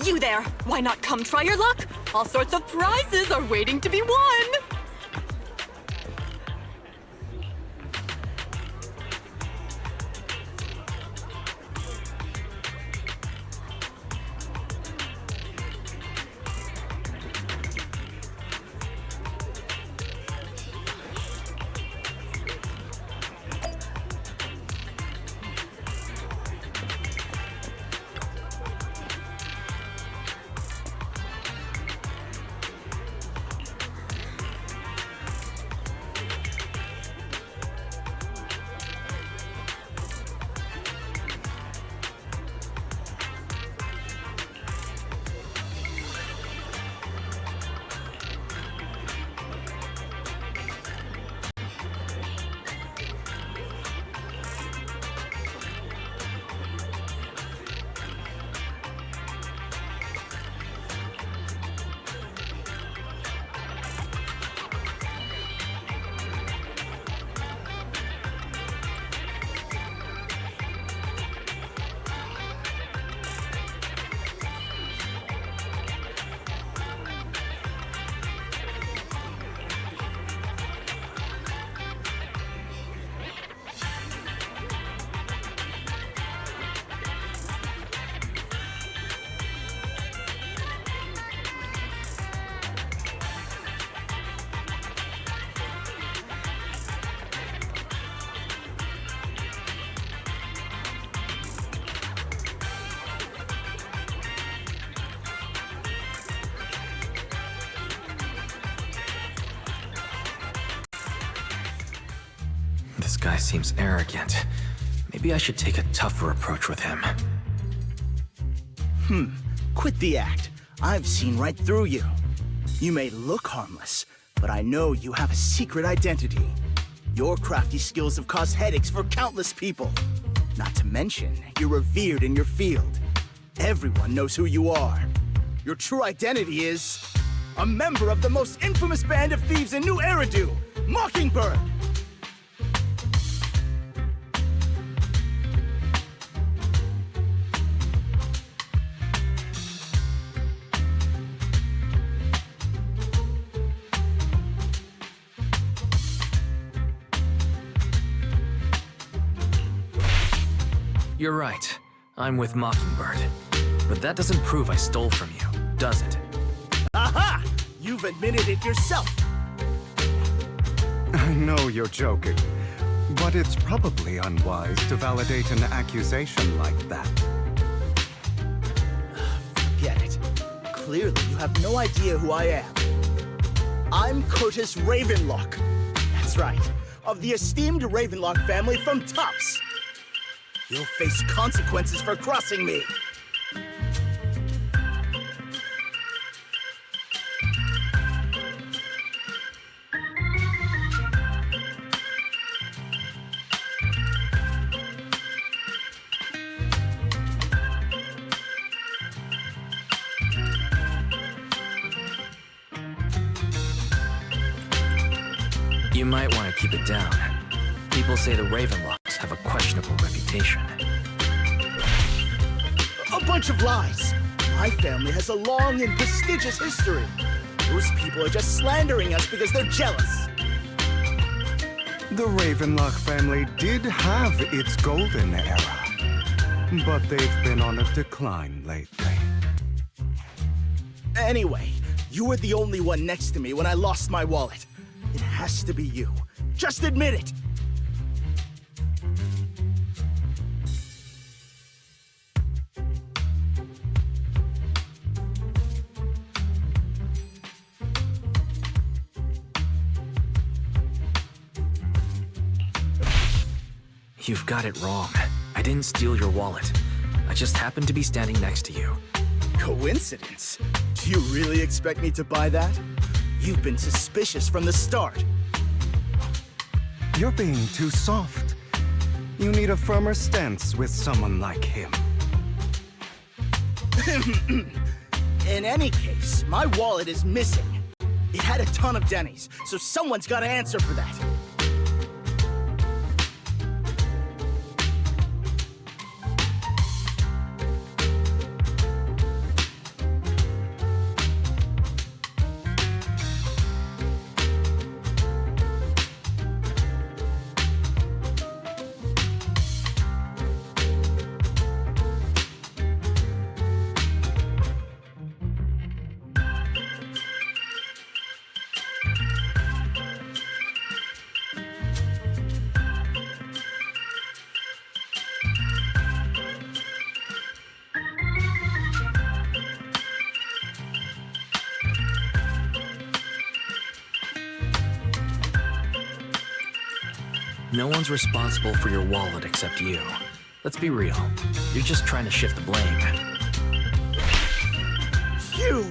You there, why not come try your luck? All sorts of prizes are waiting to be won! This guy seems arrogant. Maybe I should take a tougher approach with him. Quit the act. I've seen right through you. You may look harmless, but I know you have a secret identity. Your crafty skills have caused headaches for countless people. Not to mention, you're revered in your field. Everyone knows who you are. Your true identity is a member of the most infamous band of thieves in New Eridu, Mockingbird! You're right. I'm with Mockingbird. But that doesn't prove I stole from you, does it? Aha! You've admitted it yourself! I know you're joking, but it's probably unwise to validate an accusation like that. Forget it. Clearly, you have no idea who I am. I'm Curtis Ravenlock. That's right, of the esteemed Ravenlock family from Tops. You'll face consequences for crossing me. You might want to keep it down. People say the Ravenlocks have a questionable reputation. A bunch of lies. My family has a long and prestigious history. Those people are just slandering us because they're jealous. The Ravenlock family did have its golden era, but they've been on a decline lately. Anyway, you were the only one next to me when I lost my wallet. It has to be you. Just admit it! You've got it wrong. I didn't steal your wallet. I just happened to be standing next to you. Coincidence? Do you really expect me to buy that? You've been suspicious from the start. You're being too soft. You need a firmer stance with someone like him. In any case, my wallet is missing. It had a ton of Denny's, so someone's got to answer for that. No one's responsible for your wallet except you. Let's be real. You're just trying to shift the blame. You!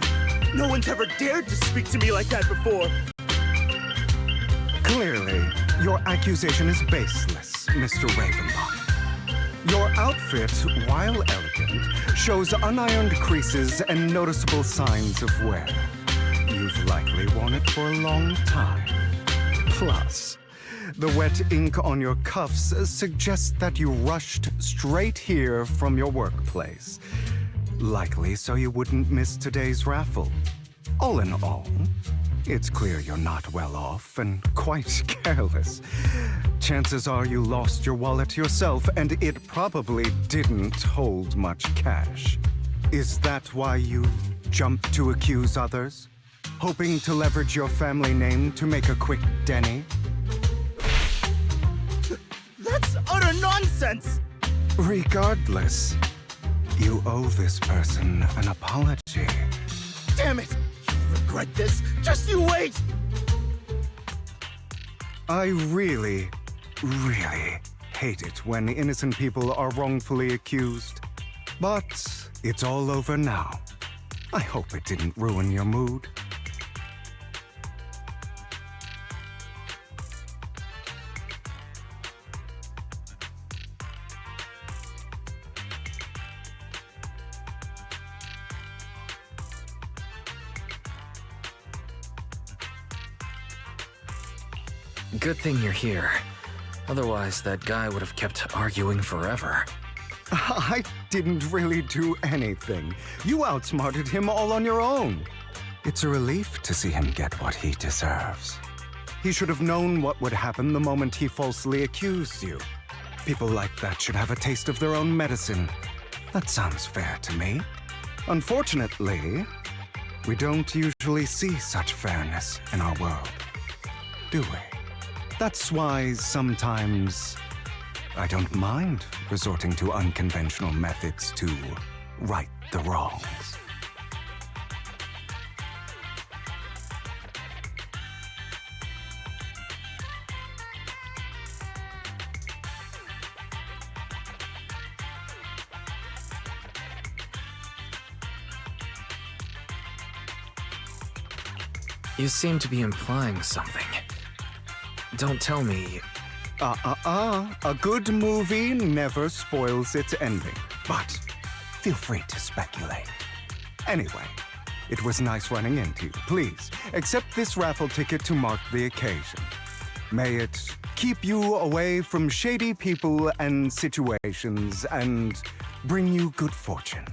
No one's ever dared to speak to me like that before. Clearly, your accusation is baseless, Mr. Ravenlock. Your outfit, while elegant, shows unironed creases and noticeable signs of wear. You've likely worn it for a long time. Plus, the wet ink on your cuffs suggests that you rushed straight here from your workplace. Likely so you wouldn't miss today's raffle. All in all, it's clear you're not well off and quite careless. Chances are you lost your wallet yourself, and it probably didn't hold much cash. Is that why you jumped to accuse others? Hoping to leverage your family name to make a quick Denny? That's utter nonsense! Regardless, you owe this person an apology. Damn it! You'll regret this. Just you wait! I really hate it when innocent people are wrongfully accused. But it's all over now. I hope it didn't ruin your mood. Good thing you're here. Otherwise, that guy would have kept arguing forever. I didn't really do anything. You outsmarted him all on your own. It's a relief to see him get what he deserves. He should have known what would happen the moment he falsely accused you. People like that should have a taste of their own medicine. That sounds fair to me. Unfortunately, we don't usually see such fairness in our world, do we? That's why sometimes I don't mind resorting to unconventional methods to right the wrongs. You seem to be implying something. Don't tell me... A good movie never spoils its ending. But feel free to speculate. Anyway, it was nice running into you. Please, accept this raffle ticket to mark the occasion. May it keep you away from shady people and situations and bring you good fortune.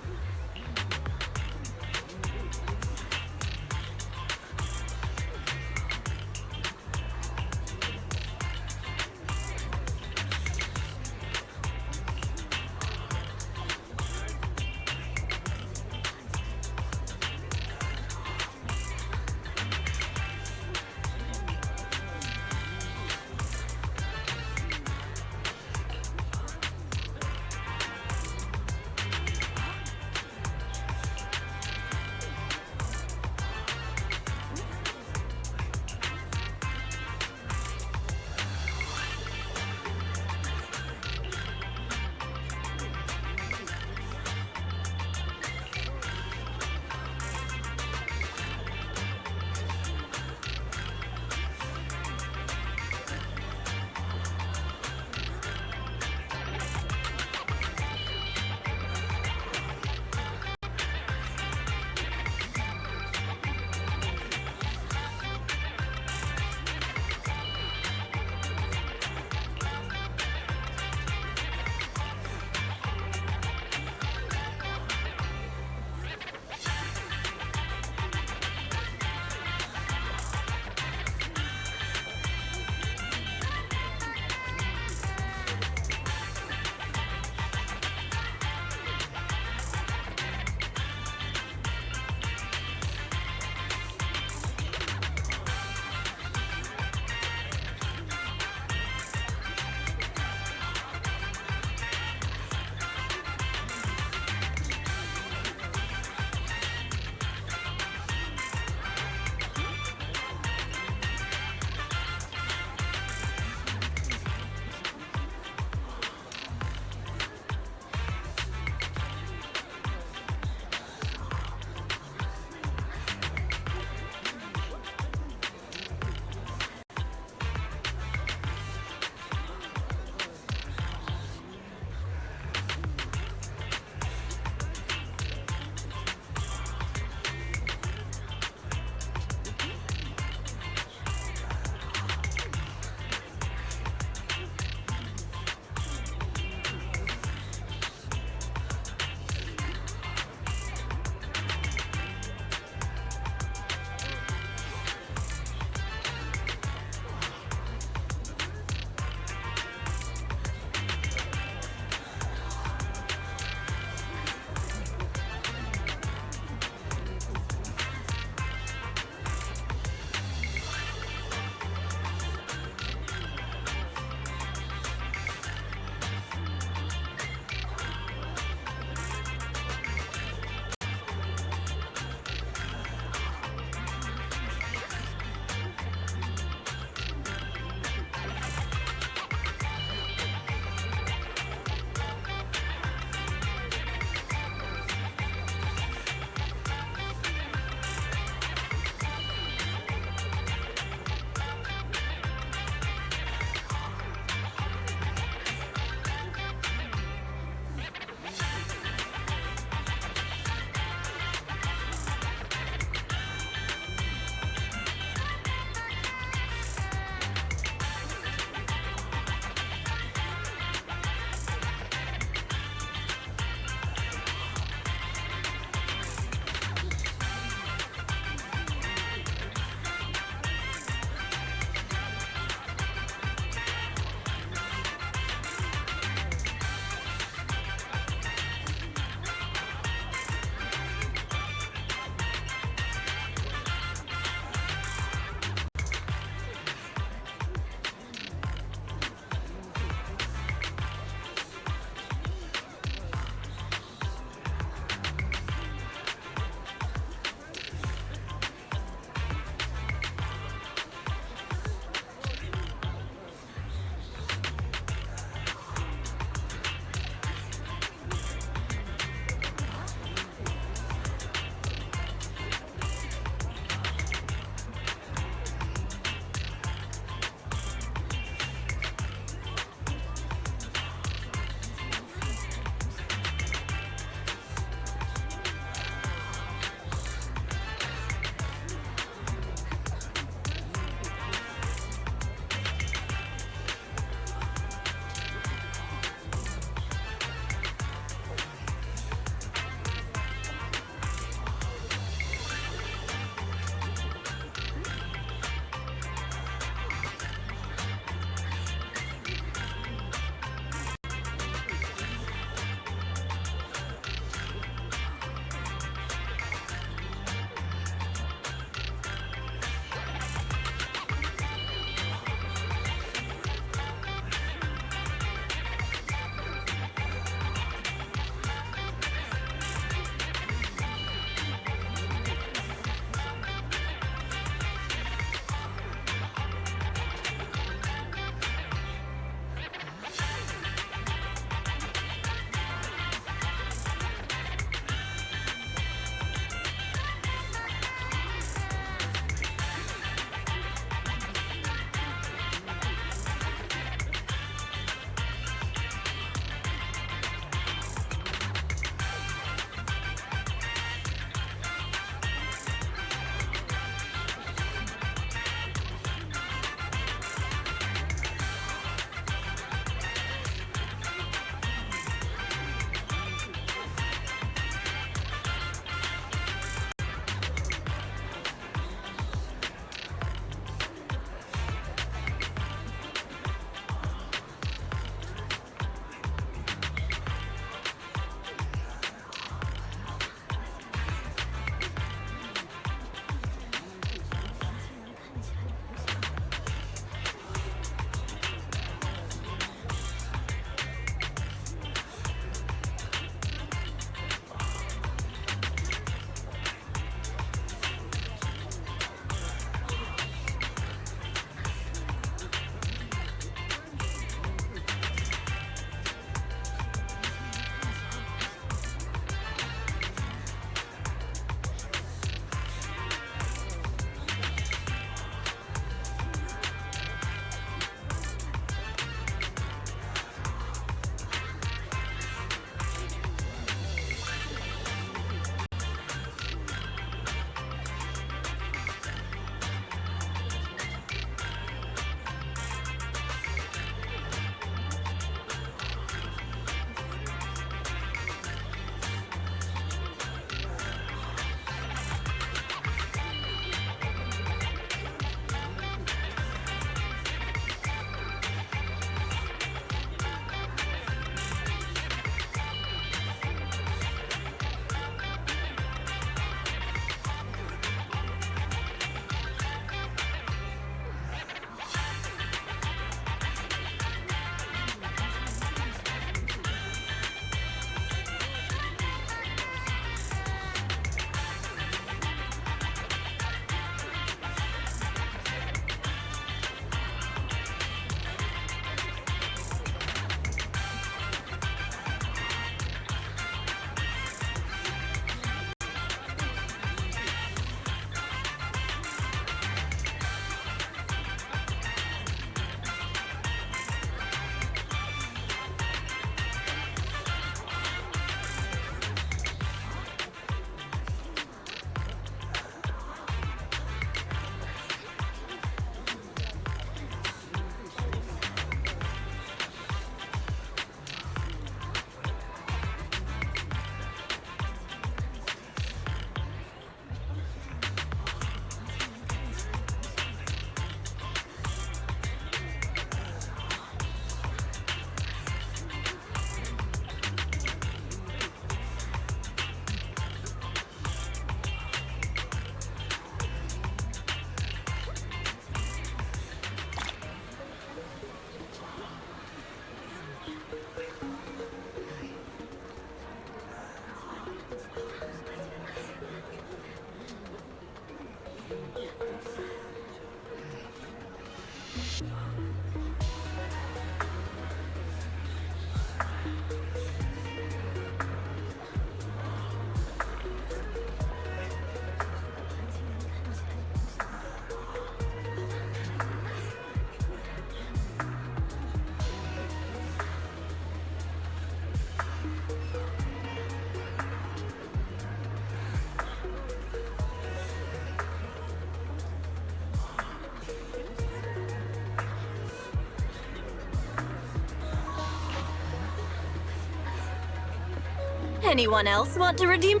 Anyone else want to redeem?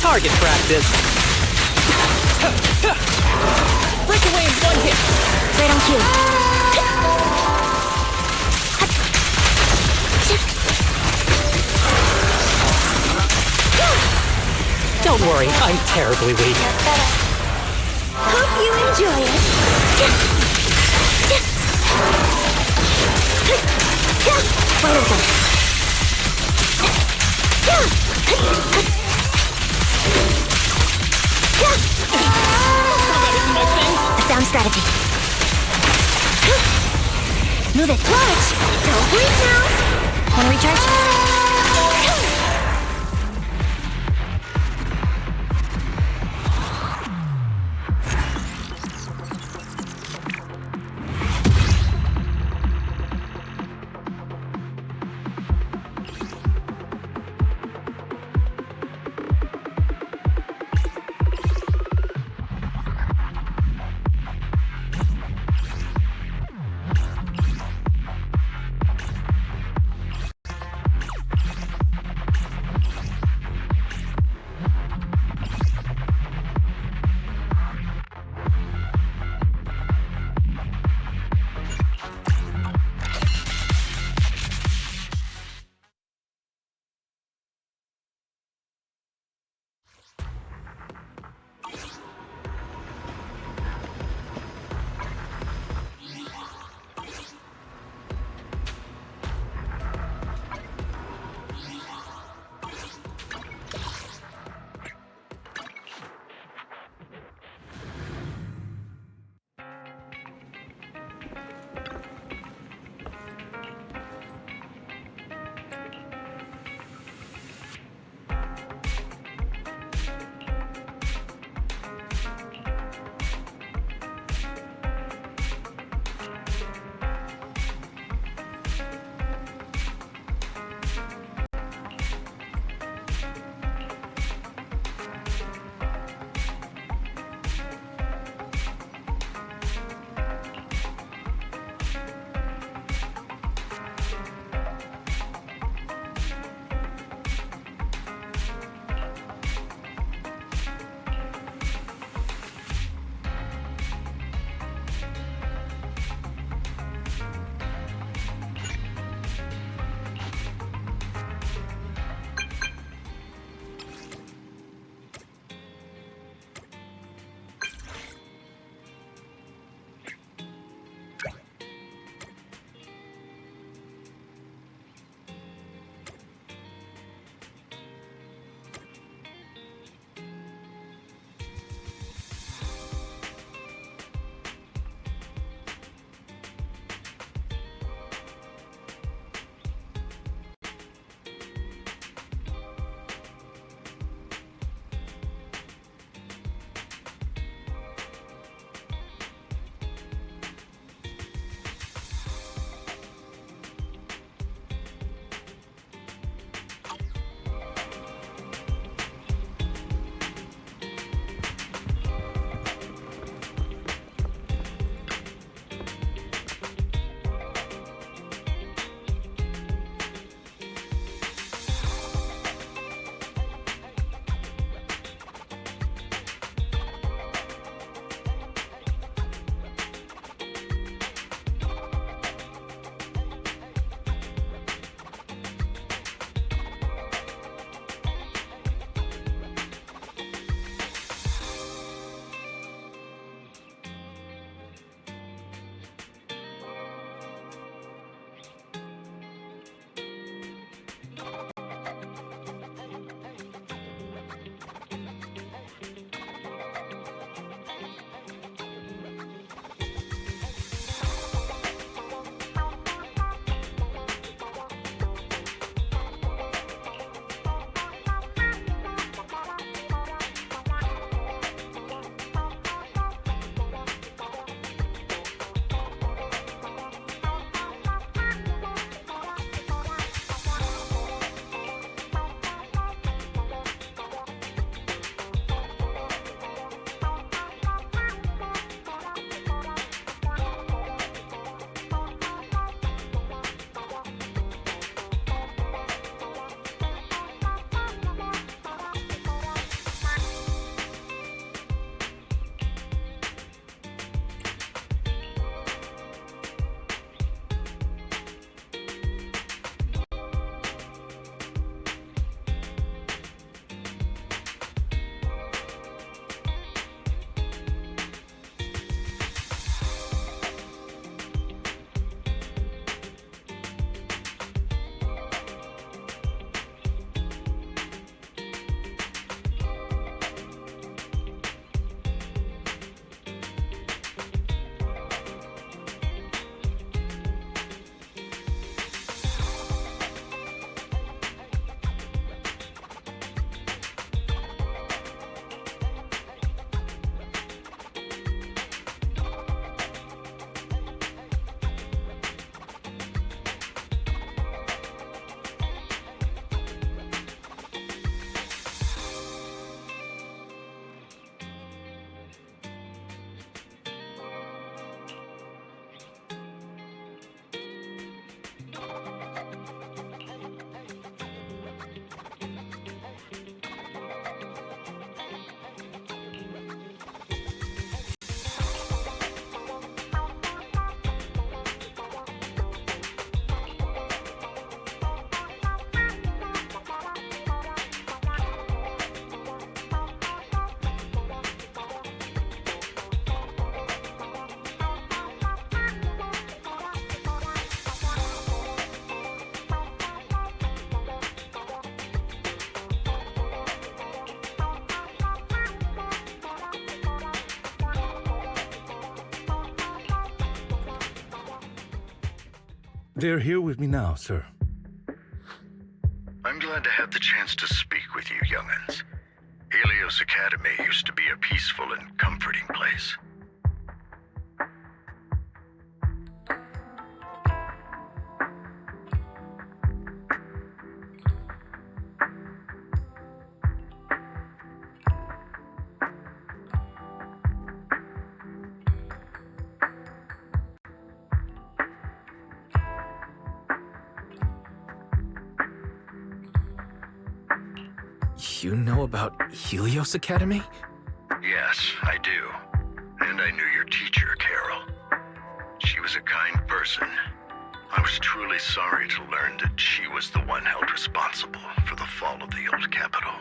Target practice. Breakaway in one hit. Right on cue. Don't worry, I'm terribly weak. Hope you enjoy it. Wide open. A sound strategy. Move it. Launch. Don't breathe now. Wanna recharge? They're here with me now, sir. I'm glad to have the chance to speak with you, young'uns. Helios Academy used to be a peaceful and comforting place. You know about Helios Academy? Yes, I do. And I knew your teacher, Carol. She was a kind person. I was truly sorry to learn that she was the one held responsible for the fall of the old capital.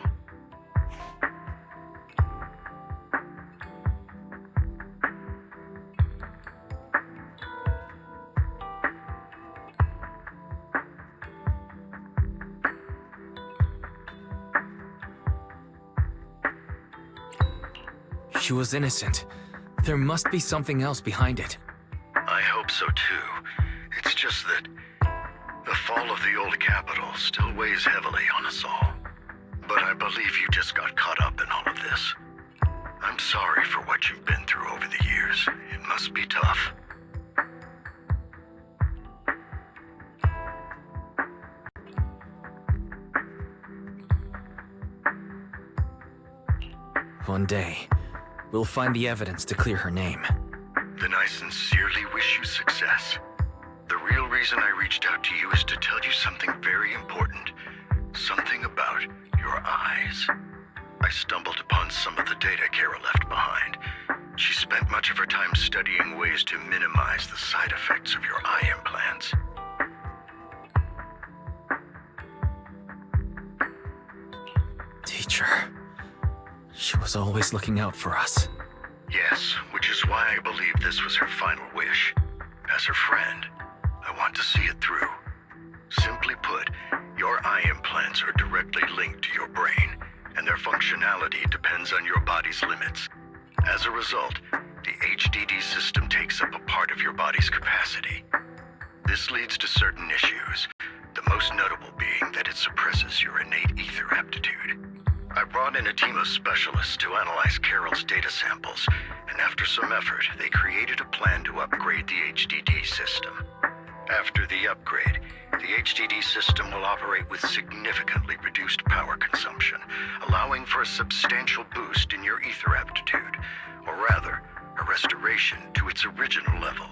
She was innocent. There must be something else behind it. I hope so too. It's just that the fall of the old capital still weighs heavily on us all. But I believe you just got caught up in all of this. I'm sorry for what you've been through over the years. It must be tough. One day, we'll find the evidence to clear her name. Then I sincerely wish you success. The real reason I reached out to you is to tell you something very important. Something about your eyes. I stumbled upon some of the data Kara left behind. She spent much of her time studying ways to minimize the side effects of your eye implants. Teacher. She was always looking out for us. Yes, which is why I believe this was her final wish. As her friend, I want to see it through. Simply put, your eye implants are directly linked to your brain, and their functionality depends on your body's limits. As a result, the HDD system takes up a part of your body's capacity. This leads to certain issues, the most notable being that it suppresses your innate ether aptitude. I brought in a team of specialists to analyze Carol's data samples, and after some effort, they created a plan to upgrade the HDD system. After the upgrade, the HDD system will operate with significantly reduced power consumption, allowing for a substantial boost in your ether aptitude, or rather, a restoration to its original level.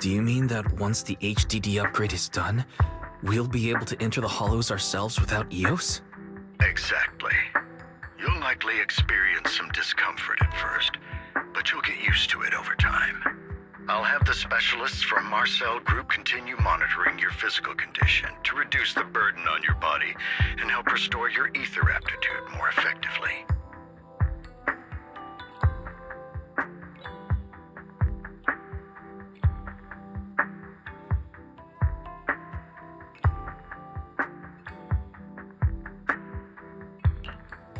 Do you mean that once the HDD upgrade is done, we'll be able to enter the hollows ourselves without EOS? Exactly. You'll likely experience some discomfort at first, but you'll get used to it over time. I'll have the specialists from Marcel Group continue monitoring your physical condition to reduce the burden on your body and help restore your ether aptitude more effectively.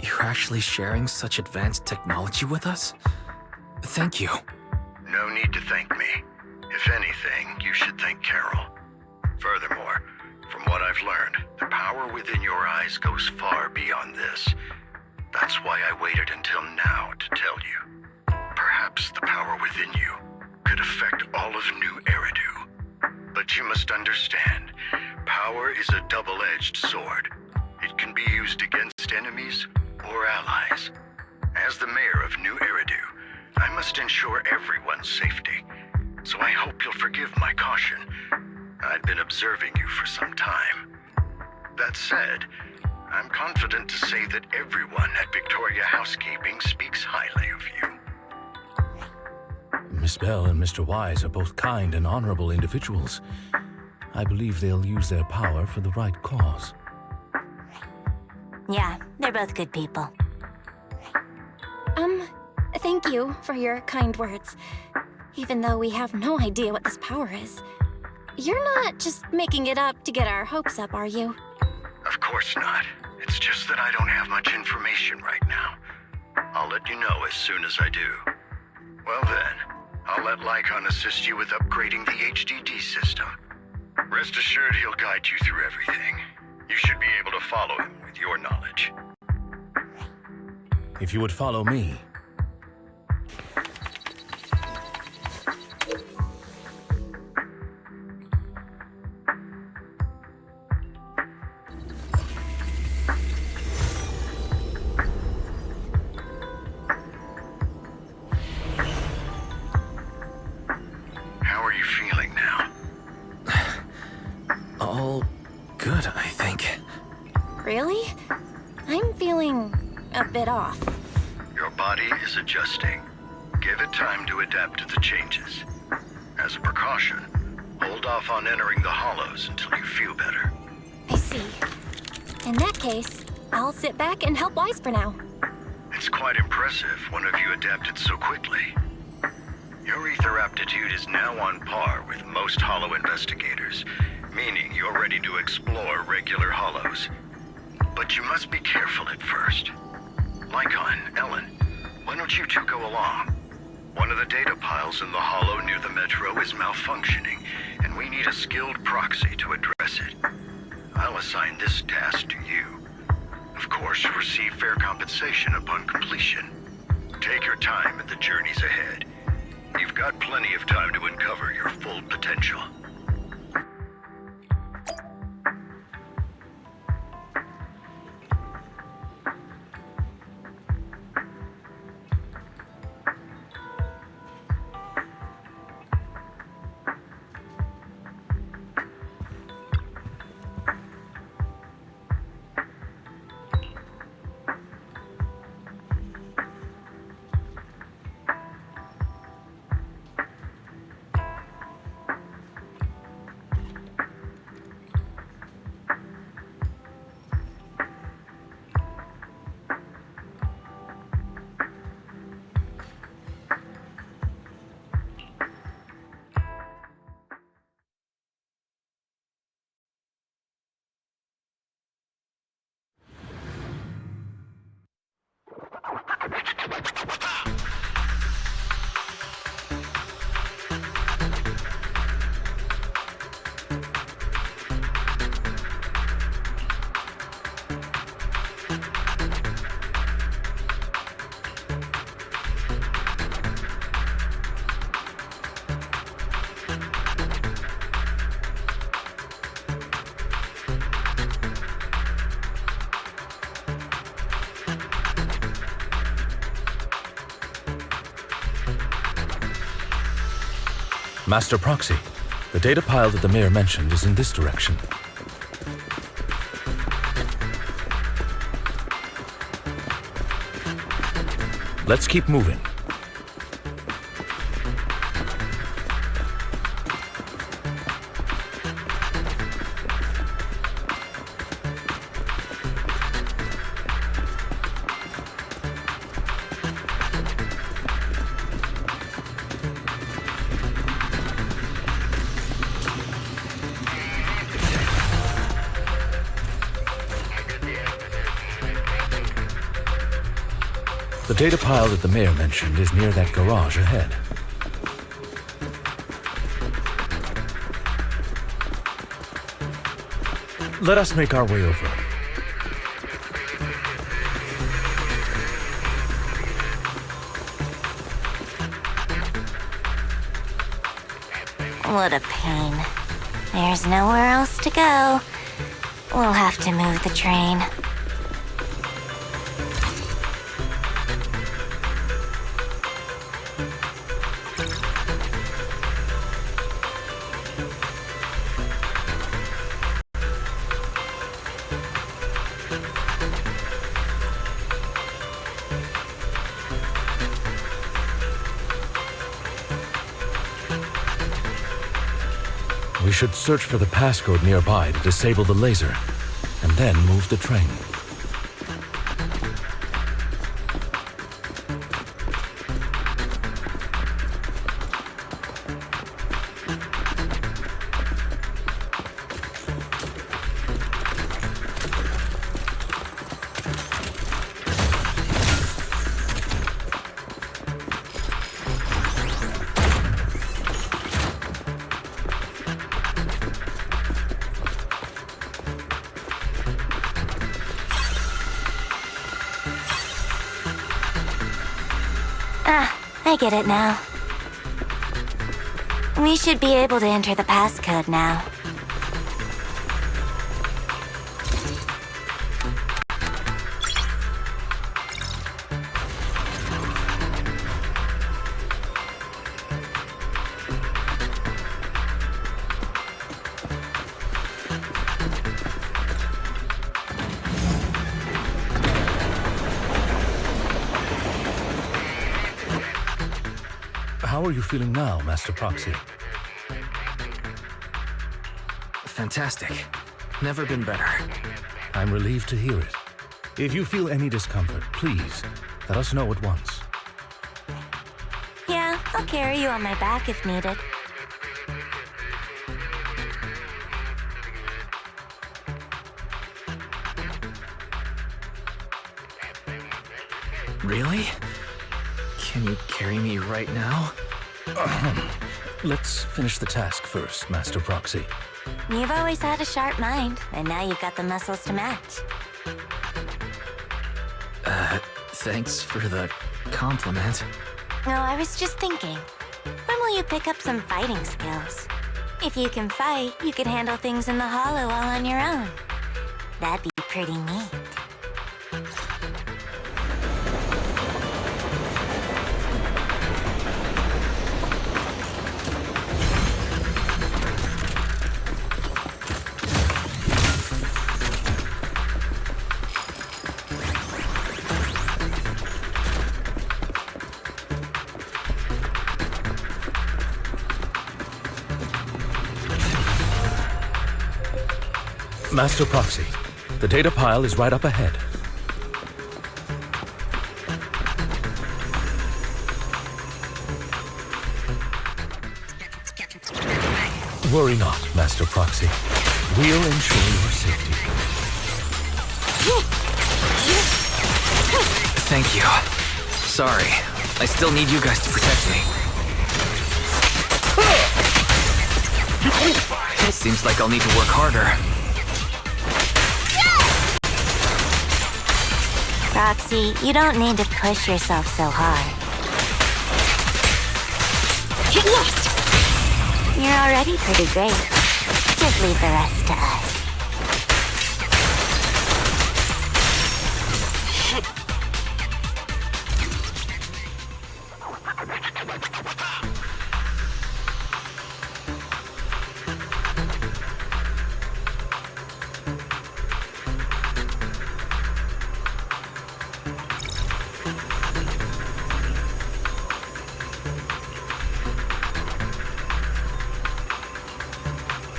You're actually sharing such advanced technology with us? Thank you. No need to thank me. If anything, you should thank Carol. Furthermore, from what I've learned, the power within your eyes goes far beyond this. That's why I waited until now to tell you. Perhaps the power within you could affect all of New Eridu. But you must understand, power is a double-edged sword. It can be used against enemies or allies. As the mayor of New Eridu, I must ensure everyone's safety. So I hope you'll forgive my caution. I've been observing you for some time. That said, I'm confident to say that everyone at Victoria Housekeeping speaks highly of you. Miss Bell and Mr. Wise are both kind and honorable individuals. I believe they'll use their power for the right cause. Yeah, they're both good people. Thank you for your kind words. Even though we have no idea what this power is. You're not just making it up to get our hopes up, are you? Of course not. It's just that I don't have much information right now. I'll let you know as soon as I do. Well then, I'll let Lycon assist you with upgrading the HDD system. Rest assured he'll guide you through everything. You should be able to follow him with your knowledge. If you would follow me. How are you feeling now? All good, I think. Really? I'm feeling a bit off. Your body is adjusting. Give it time to adapt to the changes. As a precaution, hold off on entering the hollows until you feel better. I see. In that case, I'll sit back and help Wise for now. It's quite impressive one of you adapted so quickly. Your ether aptitude is now on par with most hollow investigators, meaning you're ready to explore regular hollows. But you must be careful at first. Lycon, Ellen, why don't you two go along? One of the data piles in the hollow near the metro is malfunctioning, and we need a skilled proxy to address it. I'll assign this task to you. Of course, receive fair compensation upon completion. Take your time in the journeys ahead. You've got plenty of time to uncover your full potential. Master Proxy, the data pile that the mayor mentioned is in this direction. Let's keep moving. The data pile that the mayor mentioned is near that garage ahead. Let us make our way over. What a pain. There's nowhere else to go. We'll have to move the train. We should search for the passcode nearby to disable the laser, and then move the train. I get it now. We should be able to enter the passcode now. How are you feeling now, Master Proxy? Fantastic. Never been better. I'm relieved to hear it. If you feel any discomfort, please let us know at once. Yeah, I'll carry you on my back if needed. Really? Can you carry me right now? Let's finish the task first, Master Proxy. You've always had a sharp mind, and now you've got the muscles to match. Thanks for the compliment. No, I was just thinking, when will you pick up some fighting skills? If you can fight, you could handle things in the hollow all on your own. That'd be pretty neat. Master Proxy, the data pile is right up ahead. Worry not, Master Proxy. We'll ensure your safety. Thank you. Sorry. I still need you guys to protect me. Seems like I'll need to work harder. Roxy, you don't need to push yourself so hard. Get lost! You're already pretty great. Just leave the rest to us.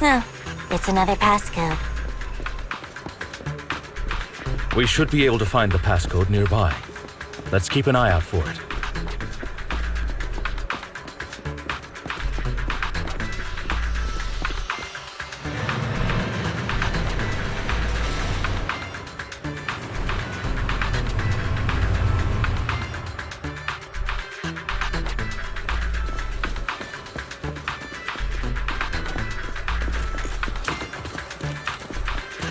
No, it's another passcode. We should be able to find the passcode nearby. Let's keep an eye out for it.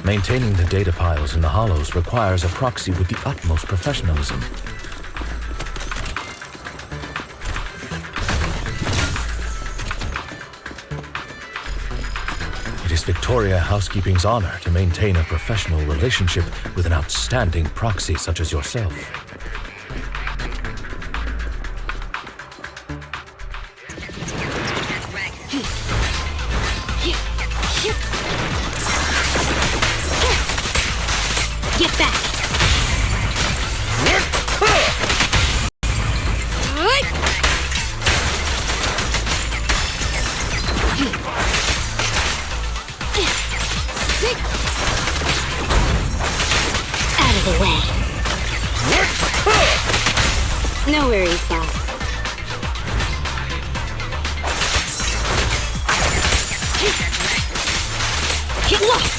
Maintaining the data piles in the hollows requires a proxy with the utmost professionalism. It is Victoria Housekeeping's honor to maintain a professional relationship with an outstanding proxy such as yourself. Get back! Out of the way. No worries, boss. Get lost!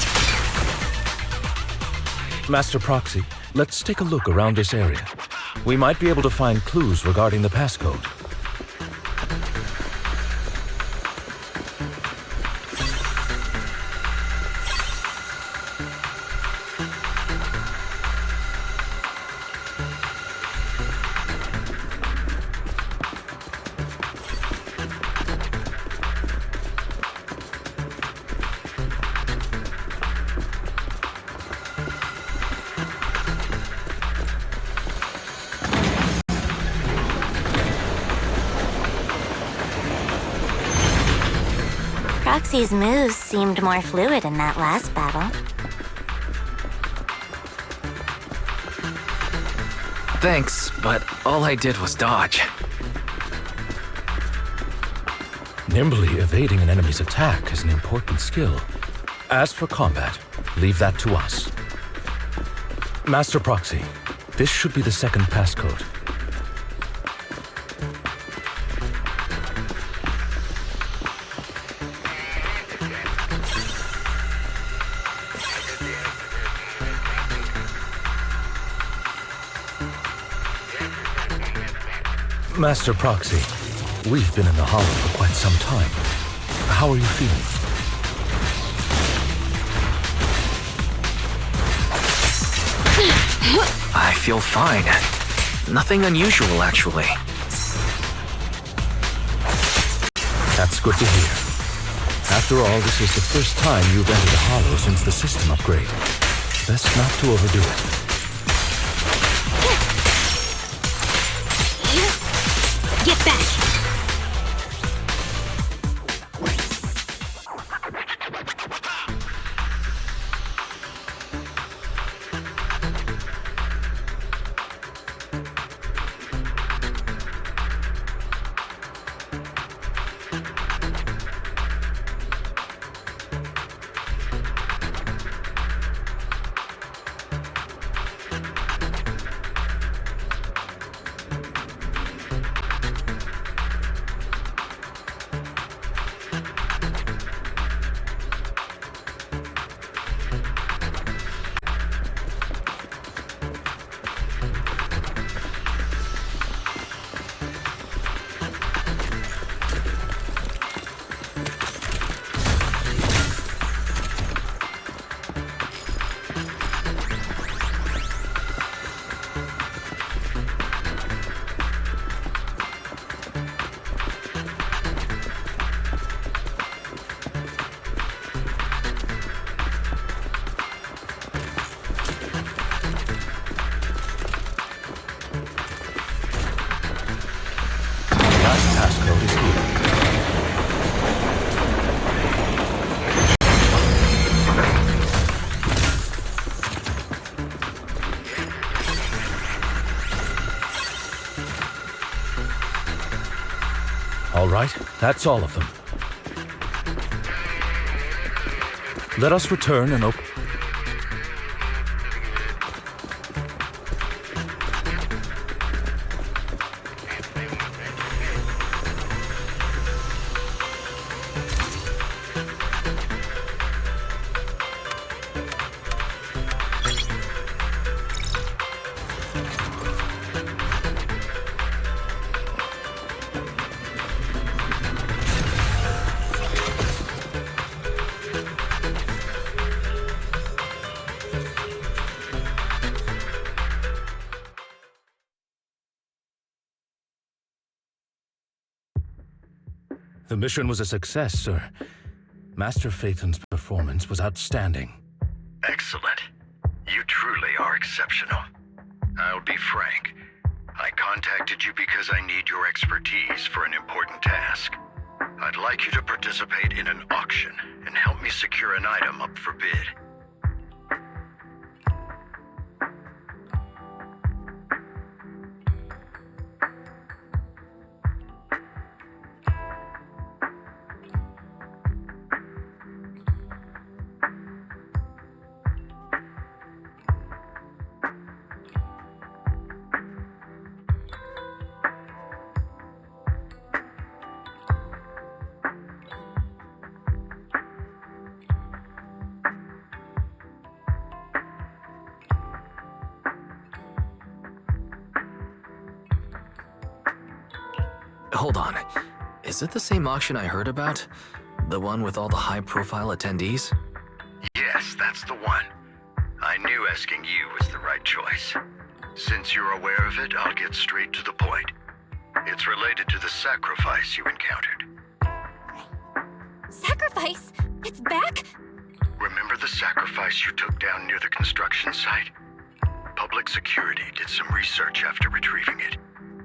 Master Proxy, let's take a look around this area. We might be able to find clues regarding the passcode. Proxy's moves seemed more fluid in that last battle. Thanks, but all I did was dodge. Nimbly evading an enemy's attack is an important skill. As for combat, leave that to us. Master Proxy, this should be the second passcode. Master Proxy, we've been in the Hollow for quite some time. How are you feeling? I feel fine. Nothing unusual, actually. That's good to hear. After all, this is the first time you've entered the Hollow since the system upgrade. Best not to overdo it. Get back! Passcode is here. All right, that's all of them. Let us return and open. The mission was a success, sir. Master Phaethon's performance was outstanding. Excellent. You truly are exceptional. I'll be frank. I contacted you because I need your expertise for an important task. I'd like you to participate in an auction and help me secure an item up for bid. Hold on. Is it the same auction I heard about? The one with all the high-profile attendees? Yes, that's the one. I knew asking you was the right choice. Since you're aware of it, I'll get straight to the point. It's related to the sacrifice you encountered. Sacrifice? It's back? Remember the sacrifice you took down near the construction site? Public security did some research after retrieving it.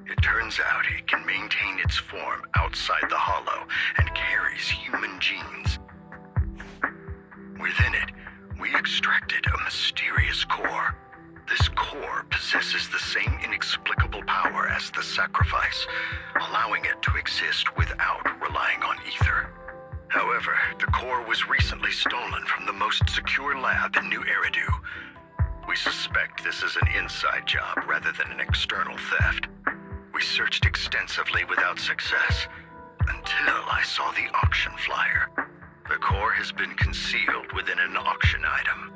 It Turns out it can maintain its form outside the hollow and carries human genes. Within it, we extracted a mysterious core. This core possesses the same inexplicable power as the sacrifice, allowing it to exist without relying on ether. However, the core was recently stolen from the most secure lab in New Eridu. We suspect this is an inside job rather than an external theft. We searched extensively without success, until I saw the auction flyer. The core has been concealed within an auction item.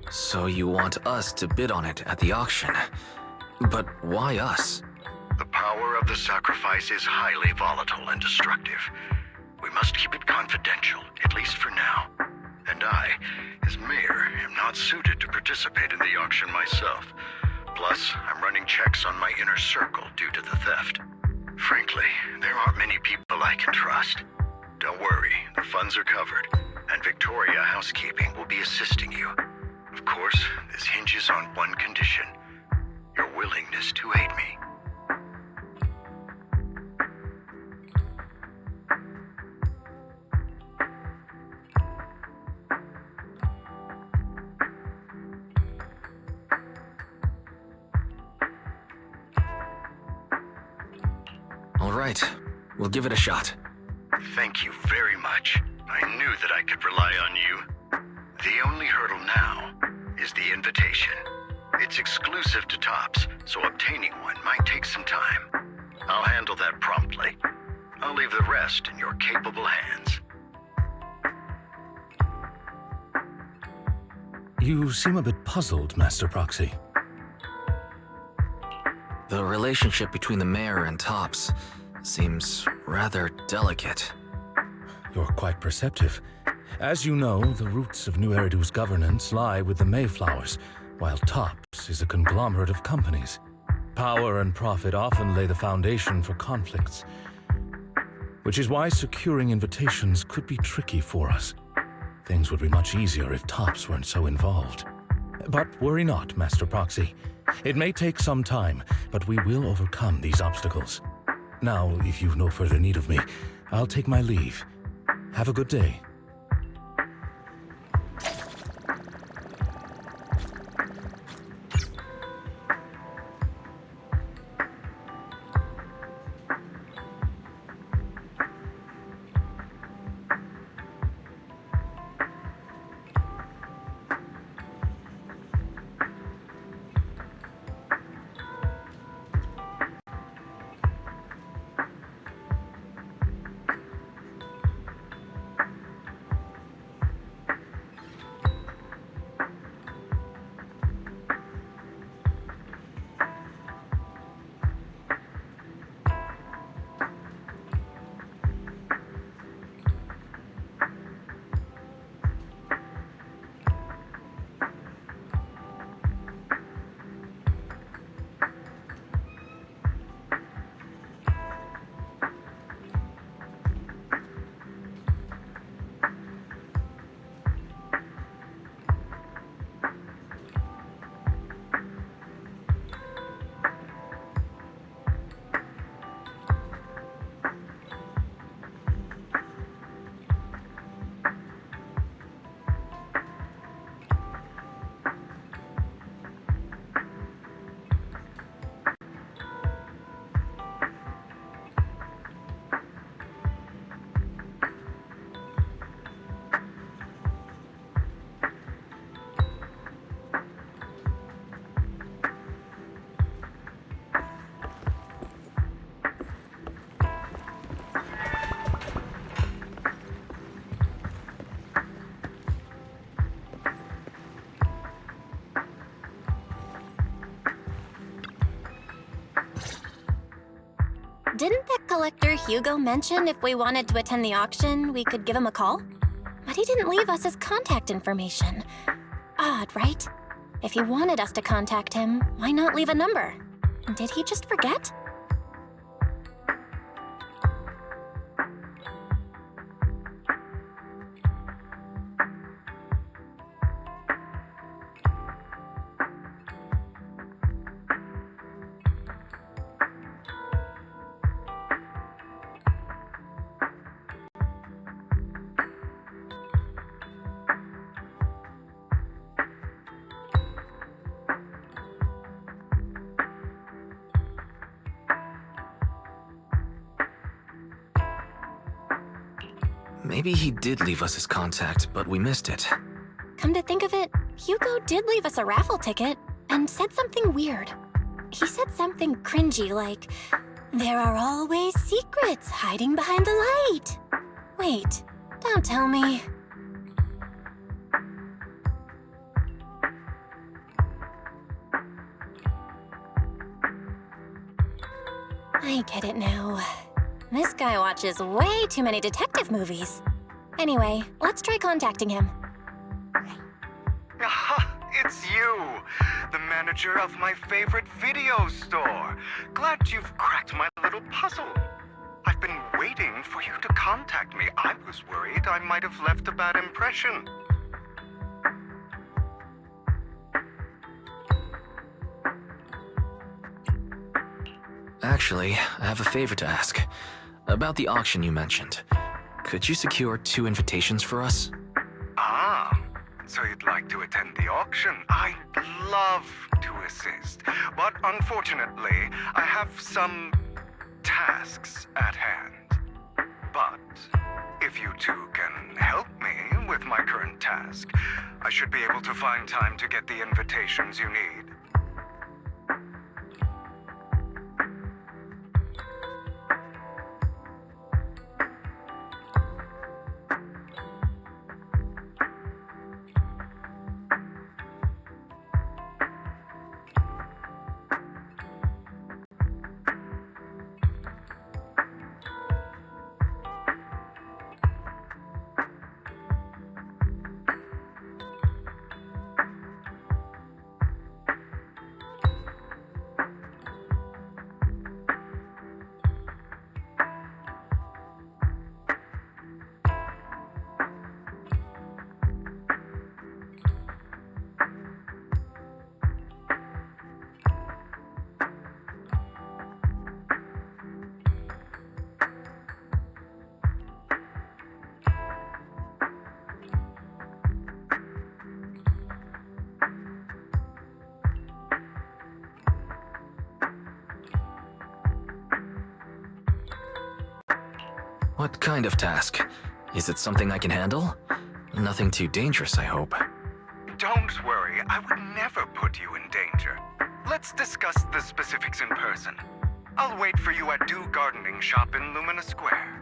So you want us to bid on it at the auction. But why us? The power of the sacrifice is highly volatile and destructive. We must keep it confidential, at least for now. And I, as mayor, am not suited to participate in the auction myself. Plus, I'm running checks on my inner circle due to the theft. Frankly, there aren't many people I can trust. Don't worry, the funds are covered, and Victoria Housekeeping will be assisting you. Of course, this hinges on one condition: your willingness to aid me. All right, we'll give it a shot. Thank you very much. I knew that I could rely on you. The only hurdle now is the invitation. It's exclusive to Tops, so obtaining one might take some time. I'll handle that promptly. I'll leave the rest in your capable hands. You seem a bit puzzled, Master Proxy. The relationship between the mayor and Tops seems rather delicate. You're quite perceptive. As you know, the roots of New Eridu's governance lie with the Mayflowers, while Tops is a conglomerate of companies. Power and profit often lay the foundation for conflicts, which is why securing invitations could be tricky for us. Things would be much easier if Tops weren't so involved. But worry not, Master Proxy. It may take some time, but we will overcome these obstacles. Now, if you've no further need of me, I'll take my leave. Have a good day. collector Hugo mention if we wanted to attend the auction, we could give him a call? But he didn't leave us his contact information. Odd, right? If he wanted us to contact him, why not leave a number? Did he just forget? Maybe he did leave us his contact, but we missed it. Come to think of it, Hugo did leave us a raffle ticket and said something weird. He said something cringy like, "There are always secrets hiding behind the light." Wait, don't tell me. I get it now. This guy watches way too many detective movies. Anyway, let's try contacting him. Aha, it's you! The manager of my favorite video store. Glad you've cracked my little puzzle. I've been waiting for you to contact me. I was worried I might have left a bad impression. Actually, I have a favor to ask. About the auction you mentioned. Could you secure 2 invitations for us? Ah, so you'd like to attend the auction? I'd love to assist, but unfortunately, I have some tasks at hand. But if you two can help me with my current task, I should be able to find time to get the invitations you need. What kind of task? Is it something I can handle? Nothing too dangerous, I hope. Don't worry, I would never put you in danger. Let's discuss the specifics in person. I'll wait for you at Dew Gardening Shop in Lumina Square.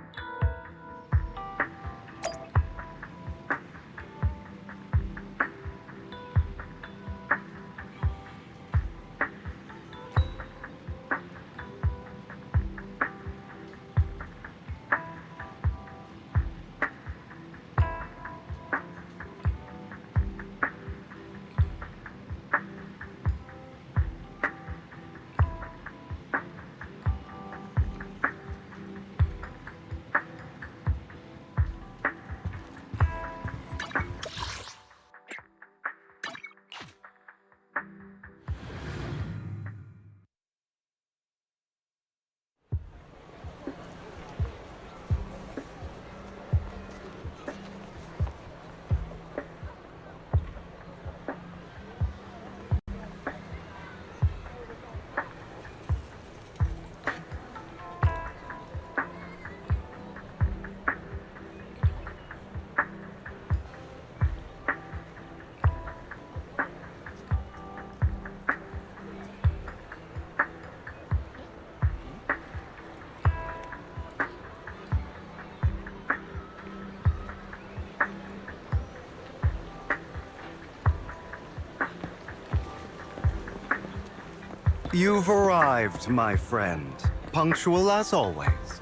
You've arrived, my friend. punctual as always.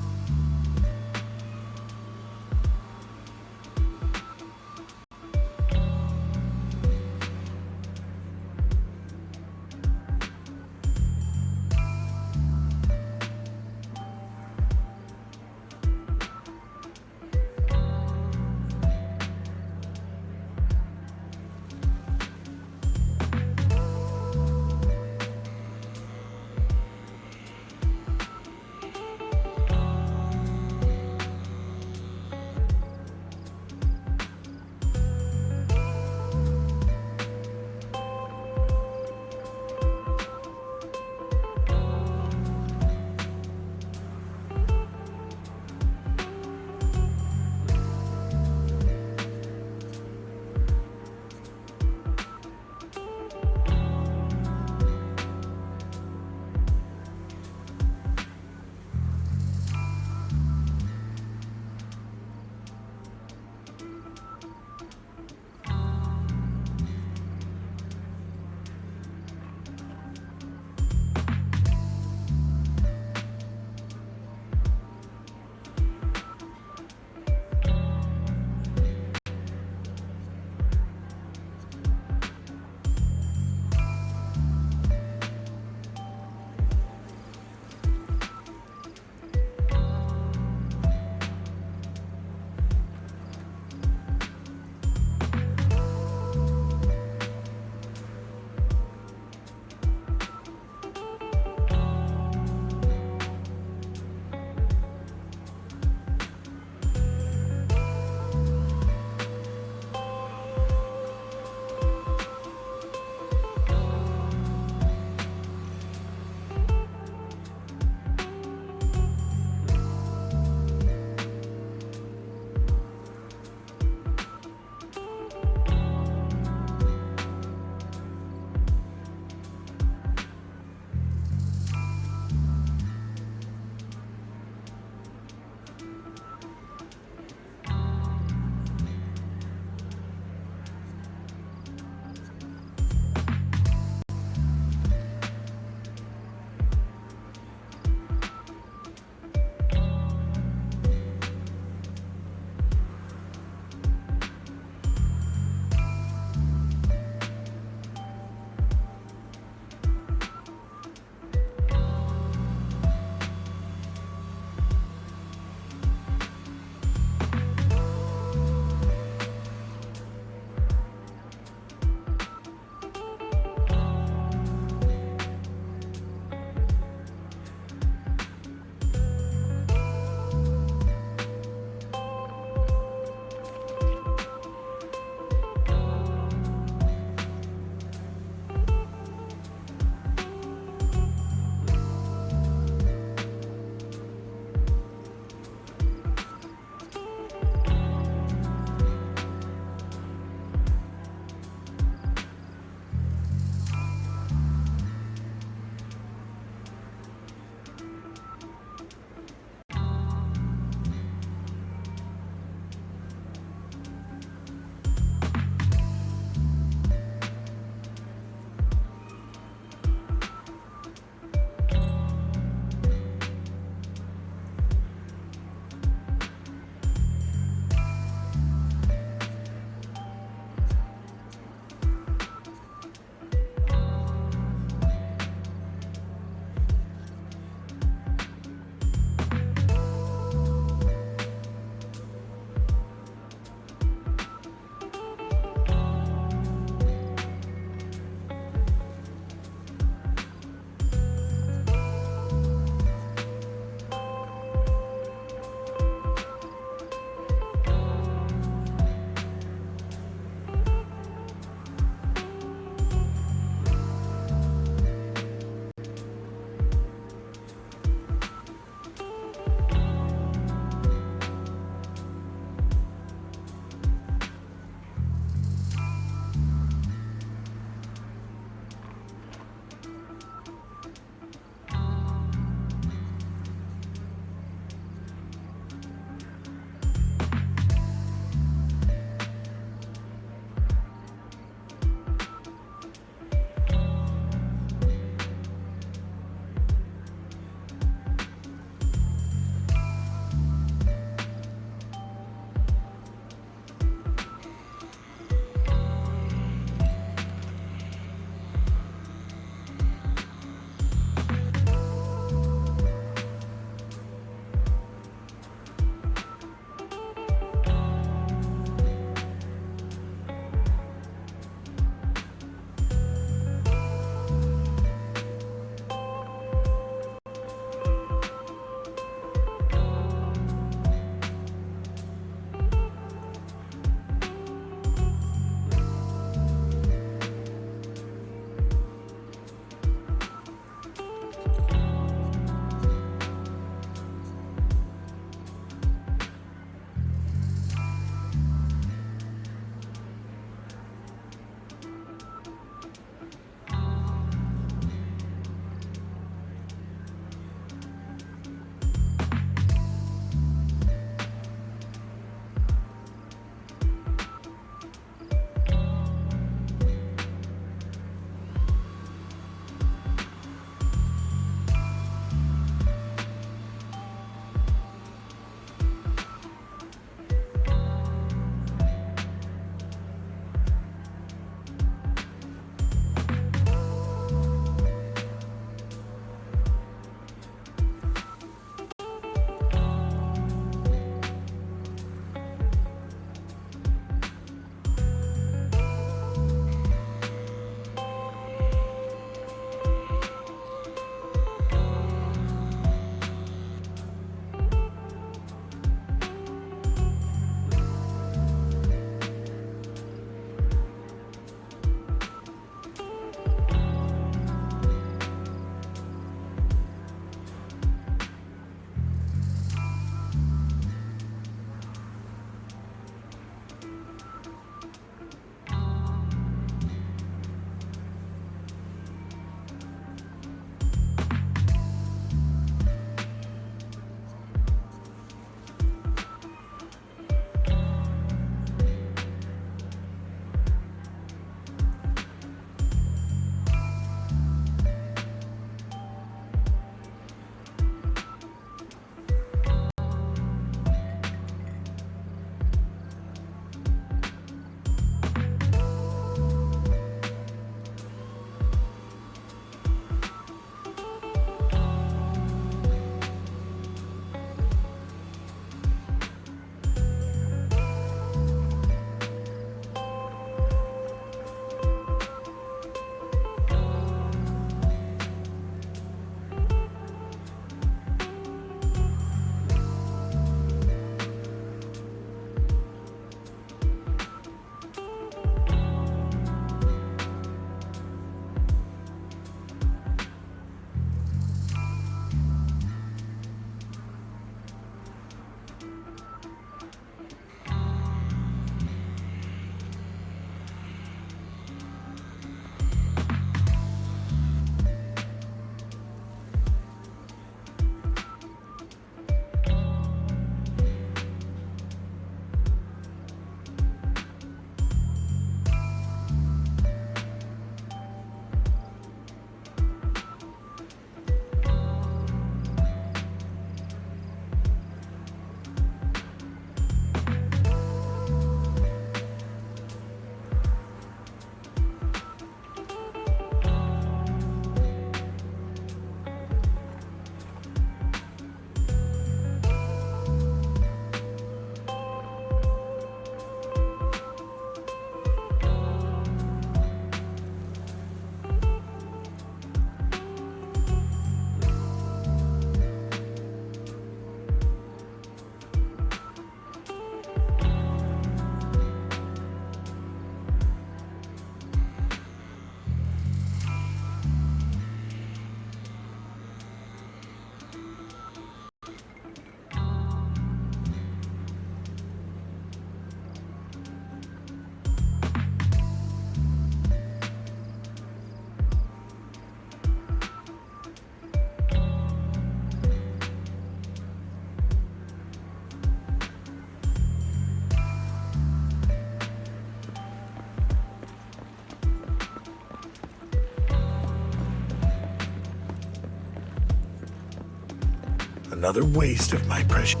Another waste of my precious...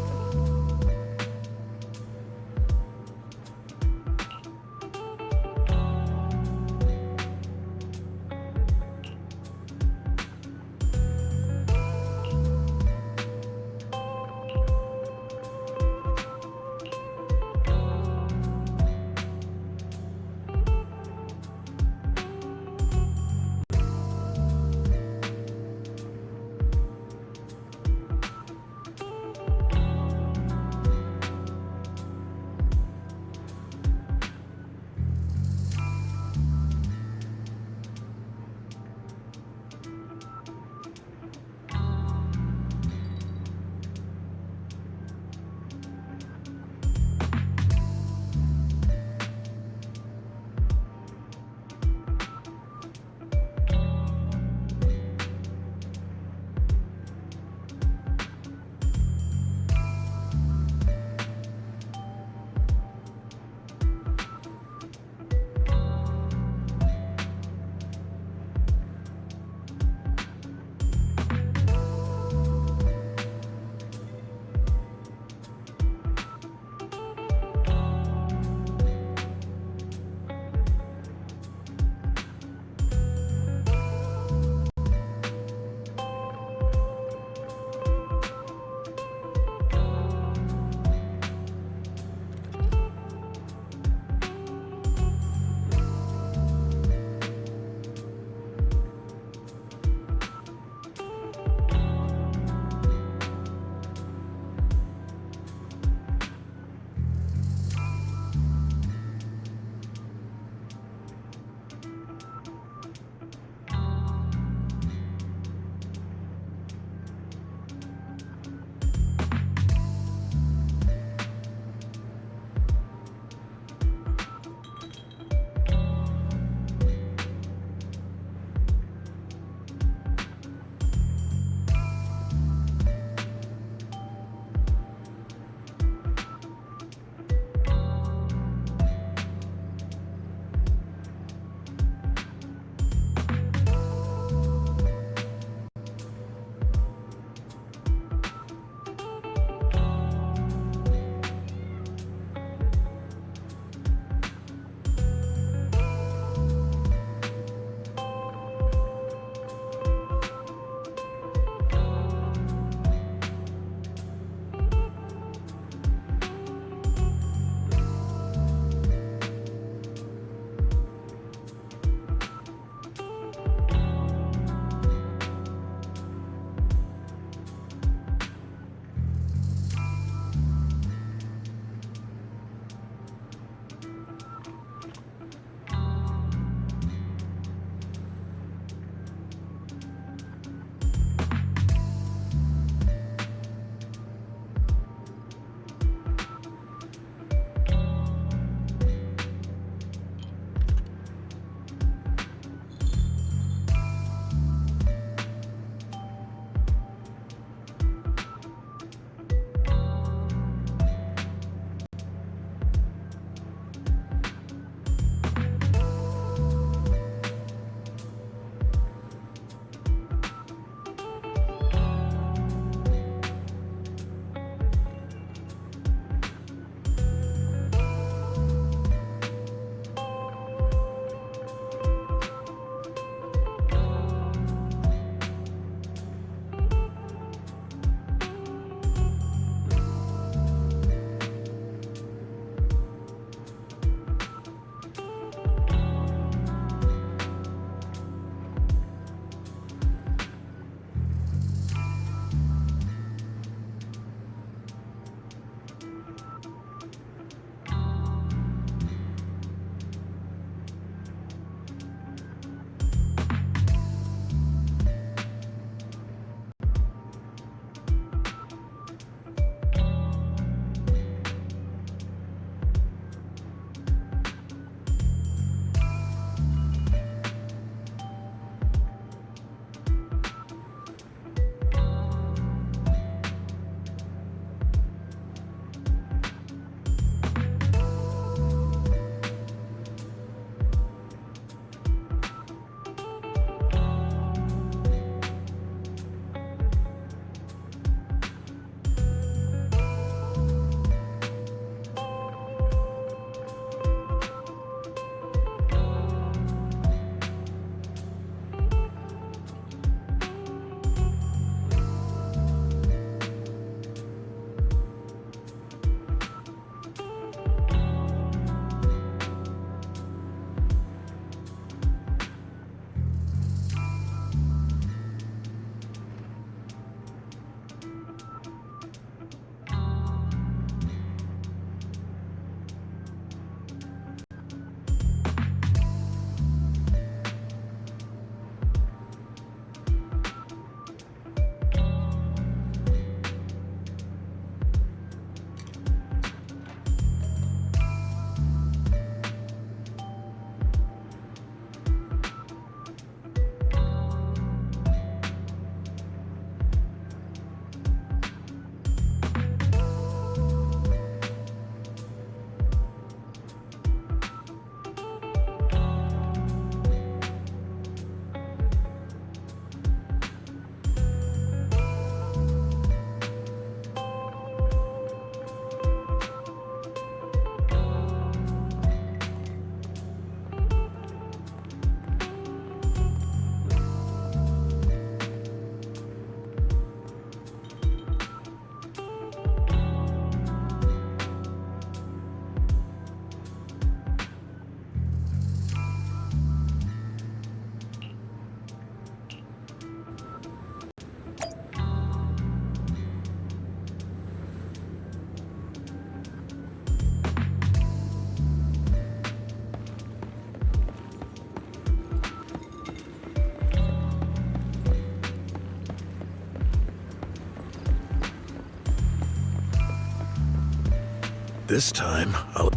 This time, I'll...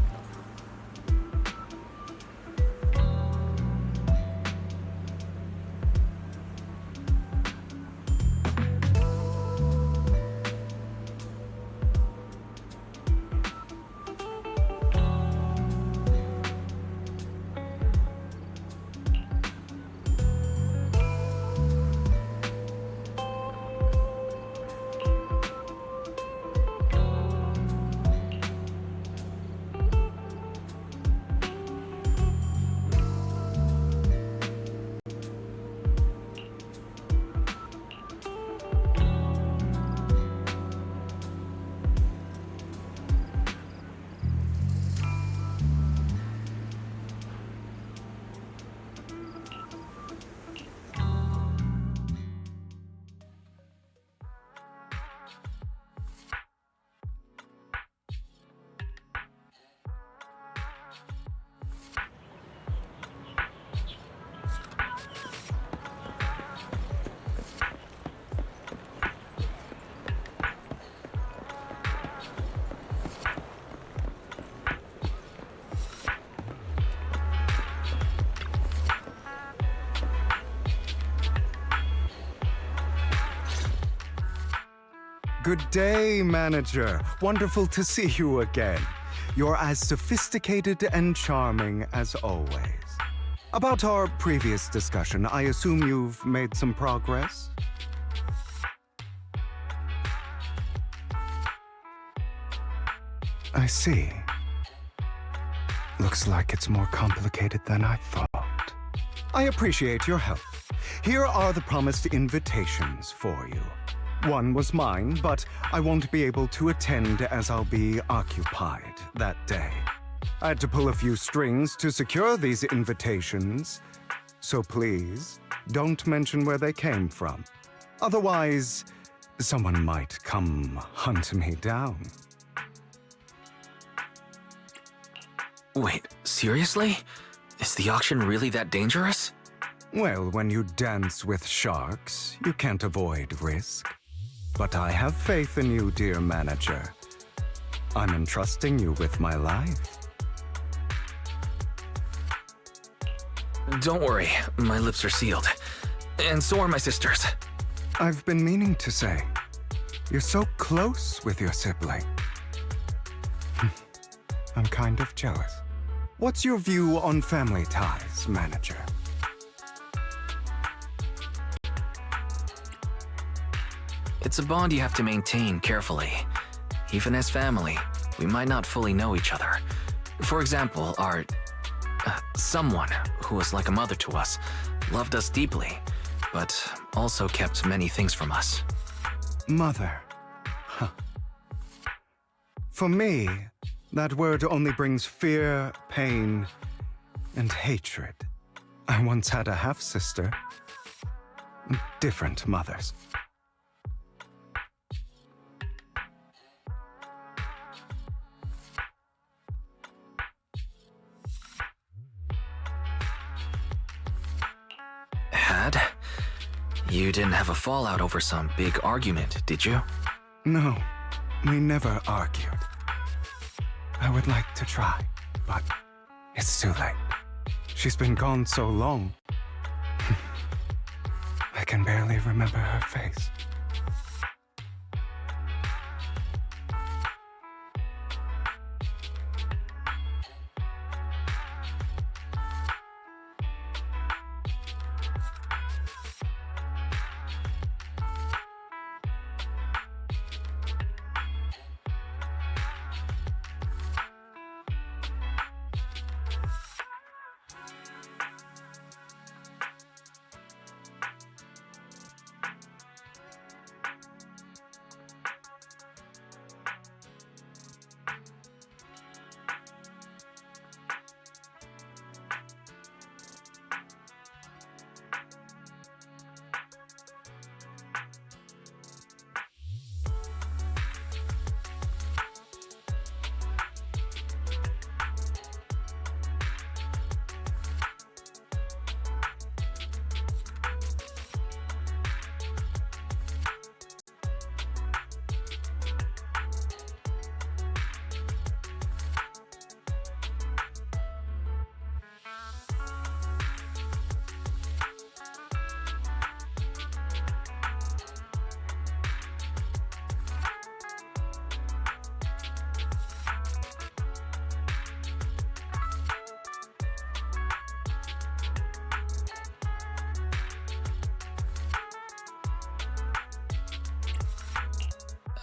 Good day, manager. Wonderful to see you again. You're as sophisticated and charming as always. About our previous discussion, I assume you've made some progress? I see. Looks like it's more complicated than I thought. I appreciate your help. Here are the promised invitations for you. One was mine, but I won't be able to attend as I'll be occupied that day. I had to pull a few strings to secure these invitations, so please don't mention where they came from. Otherwise, someone might come hunt me down. Wait, seriously? Is the auction really that dangerous? Well, when you dance with sharks, you can't avoid risk. But I have faith in you, dear manager. I'm entrusting you with my life. Don't worry, my lips are sealed. And so are my sisters. I've been meaning to say, you're so close with your sibling. I'm kind of jealous. What's your view on family ties, manager? It's a bond you have to maintain carefully. Even as family, we might not fully know each other. For example, our... someone who was like a mother to us, loved us deeply, but also kept many things from us. Mother. Huh. For me, that word only brings fear, pain, and hatred. I once had a half-sister. Different mothers. Had? You didn't have a fallout over some big argument, did you? No, we never argued. I would like to try, but it's too late. She's been gone so long. I can barely remember her face.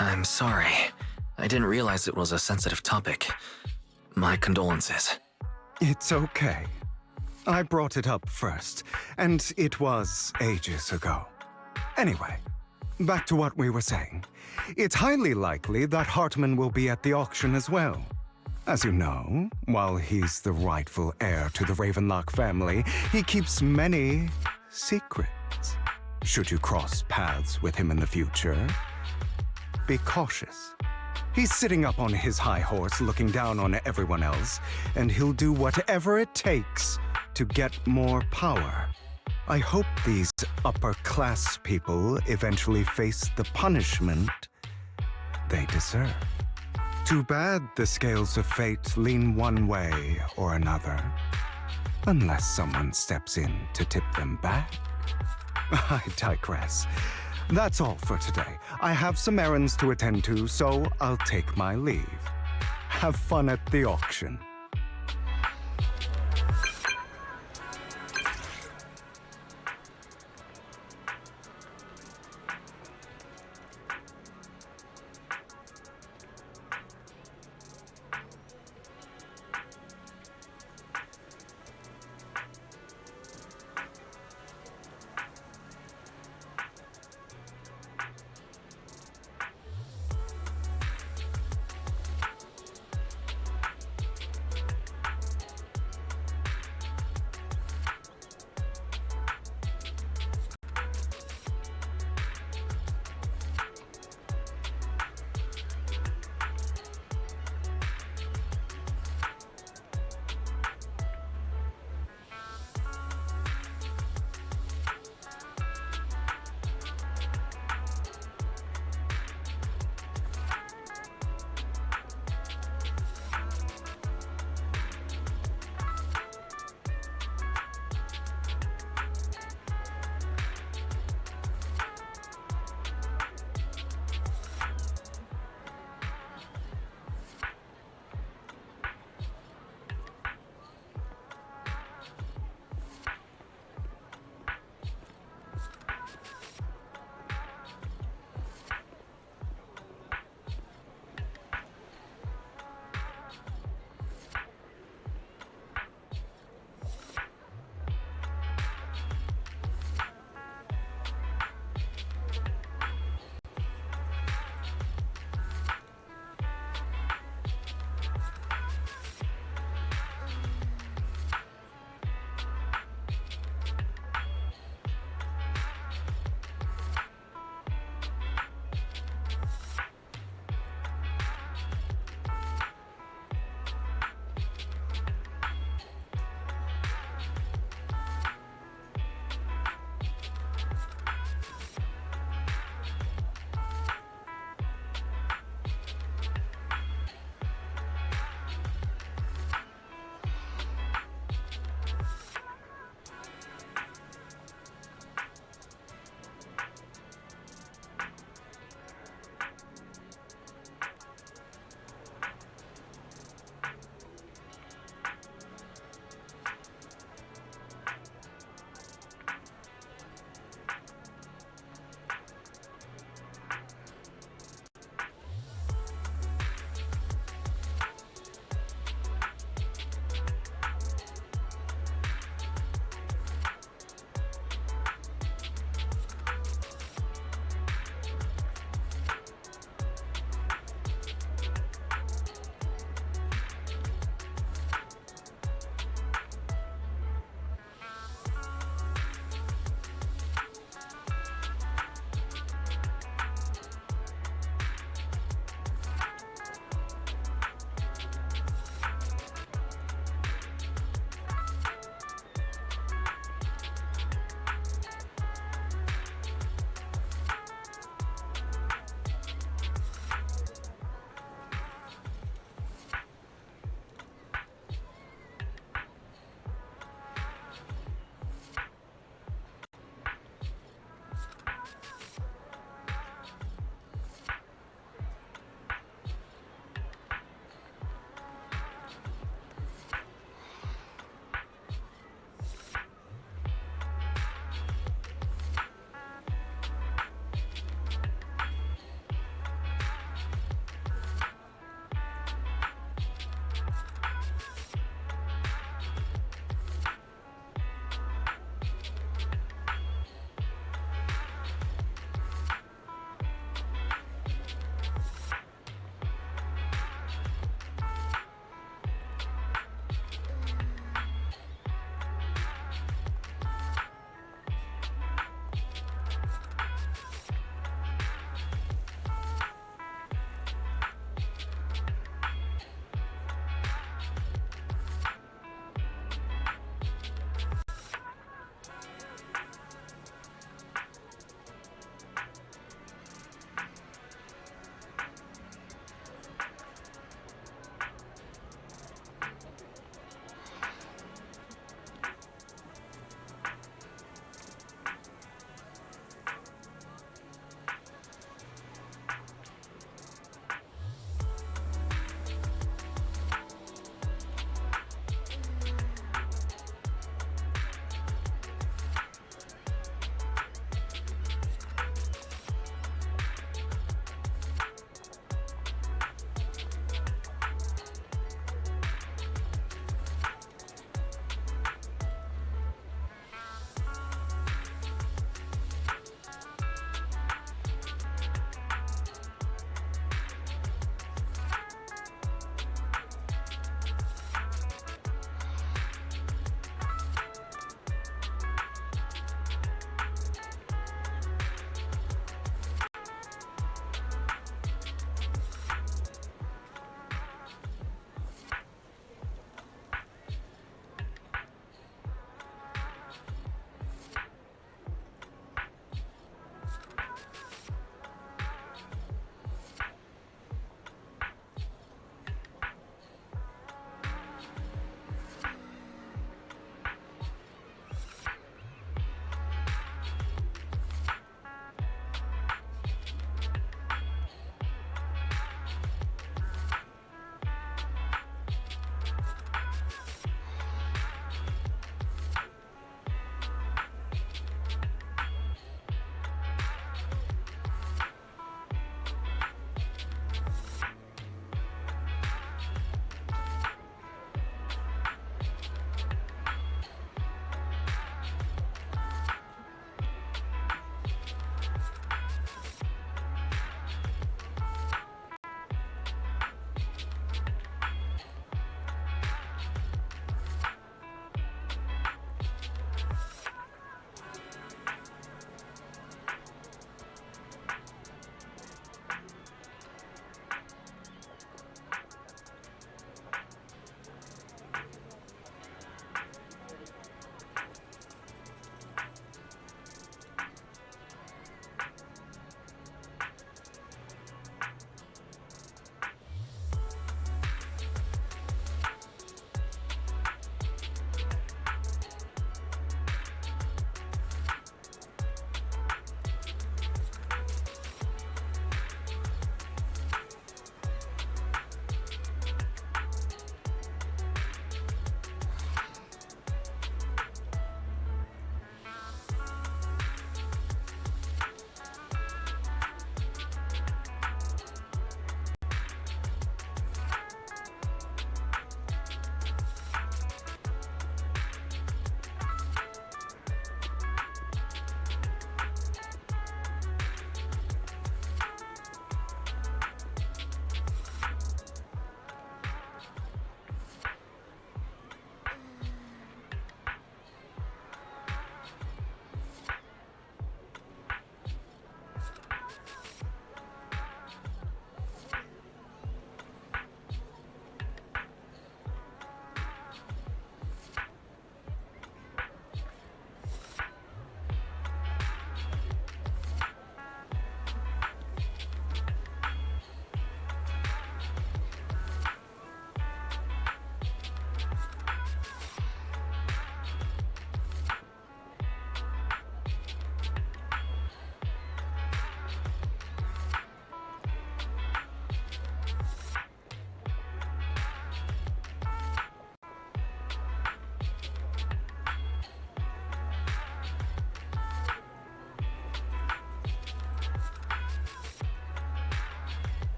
I'm sorry. I didn't realize it was a sensitive topic. My condolences. It's okay. I brought it up first, and it was ages ago. Anyway, back to what we were saying. It's highly likely that Hartman will be at the auction as well. As you know, while he's the rightful heir to the Ravenlock family, he keeps many secrets. Should you cross paths with him in the future, be cautious. He's sitting up on his high horse looking down on everyone else, and he'll do whatever it takes to get more power. I hope these upper-class people eventually face the punishment they deserve. Too bad the scales of fate lean one way or another, unless someone steps in to tip them back. I digress. That's all for today. I have some errands to attend to, so I'll take my leave. Have fun at the auction.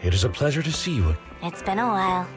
It is a pleasure to see you. It's been a while.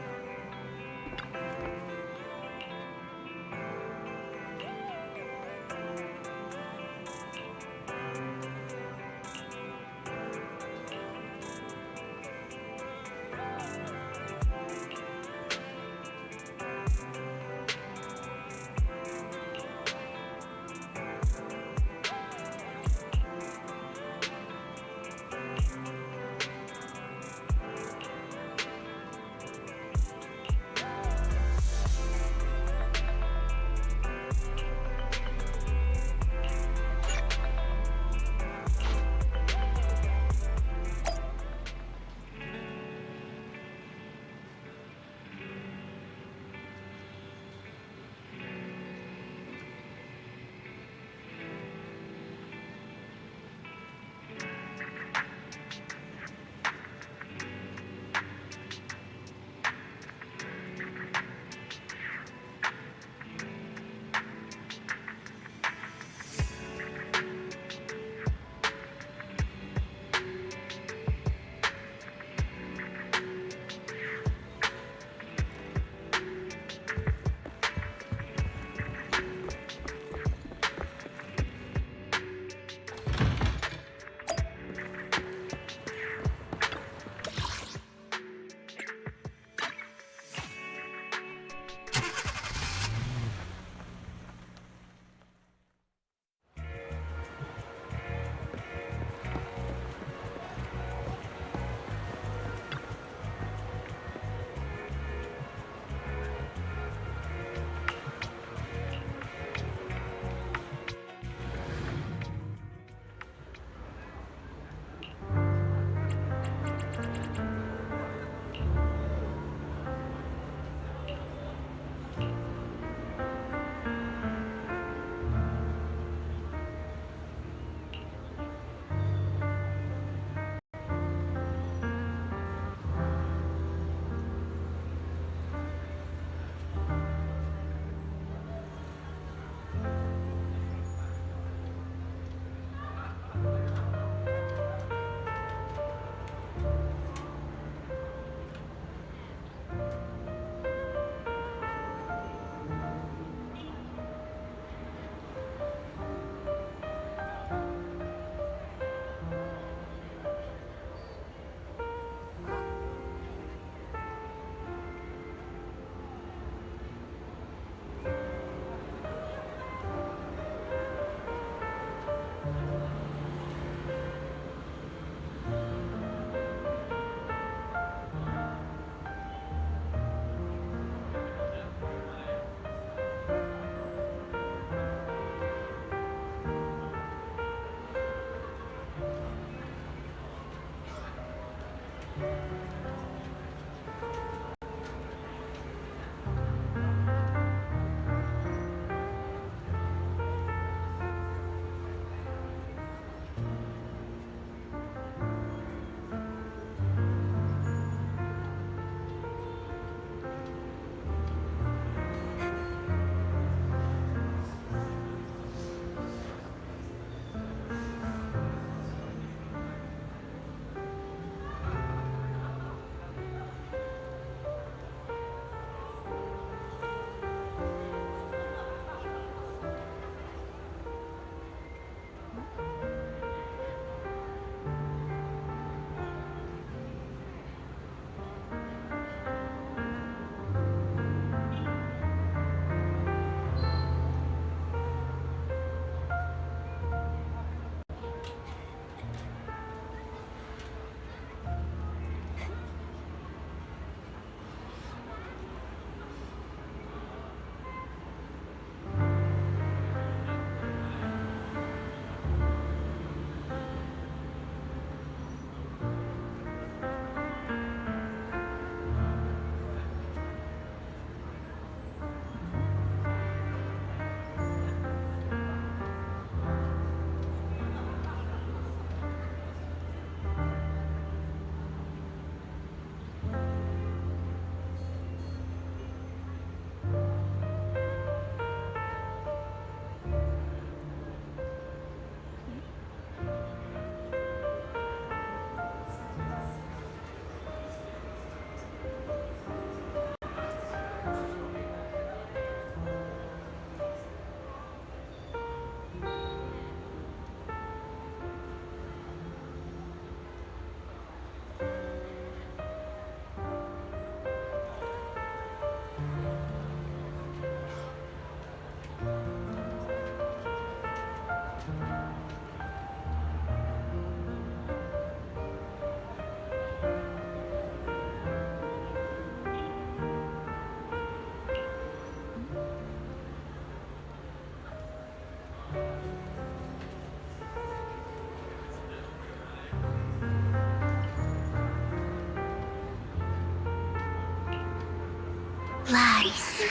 Lies.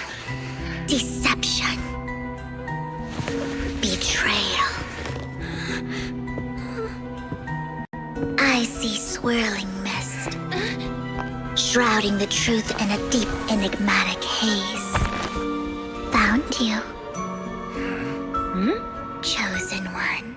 Deception. Betrayal. I see swirling mist, shrouding the truth in a deep, enigmatic haze. Found you. Chosen one.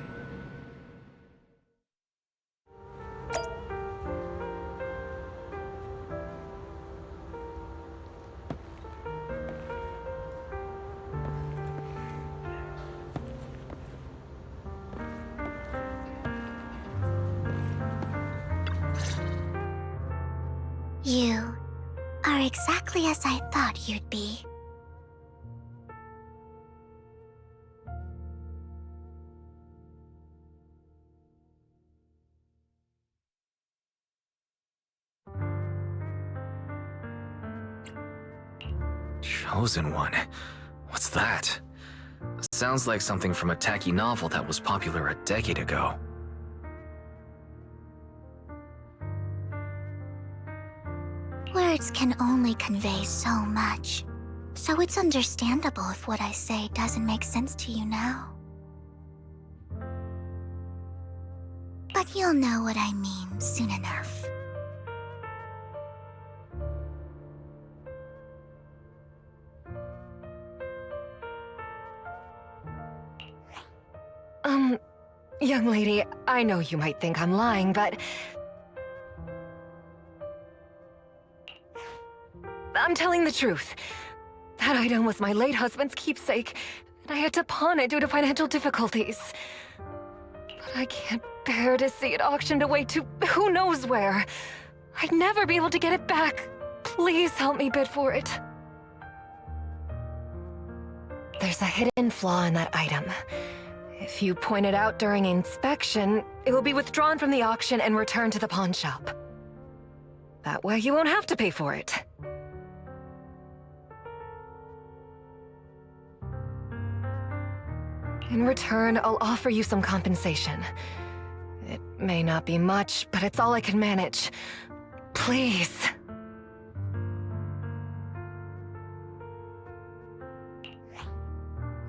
You are exactly as I thought you'd be. Chosen one? What's that? Sounds like something from a tacky novel that was popular a decade ago. Words can only convey so much, so it's understandable if what I say doesn't make sense to you now. But you'll know what I mean soon enough. Young lady, I know you might think I'm lying, but I'm telling the truth. That item was my late husband's keepsake, and I had to pawn it due to financial difficulties. But I can't bear to see it auctioned away to who knows where. I'd never be able to get it back. Please help me bid for it. There's a hidden flaw in that item. If you point it out during inspection, it will be withdrawn from the auction and returned to the pawn shop. That way you won't have to pay for it. In return, I'll offer you some compensation. It may not be much, but it's all I can manage. Please.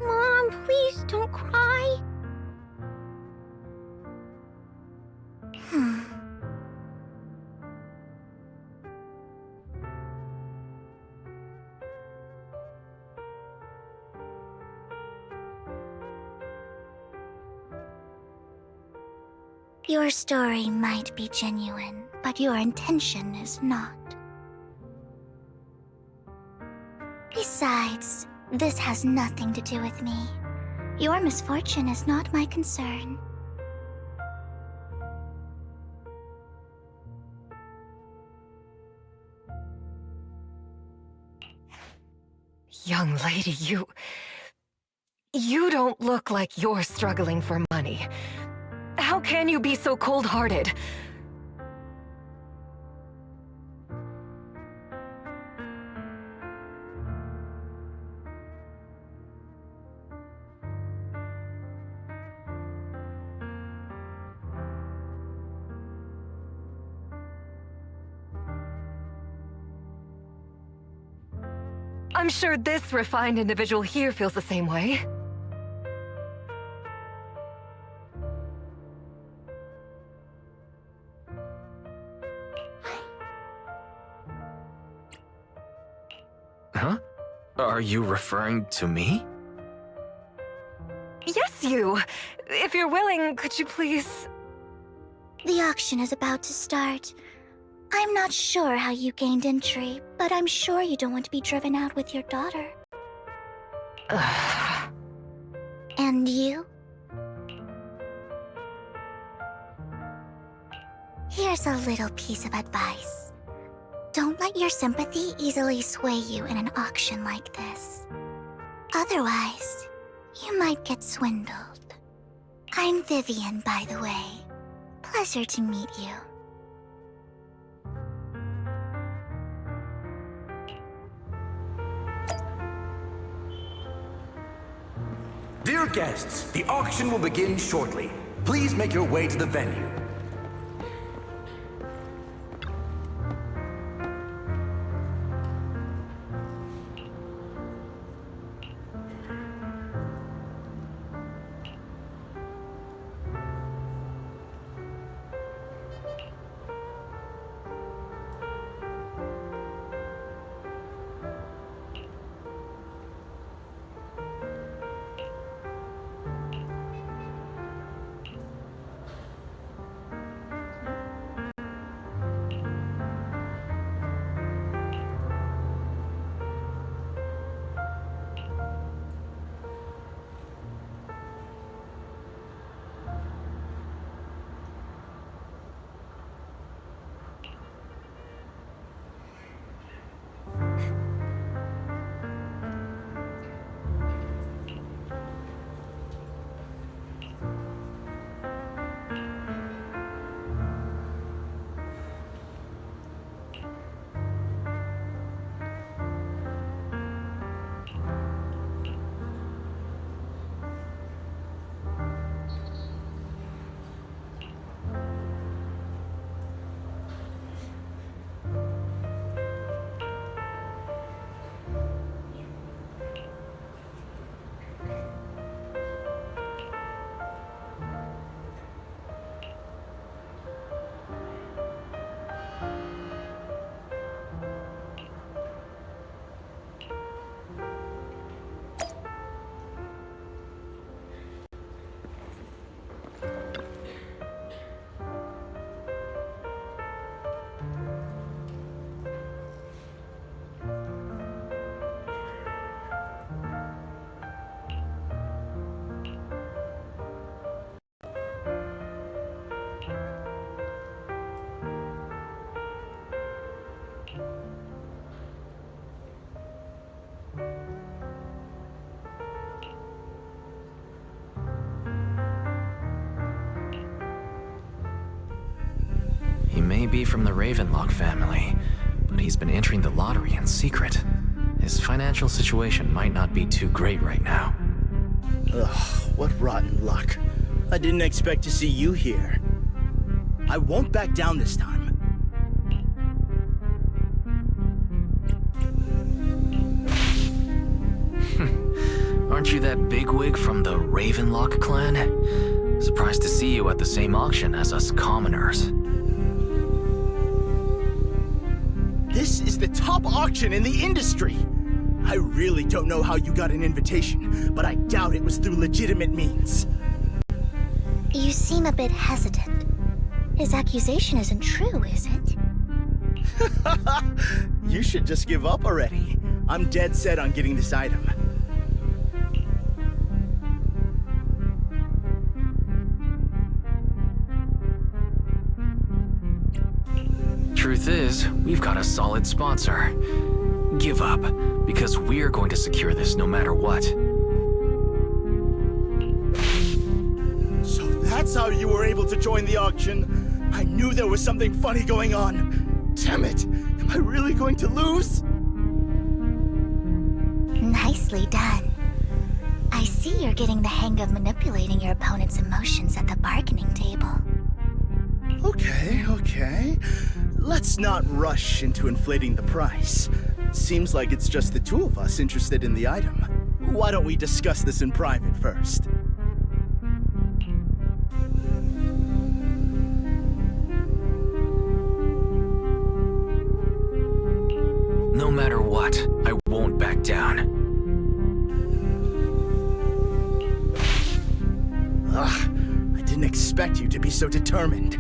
Mom, please don't cry. Your story might be genuine, but your intention is not. Besides, this has nothing to do with me. Your misfortune is not my concern. Young lady, you don't look like you're struggling for money. How can you be so cold-hearted? I'm sure this refined individual here feels the same way. Huh? Are you referring to me? Yes, you. If you're willing, could you please... The auction is about to start. I'm not sure how you gained entry, but I'm sure you don't want to be driven out with your daughter. And you? Here's a little piece of advice. Don't let your sympathy easily sway you in an auction like this. Otherwise, you might get swindled. I'm Vivian, by the way. Pleasure to meet you. Dear guests, the auction will begin shortly. Please make your way to the venue. He may be from the Ravenlock family, but he's been entering the lottery in secret. His financial situation might not be too great right now. Ugh, what rotten luck. I didn't expect to see you here. I won't back down this time. Aren't you that bigwig from the Ravenlock clan? Surprised to see you at the same auction as us commoners. This is the top auction in the industry. I really don't know how you got an invitation, but I doubt it was through legitimate means. You seem a bit hesitant. His accusation isn't true, is it? You should just give up already. I'm dead set on getting this item. Truth is, we've got a solid sponsor. Give up, because we're going to secure this no matter what. So that's how you were able to join the auction? I knew there was something funny going on. Damn it! Am I really going to lose? Nicely done. I see you're getting the hang of manipulating your opponent's emotions at the bargaining table. Okay. Let's not rush into inflating the price. Seems like it's just the two of us interested in the item. Why don't we discuss this in private first? No matter what, I won't back down. Ugh, I didn't expect you to be so determined.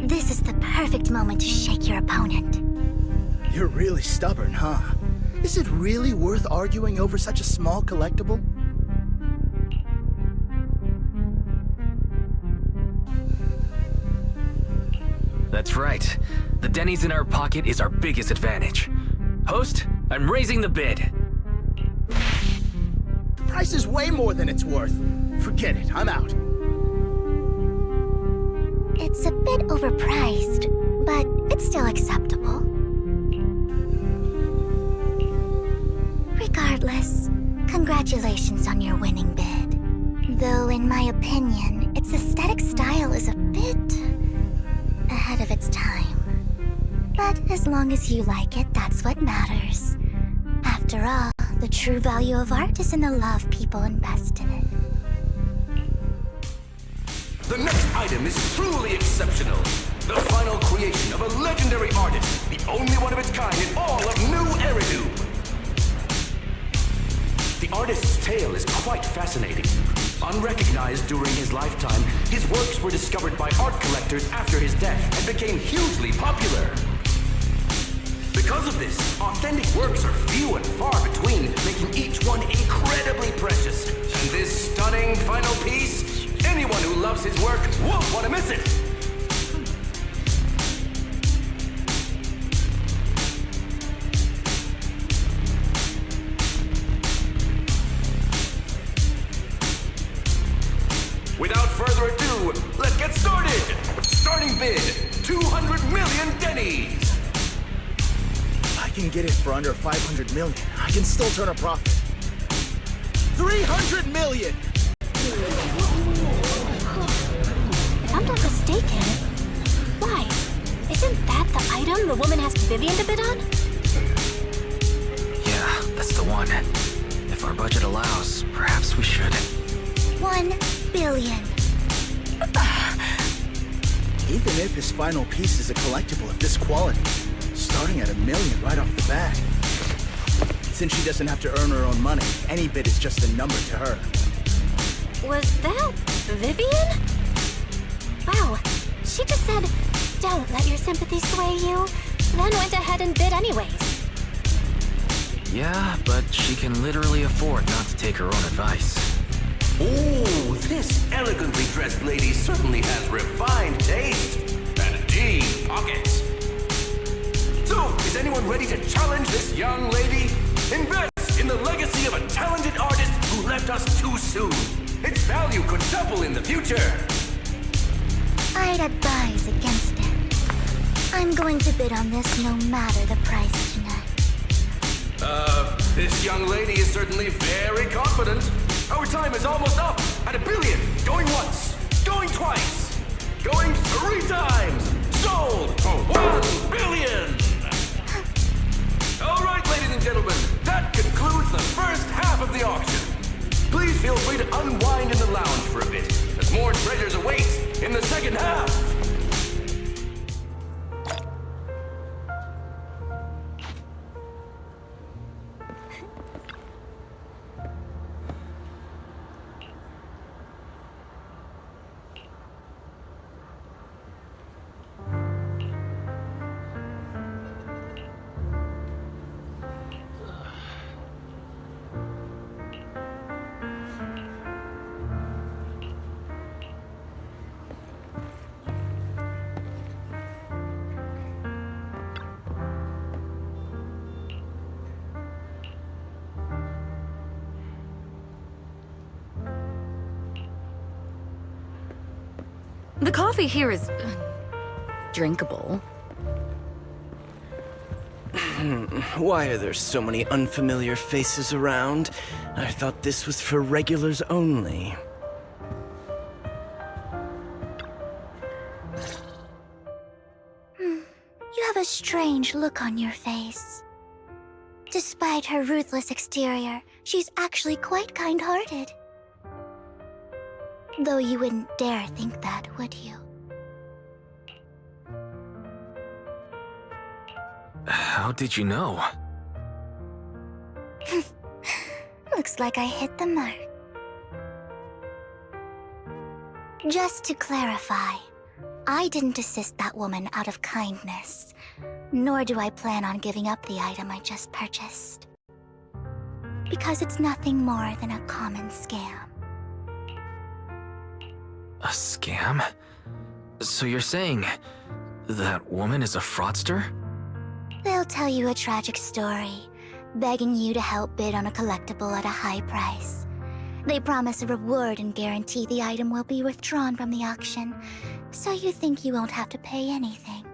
This is the perfect moment to shake your opponent. You're really stubborn, huh? Is it really worth arguing over such a small collectible? That's right. The Denny's in our pocket is our biggest advantage. Host, I'm raising the bid. The price is way more than it's worth. Forget it, I'm out. It's a bit overpriced, but it's still acceptable. Regardless, congratulations on your winning bid. Though in my opinion, its aesthetic style is a bit ahead of its time. But as long as you like it, that's what matters. After all, the true value of art is in the love people invest in it. The next item is truly exceptional. The final creation of a legendary artist, the only one of its kind in all of New Eridu. The artist's tale is quite fascinating. Unrecognized during his lifetime, his works were discovered by art collectors after his death and became hugely popular. Because of this, authentic works are few and far between, making each one incredibly precious. And this stunning final piece, anyone who loves his work won't want to miss it. Without further ado, let's get started! Starting bid, 200 million Denny's! If I can get it for under 500 million, I can still turn a profit. 300 million! If I'm not mistaken, why? Isn't that the item the woman asked Vivian to bid on? Yeah, that's the one. If our budget allows, perhaps we should. 1 billion. Even if his final piece is a collectible of this quality, starting at $1 million right off the bat. Since she doesn't have to earn her own money, any bid is just a number to her. Was that Vivian? Wow, she just said, "Don't let your sympathy sway you," then went ahead and bid anyways. Yeah, but she can literally afford not to take her own advice. Oh, this elegantly dressed lady certainly has refined taste and deep pockets. So, is anyone ready to challenge this young lady? Invest in the legacy of a talented artist who left us too soon. Its value could double in the future. I'd advise against it. I'm going to bid on this no matter the price tonight. This young lady is certainly very confident. Our time is almost up at $1 billion. Going once, going twice, going 3 times. Sold for $1 billion. All right, ladies and gentlemen, that concludes the first half of the auction. Please feel free to unwind in the lounge for a bit, as more treasures await in the second half. The coffee here is drinkable. Why are there so many unfamiliar faces around? I thought this was for regulars only. You have a strange look on your face. Despite her ruthless exterior, she's actually quite kind-hearted. Though you wouldn't dare think that, would you? How did you know? Looks like I hit the mark. Just to clarify, I didn't assist that woman out of kindness, nor do I plan on giving up the item I just purchased. Because it's nothing more than a common scam. A scam? So you're saying that woman is a fraudster? They'll tell you a tragic story, begging you to help bid on a collectible at a high price. They promise a reward and guarantee the item will be withdrawn from the auction, so you think you won't have to pay anything.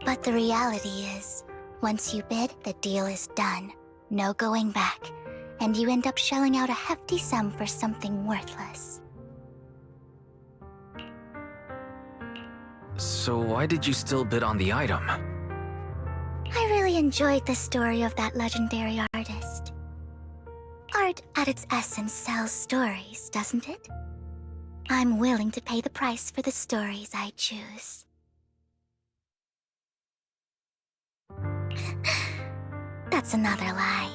But the reality is, once you bid, the deal is done. No going back, and you end up shelling out a hefty sum for something worthless. So why did you still bid on the item? I really enjoyed the story of that legendary artist. Art at its essence sells stories, doesn't it? I'm willing to pay the price for the stories I choose. That's another lie.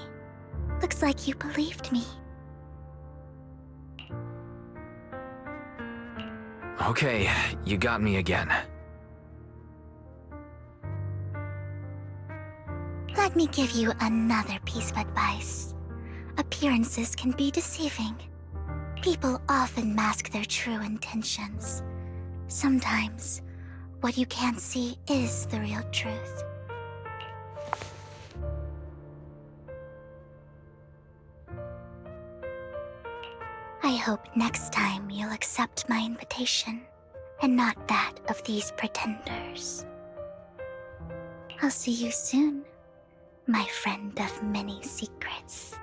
Looks like you believed me. Okay, you got me again. Let me give you another piece of advice. Appearances can be deceiving. People often mask their true intentions. Sometimes, what you can't see is the real truth. I hope next time you'll accept my invitation, and not that of these pretenders. I'll see you soon, my friend of many secrets.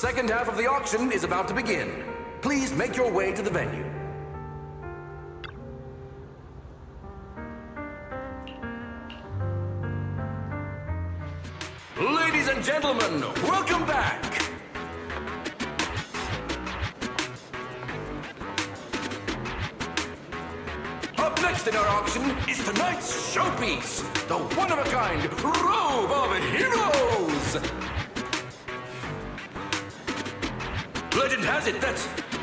second half of the auction is about to begin. Please make your way to the venue. Ladies and gentlemen, welcome back! Up next in our auction is tonight's showpiece, the one-of-a-kind Robe of Heroes! Legend has it that,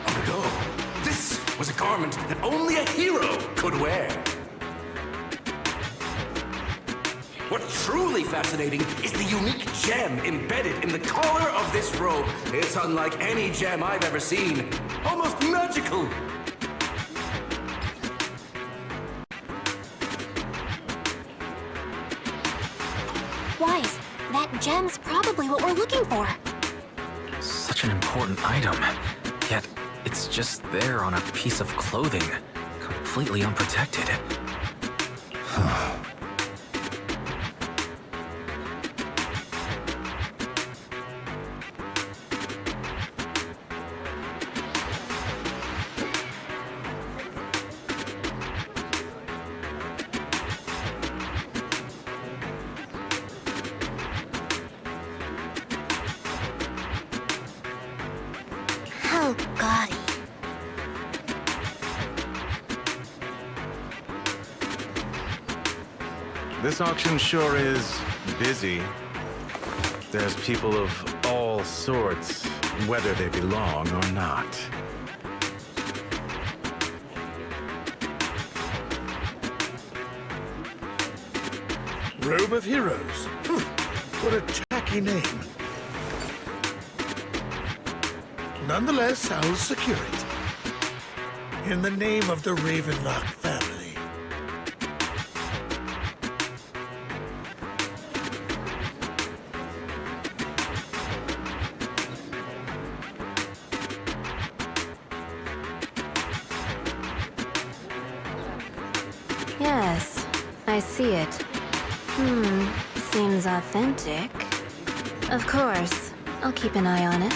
long ago, this was a garment that only a hero could wear. What's truly fascinating is the unique gem embedded in the collar of this robe. It's unlike any gem I've ever seen. Almost magical. Wise, that gem's probably what we're looking for. Such an important item, yet it's just there on a piece of clothing, completely unprotected. Oh, gaudy. This auction sure is busy. There's people of all sorts, whether they belong or not. Robe of Heroes. What a tacky name. Nonetheless, I'll secure it. In the name of the Ravenlock family. Yes, I see it. Seems authentic. Of course, I'll keep an eye on it.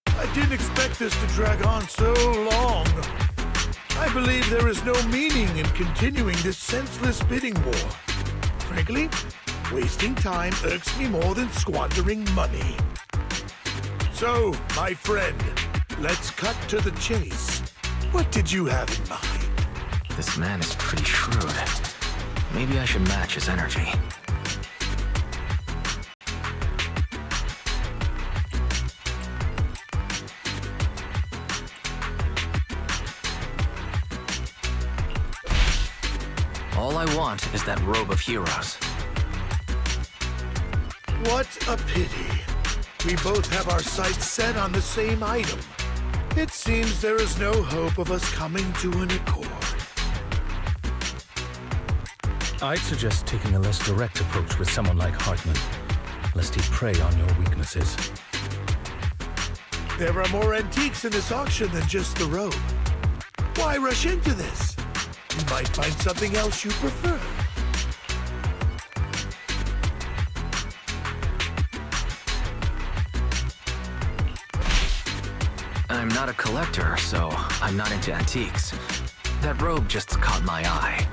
I didn't expect this to drag on so long. I believe there is no meaning in continuing this senseless bidding war. Frankly, wasting time irks me more than squandering money. So, my friend, let's cut to the chase. What did you have in mind? This man is pretty shrewd. Maybe I should match his energy. All I want is that Robe of Heroes. What a pity. We both have our sights set on the same item. It seems there is no hope of us coming to an accord. I'd suggest taking a less direct approach with someone like Hartman, lest he prey on your weaknesses. There are more antiques in this auction than just the robe. Why rush into this? You might find something else you prefer. I'm not a collector, so I'm not into antiques. That robe just caught my eye.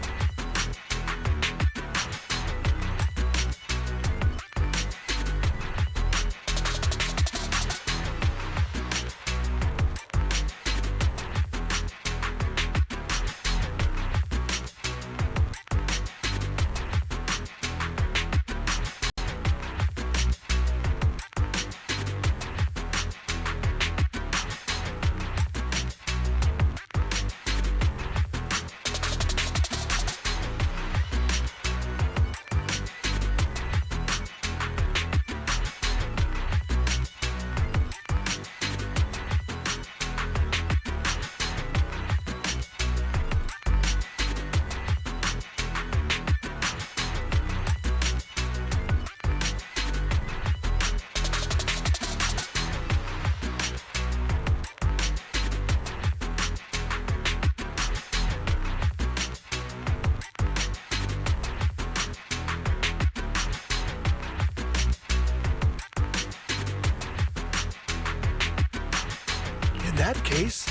that case,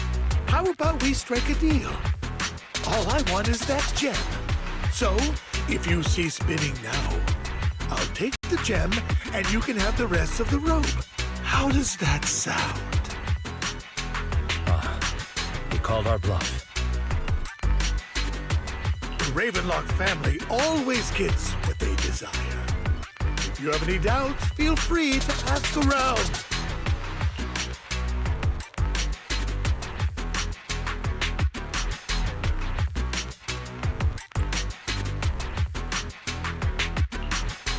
how about we strike a deal? All I want is that gem. So, if you cease spinning now, I'll take the gem and you can have the rest of the robe. How does that sound? You called our bluff. The Ravenlock family always gets what they desire. If you have any doubts, feel free to ask around.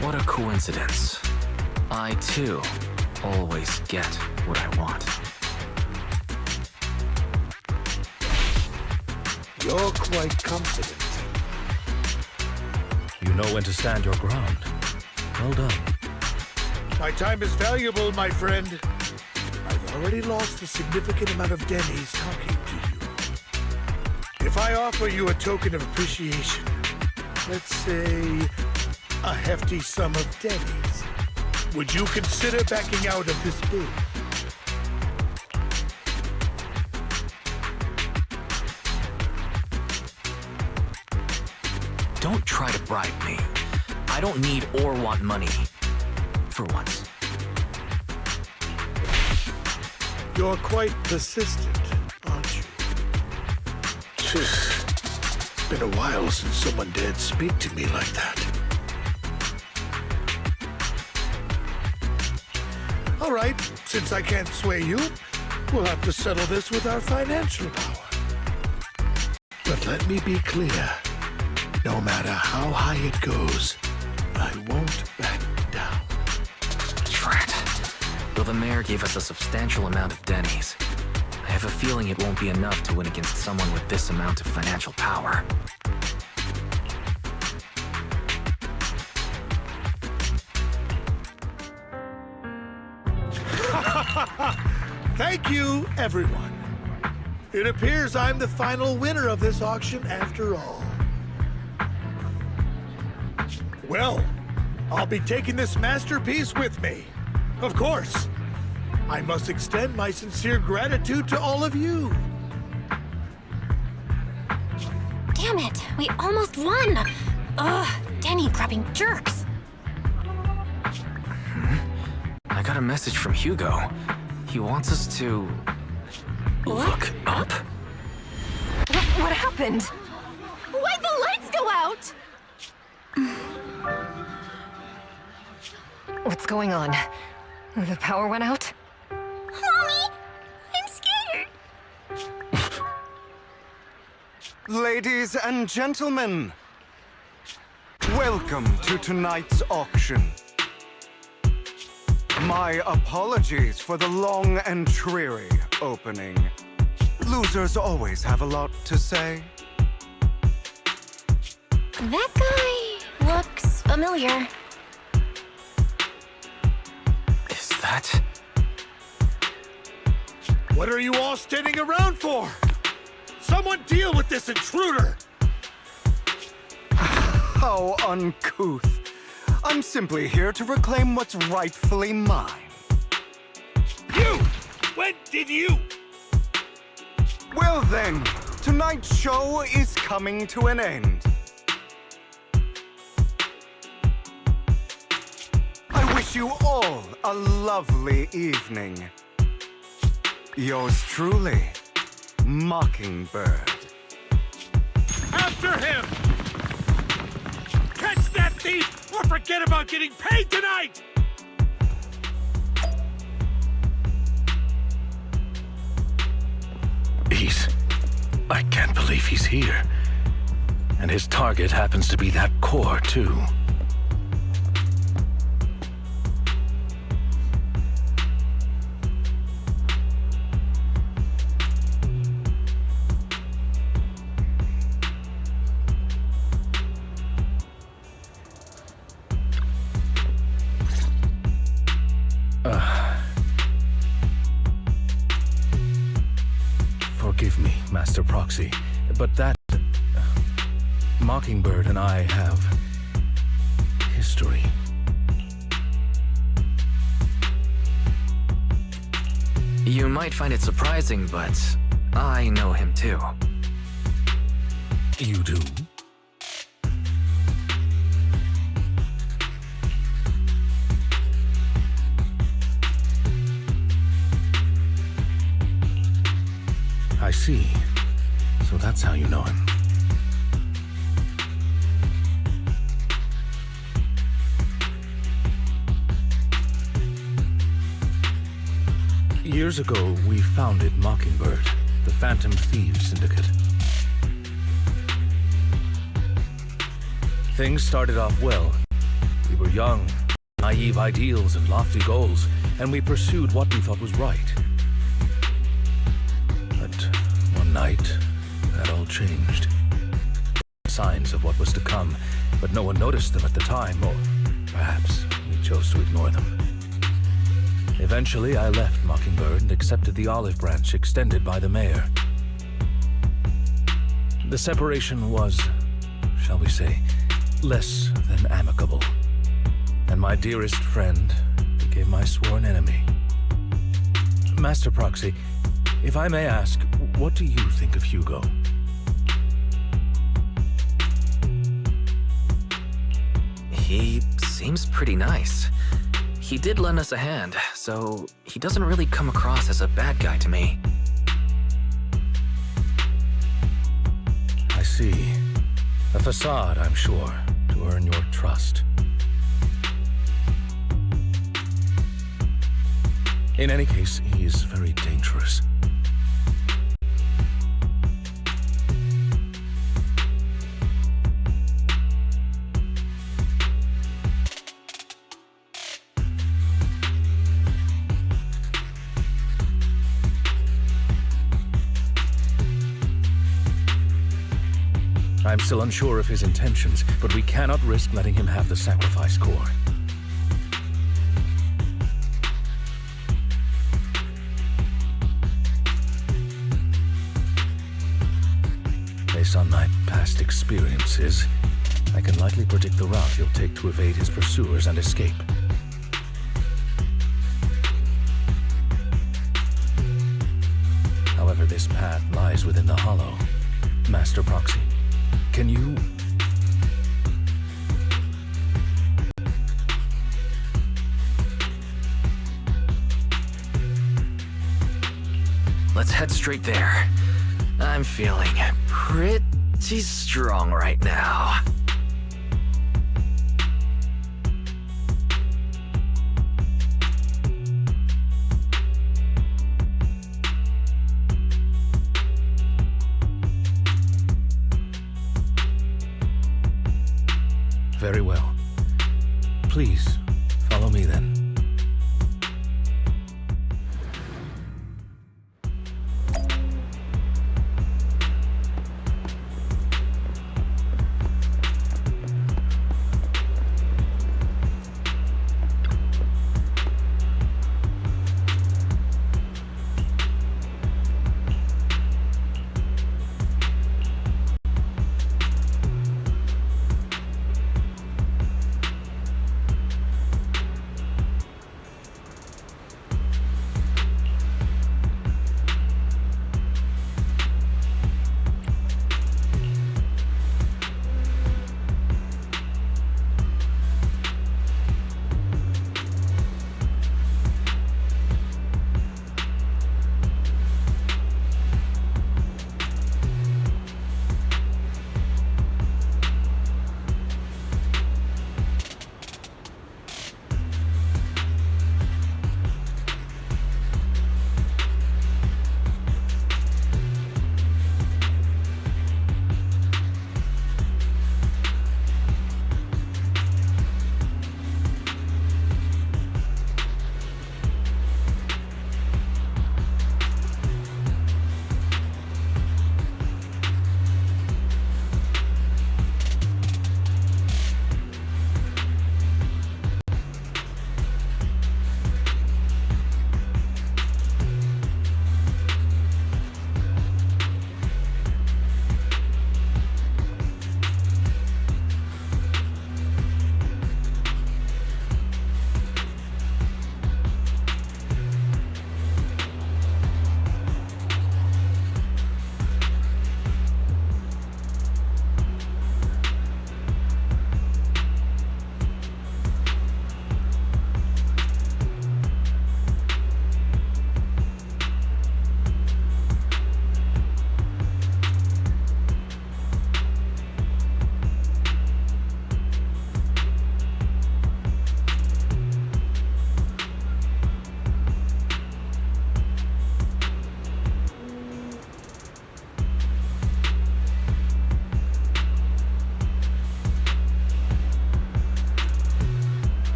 What a coincidence. I, too, always get what I want. You're quite confident. You know when to stand your ground. Well done. My time is valuable, my friend. I've already lost a significant amount of Denny's talking to you. If I offer you a token of appreciation, let's say a hefty sum of Denny's, would you consider backing out of this bid? Don't try to bribe me. I don't need or want money. For once. You're quite persistent, aren't you? It's been a while since someone dared speak to me like that. All right, since I can't sway you, we'll have to settle this with our financial power. But let me be clear. No matter how high it goes, I won't back down. Drat. Though the mayor gave us a substantial amount of Denny's, I have a feeling it won't be enough to win against someone with this amount of financial power. Thank you, everyone. It appears I'm the final winner of this auction after all. Well, I'll be taking this masterpiece with me. Of course. I must extend my sincere gratitude to all of you. Damn it, we almost won! Ugh, Denny grabbing jerks. I got a message from Hugo. He wants us to... look up? What happened? Why'd the lights go out? What's going on? The power went out? Mommy, I'm scared. Ladies and gentlemen, welcome to tonight's auction. My apologies for the long and dreary opening. Losers always have a lot to say. That guy looks familiar. Is that... What are you all standing around for? Someone deal with this intruder! How uncouth. I'm simply here to reclaim what's rightfully mine. You! When did you? Well then, tonight's show is coming to an end. I wish you all a lovely evening. Yours truly, Mockingbird. After him! Catch that thief or forget about getting paid tonight! I can't believe he's here. And his target happens to be that core, too. Forgive me, Master Proxy, but that... Mockingbird and I have... history. You might find it surprising, but I know him too. You do? I see. So that's how you know him. Years ago, we founded Mockingbird, the Phantom Thieves Syndicate. Things started off well. We were young, naive ideals and lofty goals, and we pursued what we thought was right. But one night, that all changed. Signs of what was to come, but no one noticed them at the time, or perhaps we chose to ignore them. Eventually, I left Mockingbird and accepted the olive branch extended by the mayor. The separation was, shall we say, less than amicable. And my dearest friend became my sworn enemy. Master Proxy, if I may ask, what do you think of Hugo? He seems pretty nice. He did lend us a hand, so he doesn't really come across as a bad guy to me. I see. A facade, I'm sure, to earn your trust. In any case, he is very dangerous. I'm still unsure of his intentions, but we cannot risk letting him have the sacrifice core. Based on my past experiences, I can likely predict the route he'll take to evade his pursuers and escape. However, this path lies within the Hollow. Master Proxy, can you... Let's head straight there. I'm feeling pretty strong right now. Very well. Please, follow me then.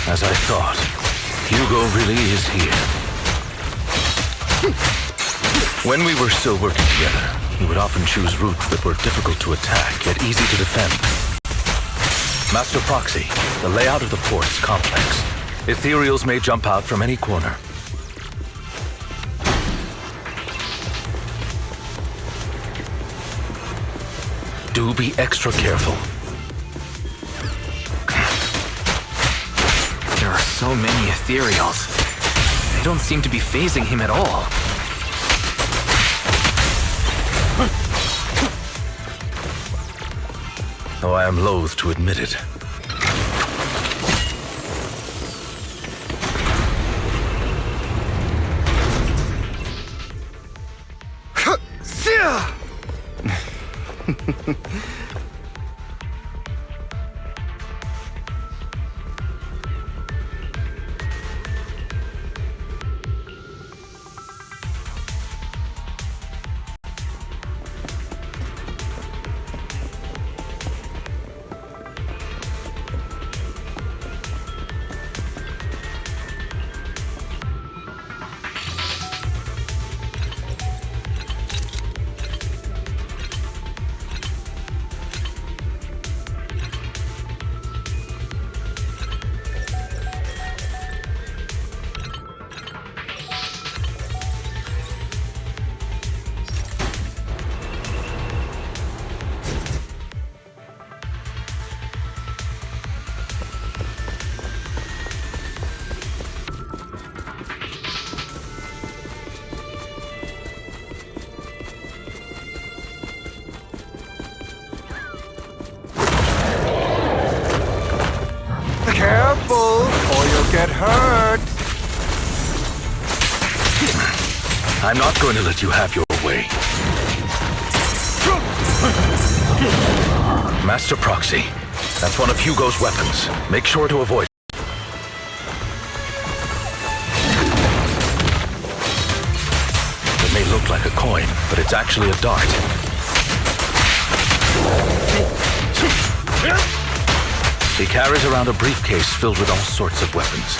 As I thought, Hugo really is here. When we were still working together, he would often choose routes that were difficult to attack, yet easy to defend. Master Proxy, the layout of the port is complex. Ethereals may jump out from any corner. Do be extra careful. There are so many ethereals. They don't seem to be phasing him at all. Though I am loath to admit it. Careful, or you'll get hurt. I'm not going to let you have your way. Master Proxy, that's one of Hugo's weapons. Make sure to avoid it. It may look like a coin, but it's actually a dart. He carries around a briefcase filled with all sorts of weapons.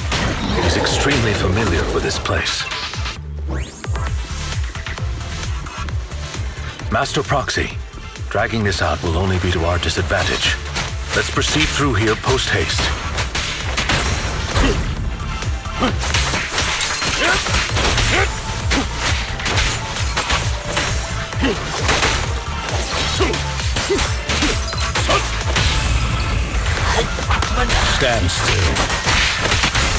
He's extremely familiar with this place. Master Proxy, dragging this out will only be to our disadvantage. Let's proceed through here post-haste. Stand still.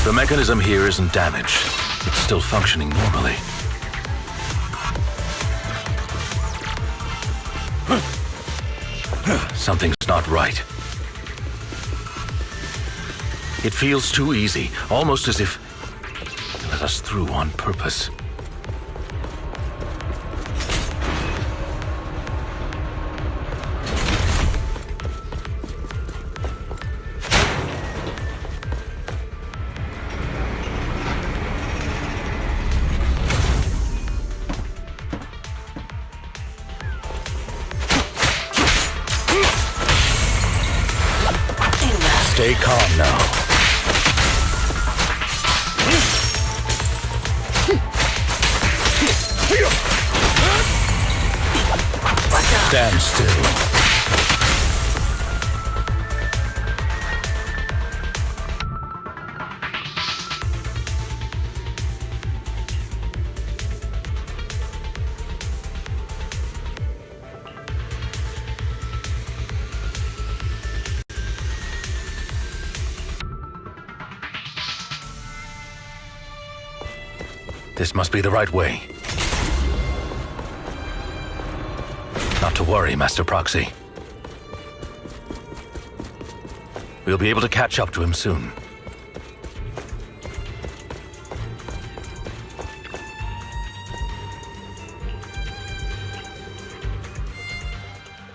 The mechanism here isn't damaged. It's still functioning normally. Something's not right. It feels too easy, almost as if it let us through on purpose. Stay calm now. Stand still. This must be the right way. Not to worry, Master Proxy. We'll be able to catch up to him soon.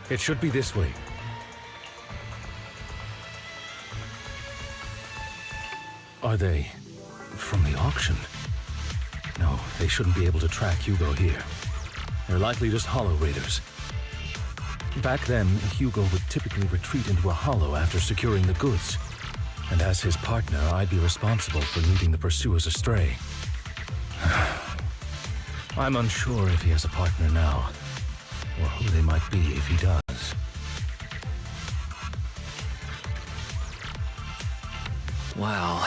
It should be this way. Are they from the auction? No, they shouldn't be able to track Hugo here. They're likely just hollow raiders. Back then, Hugo would typically retreat into a hollow after securing the goods. And as his partner, I'd be responsible for leading the pursuers astray. I'm unsure if he has a partner now, or who they might be if he does. Well,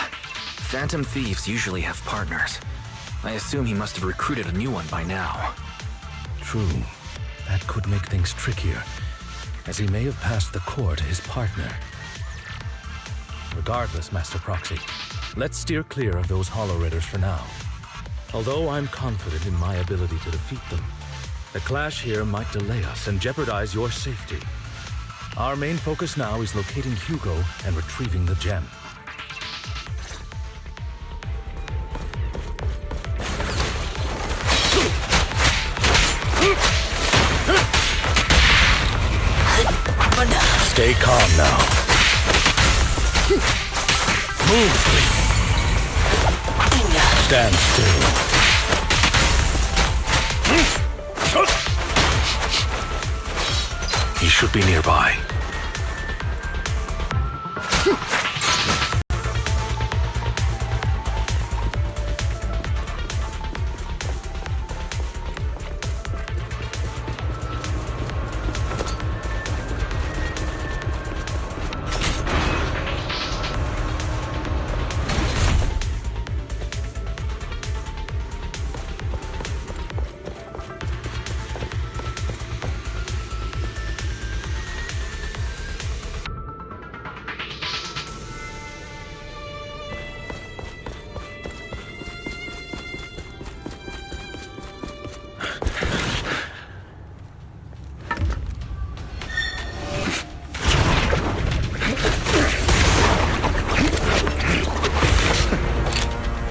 Phantom Thieves usually have partners. I assume he must have recruited a new one by now. True. That could make things trickier, as he may have passed the core to his partner. Regardless, Master Proxy, let's steer clear of those Hollow Raiders for now. Although I'm confident in my ability to defeat them, the clash here might delay us and jeopardize your safety. Our main focus now is locating Hugo and retrieving the gem. Stay calm now. Move, please. Stand still. He should be nearby.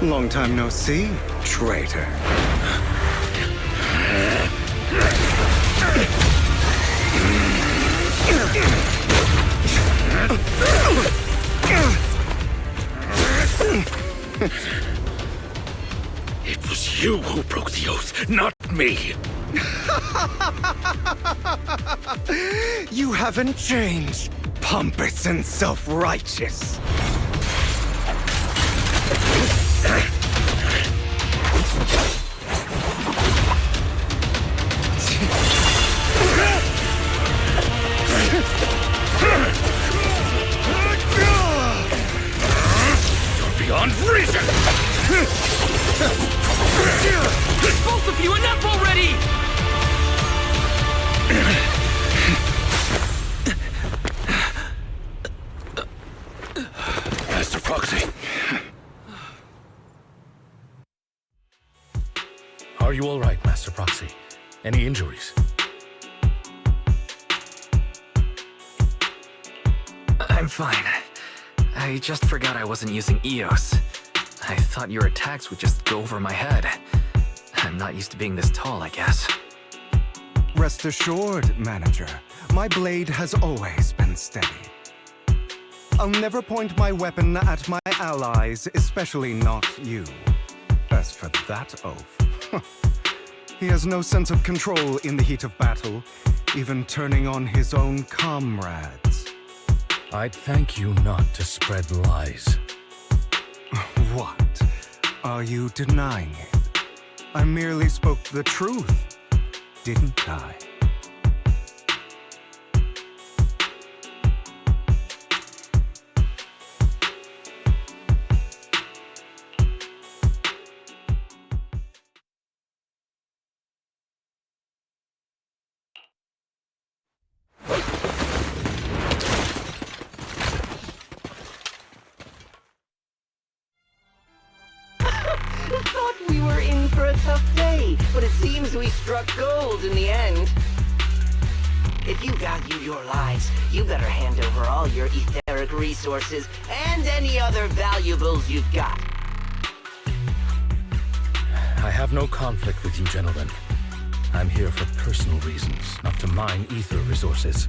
Long time no see, traitor. It was you who broke the oath, not me. You haven't changed, pompous and self-righteous. You're beyond reason! Both of you, enough already! Master Proxy. Are you all right, Master Proxy? Any injuries? I'm fine. I just forgot I wasn't using EOS. I thought your attacks would just go over my head. I'm not used to being this tall, I guess. Rest assured, Manager, my blade has always been steady. I'll never point my weapon at my allies, especially not you. As for that oath, he has no sense of control in the heat of battle, even turning on his own comrades. I'd thank you not to spread lies. What? Are you denying it? I merely spoke the truth, didn't I? Thought we were in for a tough day, but it seems we struck gold in the end. If you value your lives, you better hand over all your etheric resources and any other valuables you've got. I have no conflict with you, gentlemen. I'm here for personal reasons, not to mine ether resources.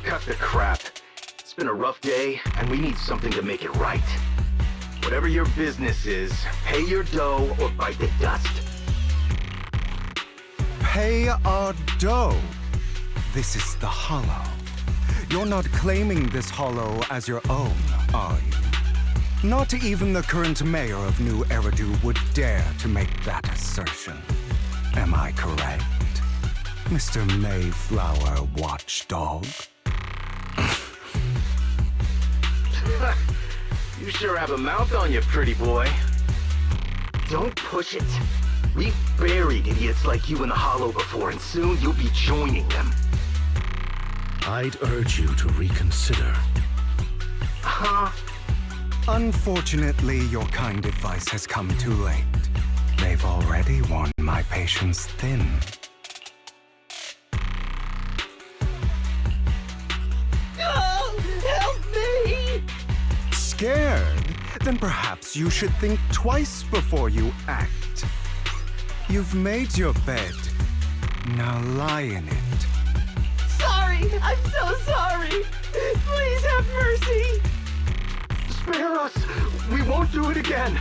Cut the crap. It's been a rough day, and we need something to make it right. Whatever your business is, pay your dough or bite the dust. Pay our dough. This is the Hollow. You're not claiming this hollow as your own, are you? Not even the current mayor of New Eridu would dare to make that assertion. Am I correct, Mr. Mayflower Watchdog? You sure have a mouth on you, pretty boy. Don't push it. We've buried idiots like you in the hollow before, and soon you'll be joining them. I'd urge you to reconsider. Huh? Unfortunately, your kind advice has come too late. They've already worn my patience thin. Oh, help me! Scared? Then perhaps you should think twice before you act. You've made your bed. Now lie in it. Sorry! I'm so sorry! Please have mercy! Spare us! We won't do it again!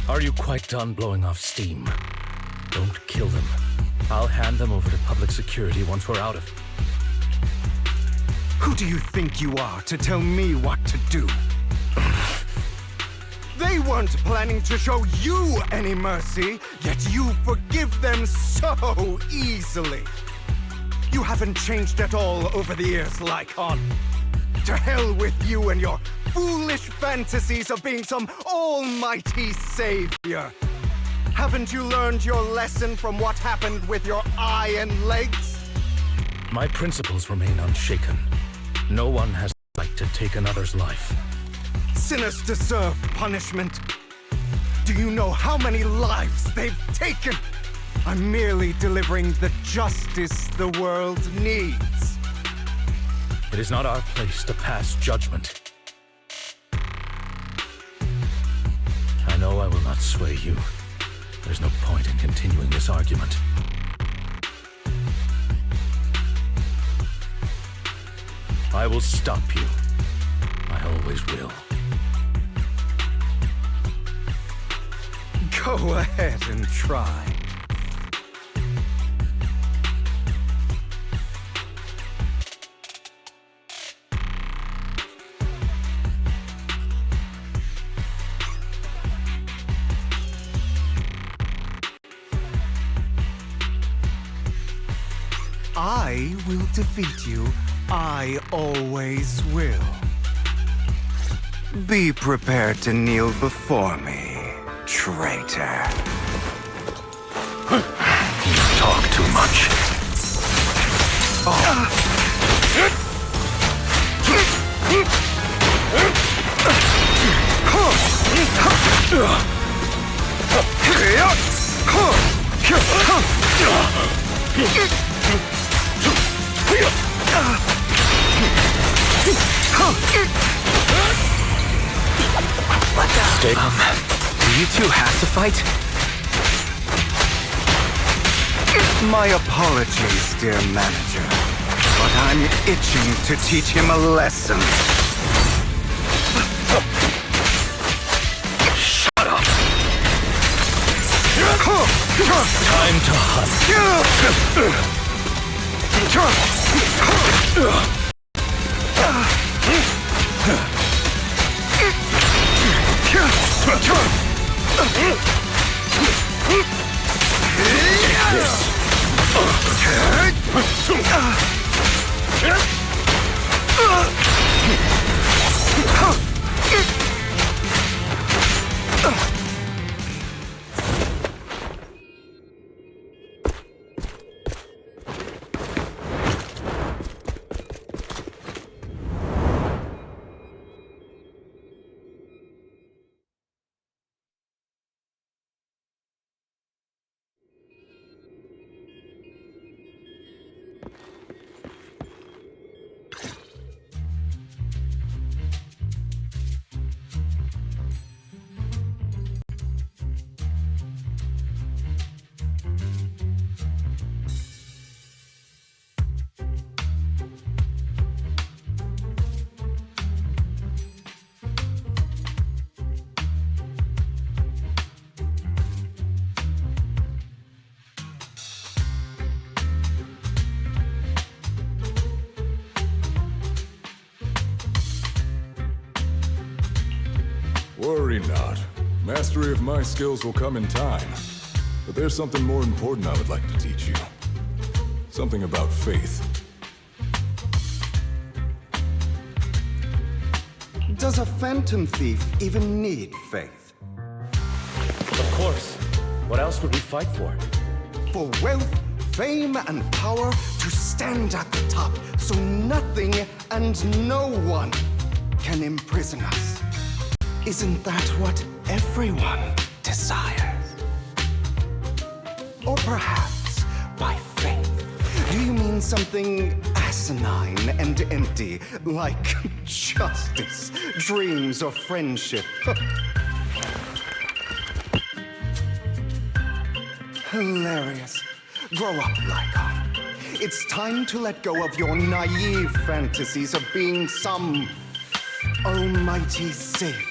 Are you quite done blowing off steam? Don't kill them. I'll hand them over to public security once we're out of... Who do you think you are to tell me what to do? They weren't planning to show you any mercy, yet you forgive them so easily. You haven't changed at all over the years, Lycon. To hell with you and your foolish fantasies of being some almighty savior. Haven't you learned your lesson from what happened with your eye and legs? My principles remain unshaken. No one has the right to take another's life. Sinners deserve punishment. Do you know how many lives they've taken? I'm merely delivering the justice the world needs. It is not our place to pass judgment. I know I will not sway you. There's no point in continuing this argument. I will stop you. I always will. Go ahead and try. I will defeat you. I always will. Be prepared to kneel before me, traitor. You talk too much. Stay. Do you two have to fight? My apologies, dear manager, but I'm itching to teach him a lesson. Shut up! Time to hunt. Worry not. Mastery of my skills will come in time. But there's something more important I would like to teach you. Something about faith. Does a phantom thief even need faith? Of course. What else would we fight for? For wealth, fame, and power to stand at the top so nothing and no one can imprison us. Isn't that what everyone desires? Or perhaps, by faith, do you mean something asinine and empty, like justice, dreams, or friendship? Hilarious. Grow up, Lycon. It's time to let go of your naive fantasies of being some almighty savior.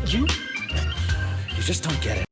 You just don't get it.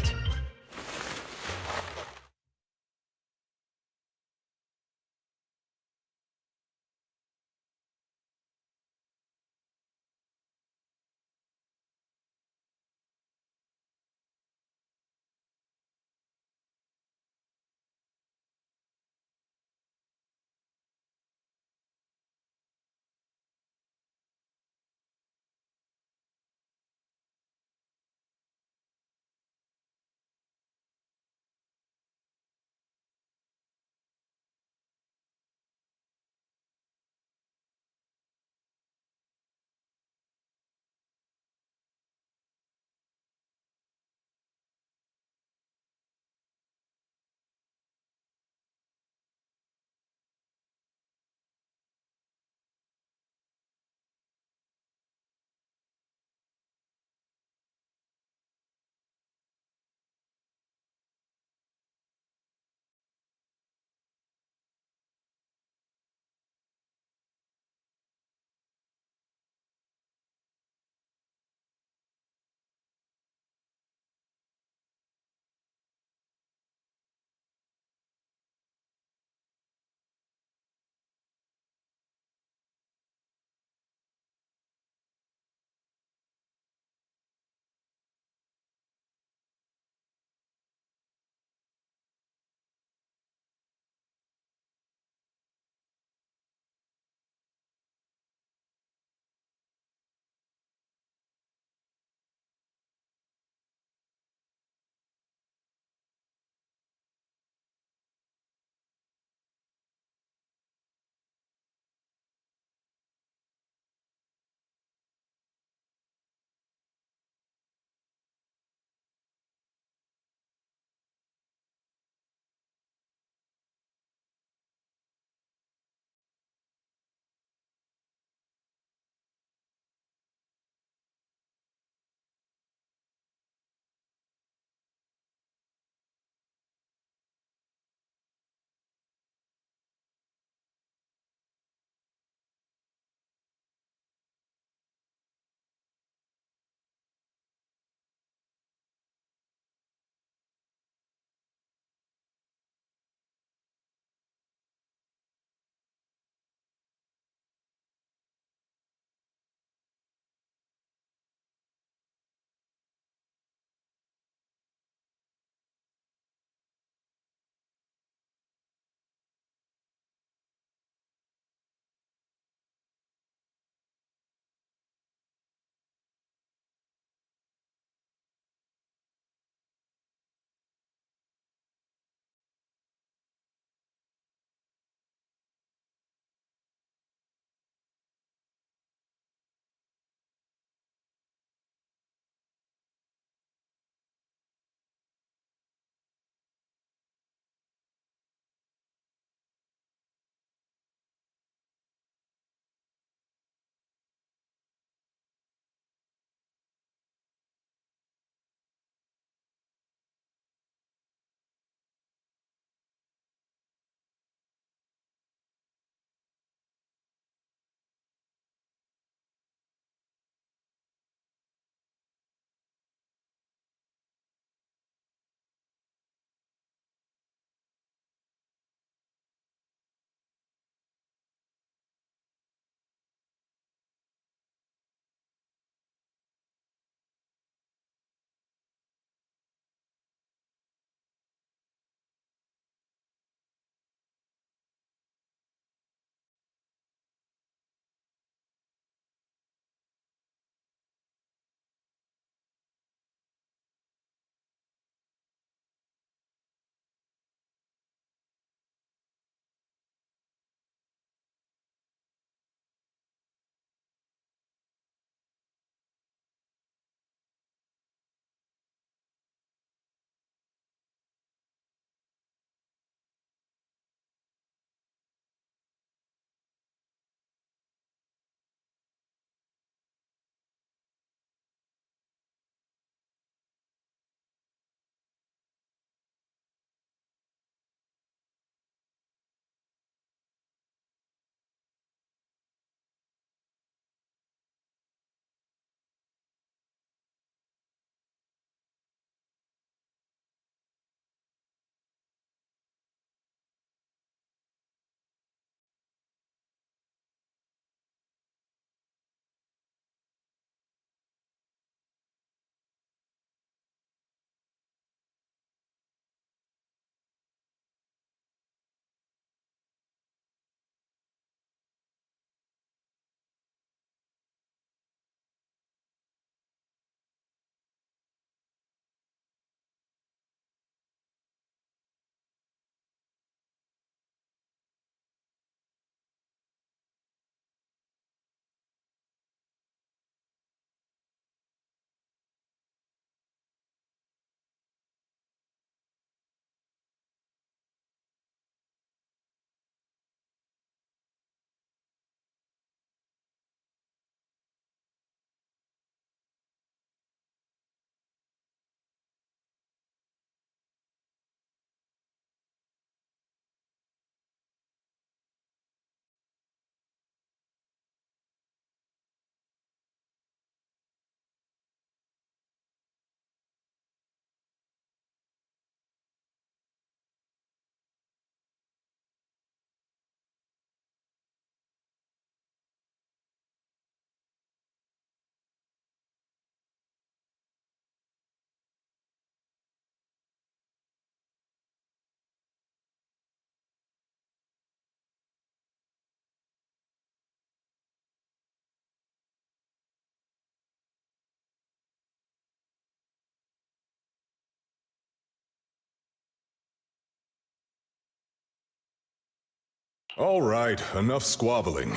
All right, enough squabbling.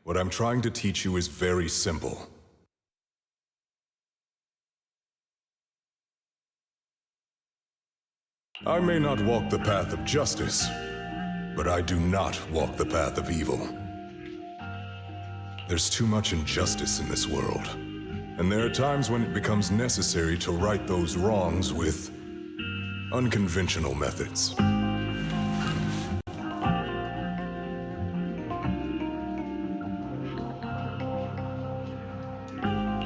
What I'm trying to teach you is very simple. I may not walk the path of justice, but I do not walk the path of evil. There's too much injustice in this world, and there are times when it becomes necessary to right those wrongs with unconventional methods.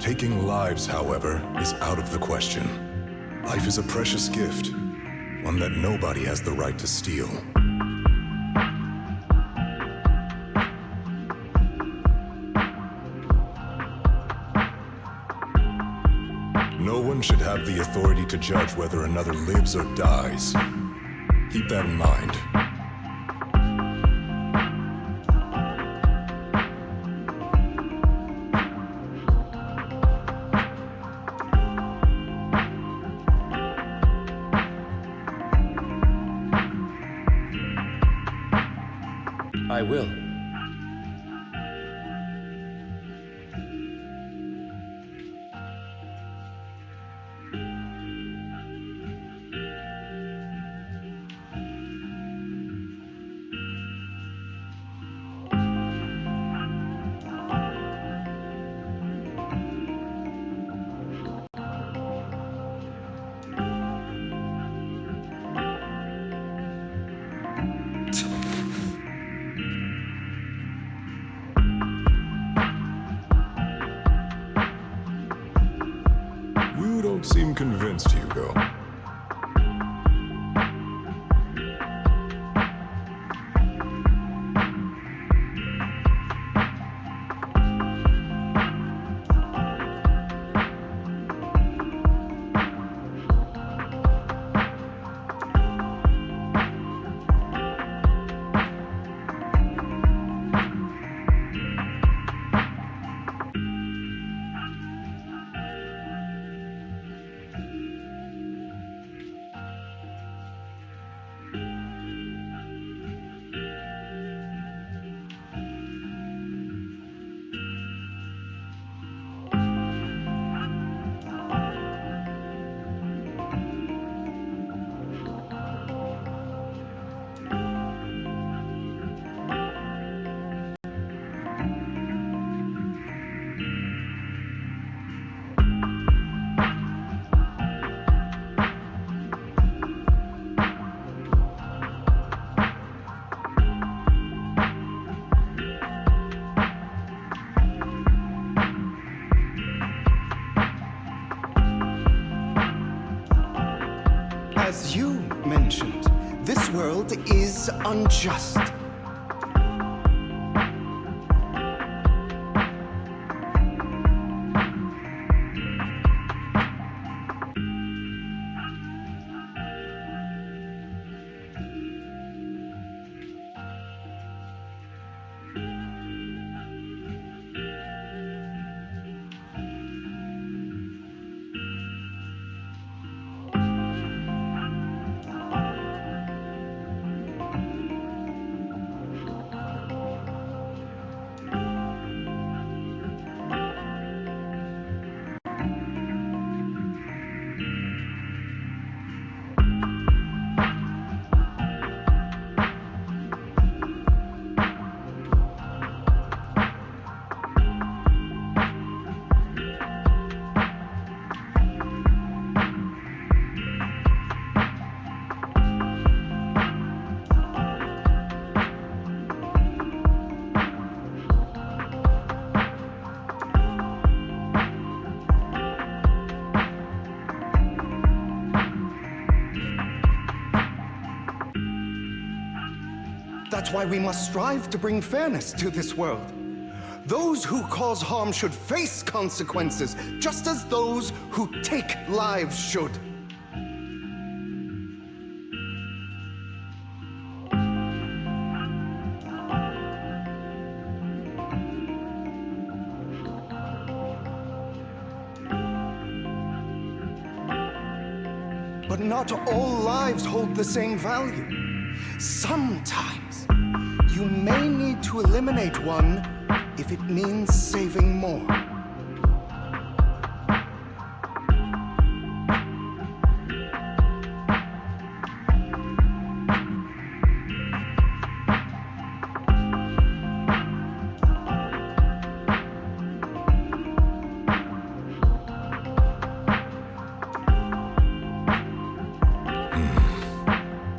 Taking lives, however, is out of the question. Life is a precious gift, one that nobody has the right to steal. No one should have the authority to judge whether another lives or dies. Keep that in mind. I will. You don't seem convinced, Hugo. As you mentioned, this world is unjust. That's why we must strive to bring fairness to this world. Those who cause harm should face consequences, just as those who take lives should. But not all lives hold the same value. Sometimes, You may need to eliminate one if it means saving more.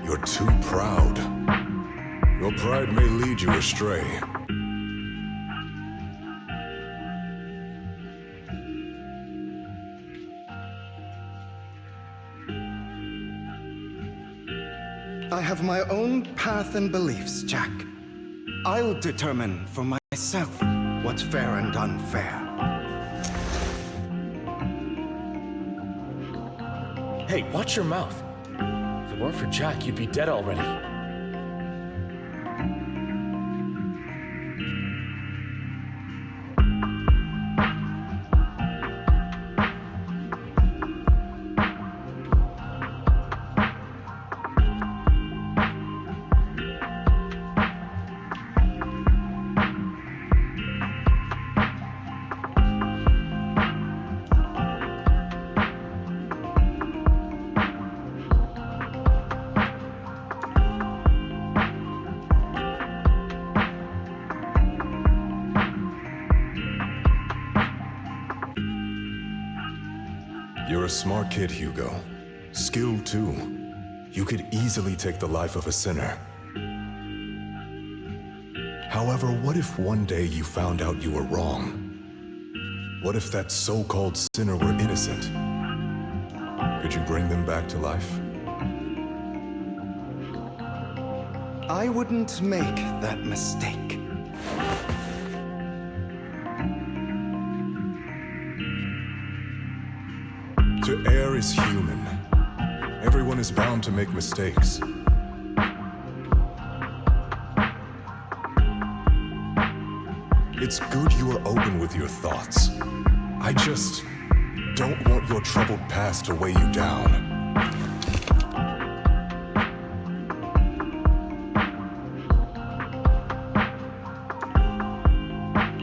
You're too proud. Your pride may lead you astray. I have my own path and beliefs, Jack. I'll determine for myself what's fair and unfair. Hey, watch your mouth. If it weren't for Jack, you'd be dead already. You're a smart kid, Hugo. Skilled, too. You could easily take the life of a sinner. However, what if one day you found out you were wrong? What if that so-called sinner were innocent? Could you bring them back to life? I wouldn't make that mistake. To err is human. Everyone is bound to make mistakes. It's good you are open with your thoughts. I just don't want your troubled past to weigh you down.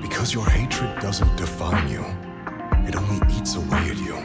Because your hatred doesn't define you. It only eats away at you.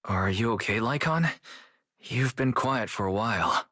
Are you okay, Lycon? You've been quiet for a while.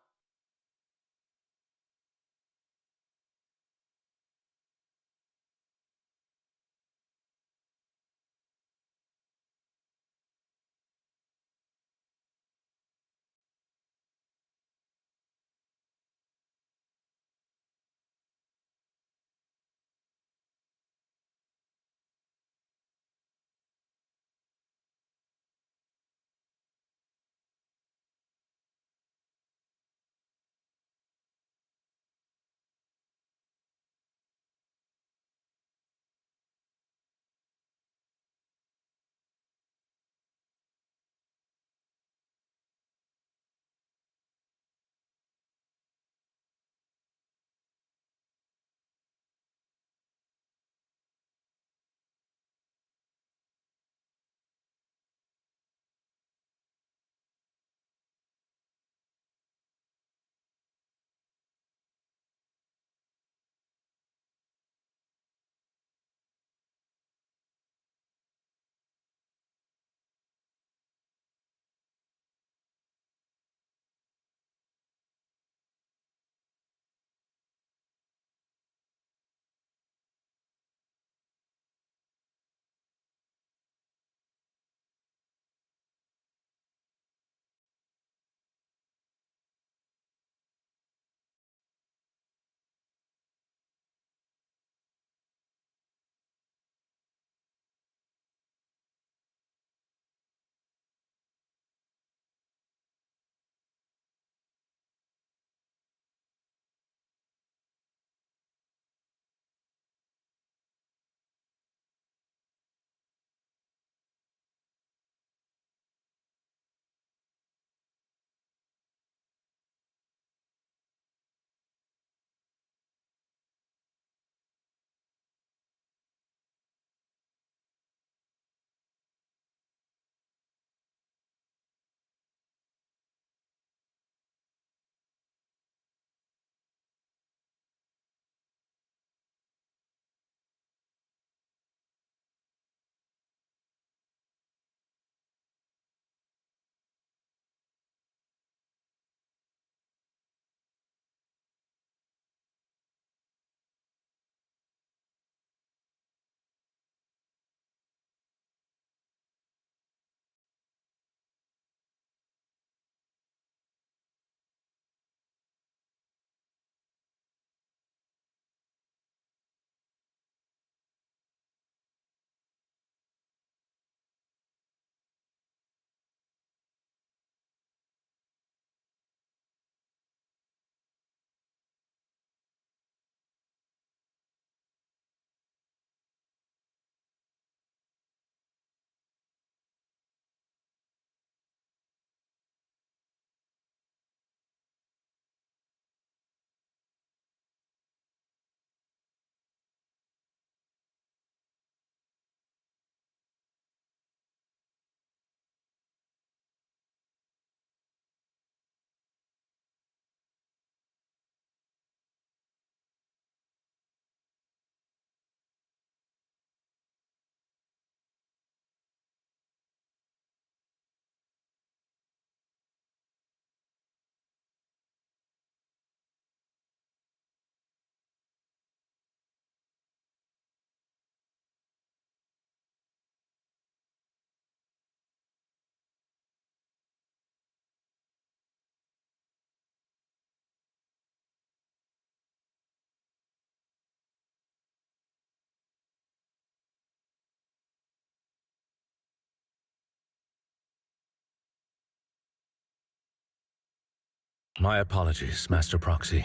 My apologies, Master Proxy.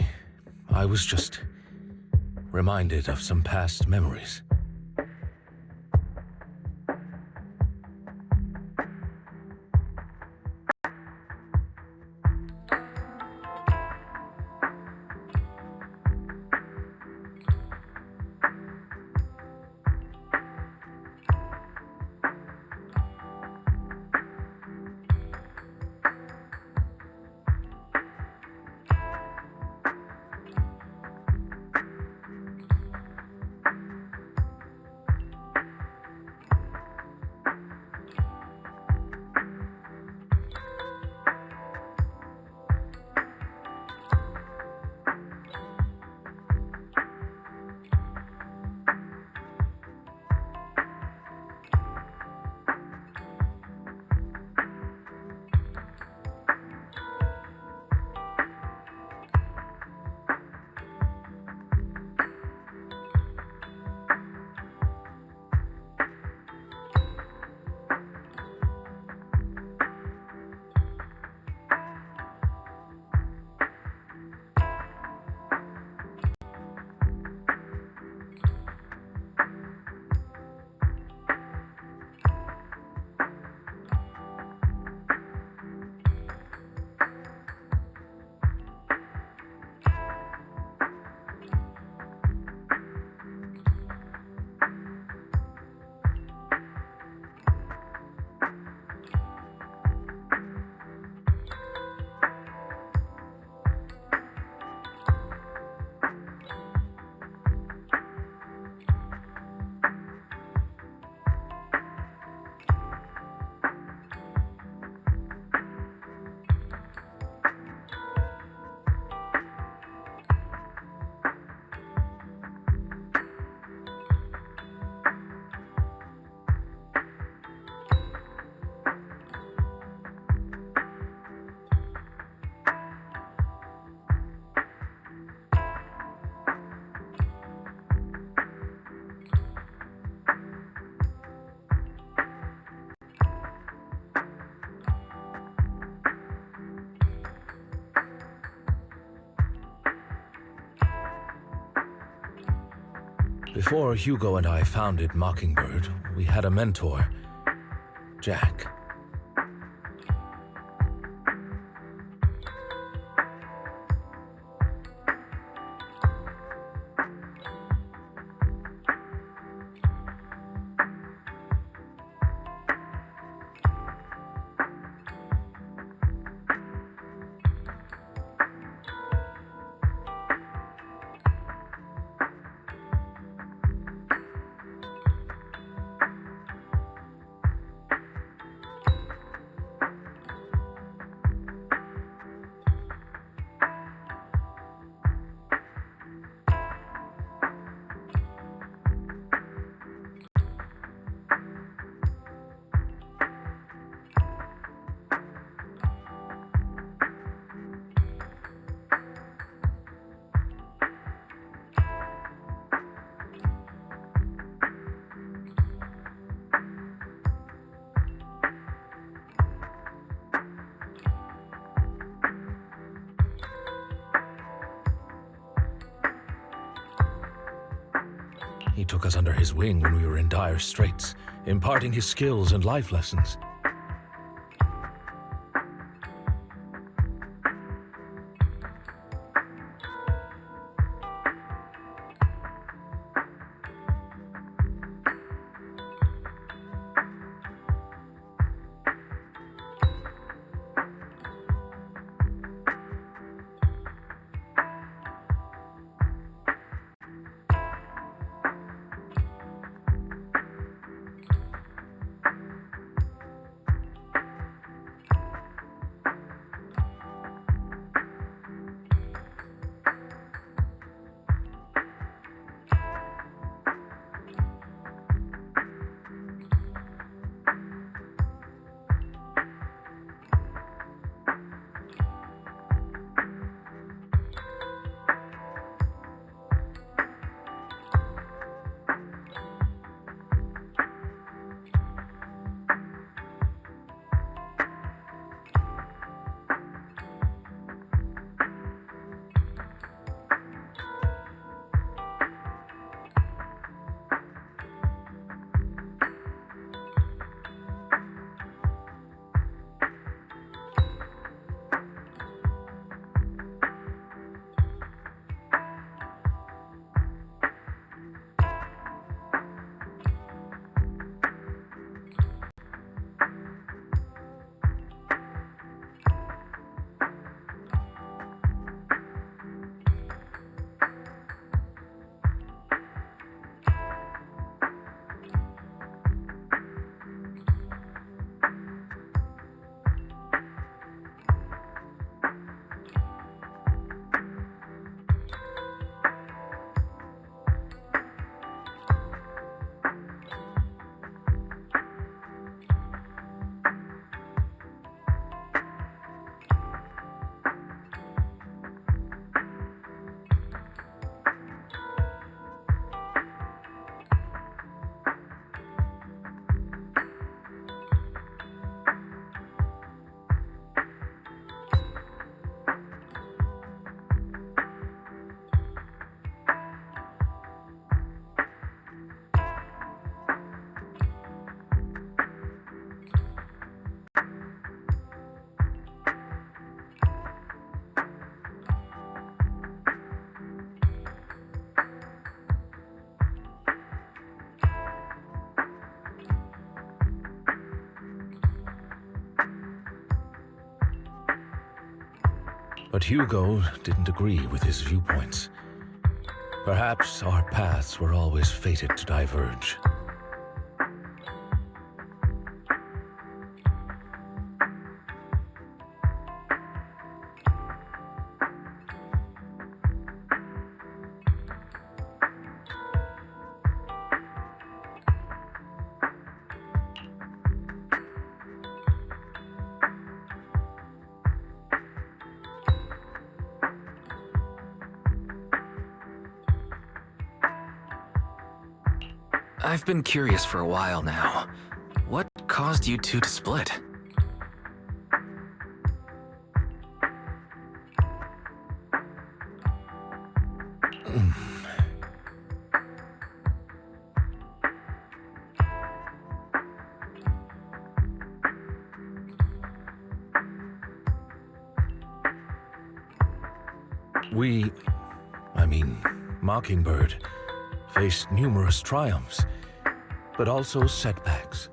I was just reminded of some past memories. Before Hugo and I founded Mockingbird, we had a mentor, Jack. He took us under his wing when we were in dire straits, imparting his skills and life lessons. But Hugo didn't agree with his viewpoints. Perhaps our paths were always fated to diverge. I've been curious for a while now. What caused you two to split? Mockingbird faced numerous triumphs, but also setbacks.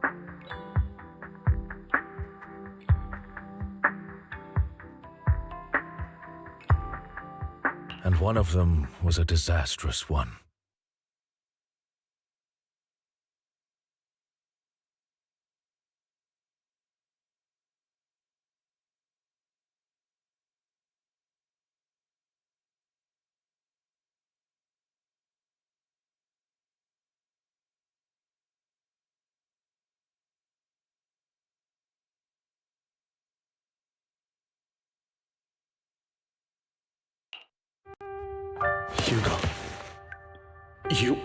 And one of them was a disastrous one. Hugo. You...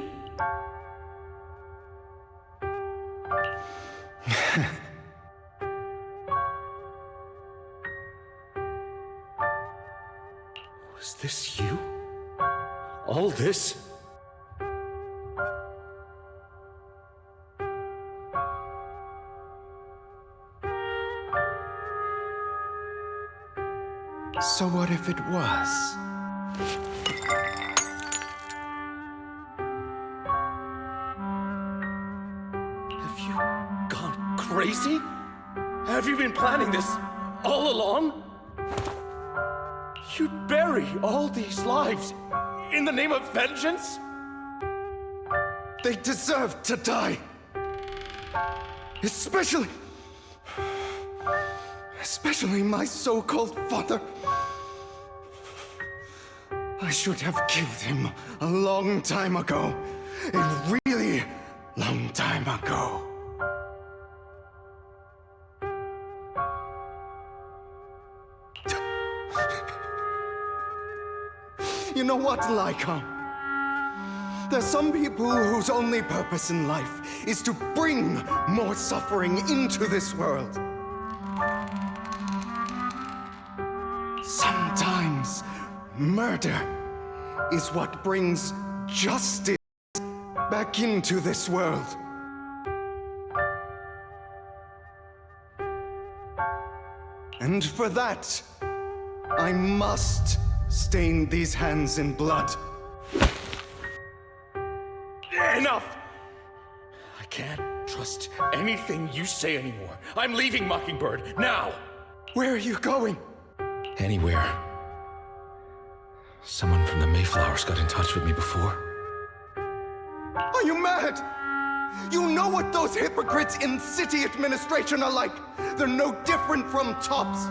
Was this you? All this? So what if it was? Crazy? Have you been planning this all along? You'd bury all these lives in the name of vengeance? They deserve to die. Especially my so-called father. I should have killed him a long time ago. A really long time ago. You know what, Lycon? There's some people whose only purpose in life is to bring more suffering into this world. Sometimes murder is what brings justice back into this world. And for that, I must stain these hands in blood. Enough! I can't trust anything you say anymore. I'm leaving Mockingbird, now! Where are you going? Anywhere. Someone from the Mayflowers got in touch with me before. Are you mad? You know what those hypocrites in city administration are like. They're no different from tops.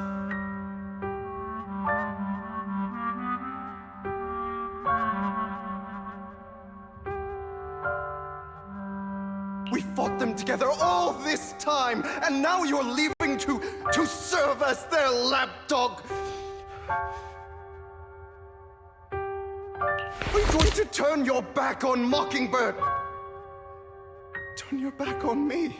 We fought them together all this time, and now you're leaving to serve as their lapdog. Are you going to turn your back on Mockingbird? Turn your back on me?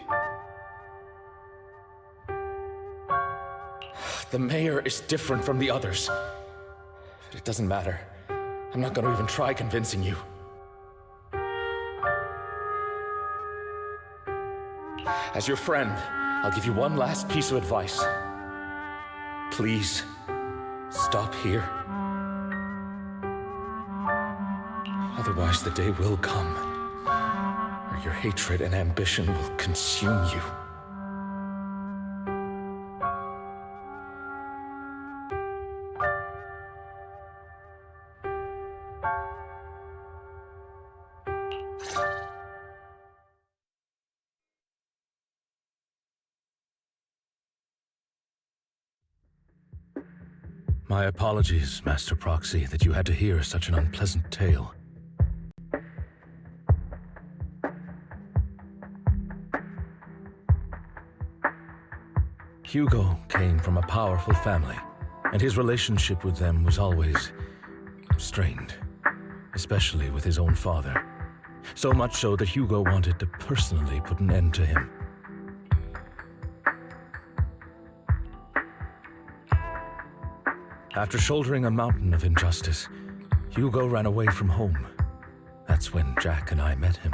The mayor is different from the others. But it doesn't matter. I'm not going to even try convincing you. As your friend, I'll give you one last piece of advice. Please, stop here. Otherwise, the day will come where your hatred and ambition will consume you. My apologies, Master Proxy, that you had to hear such an unpleasant tale. Hugo came from a powerful family, and his relationship with them was always strained, especially with his own father. So much so that Hugo wanted to personally put an end to him. After shouldering a mountain of injustice, Hugo ran away from home. That's when Jack and I met him.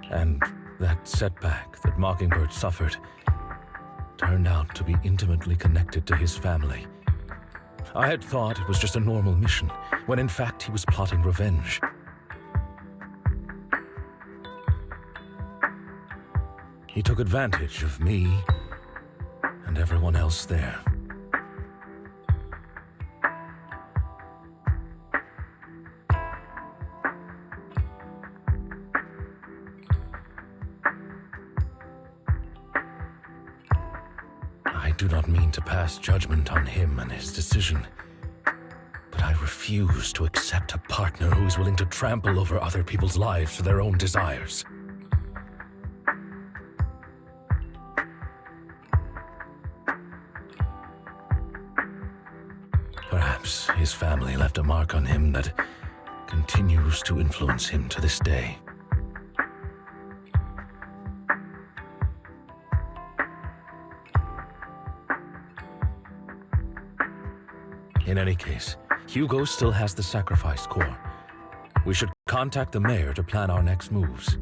And that setback that Mockingbird suffered turned out to be intimately connected to his family. I had thought it was just a normal mission, when in fact he was plotting revenge. He took advantage of me and everyone else there. I do not mean to pass judgment on him and his decision, but I refuse to accept a partner who is willing to trample over other people's lives for their own desires. Perhaps his family left a mark on him that continues to influence him to this day. In any case, Hugo still has the sacrifice core. We should contact the mayor to plan our next moves.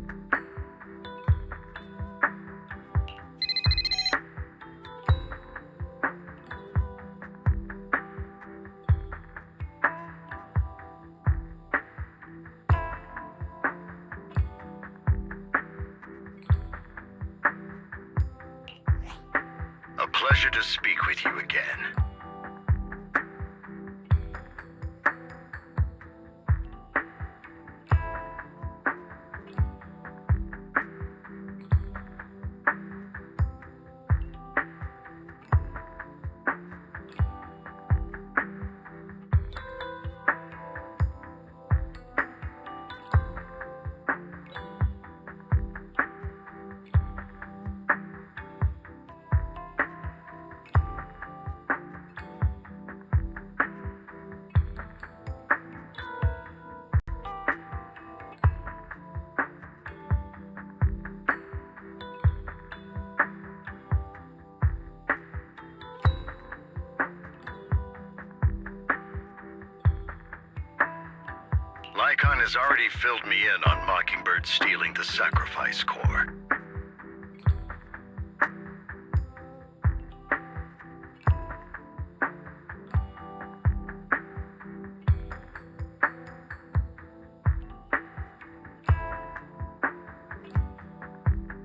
A pleasure to speak with you again. Lycon has already filled me in on Mockingbird stealing the sacrifice core.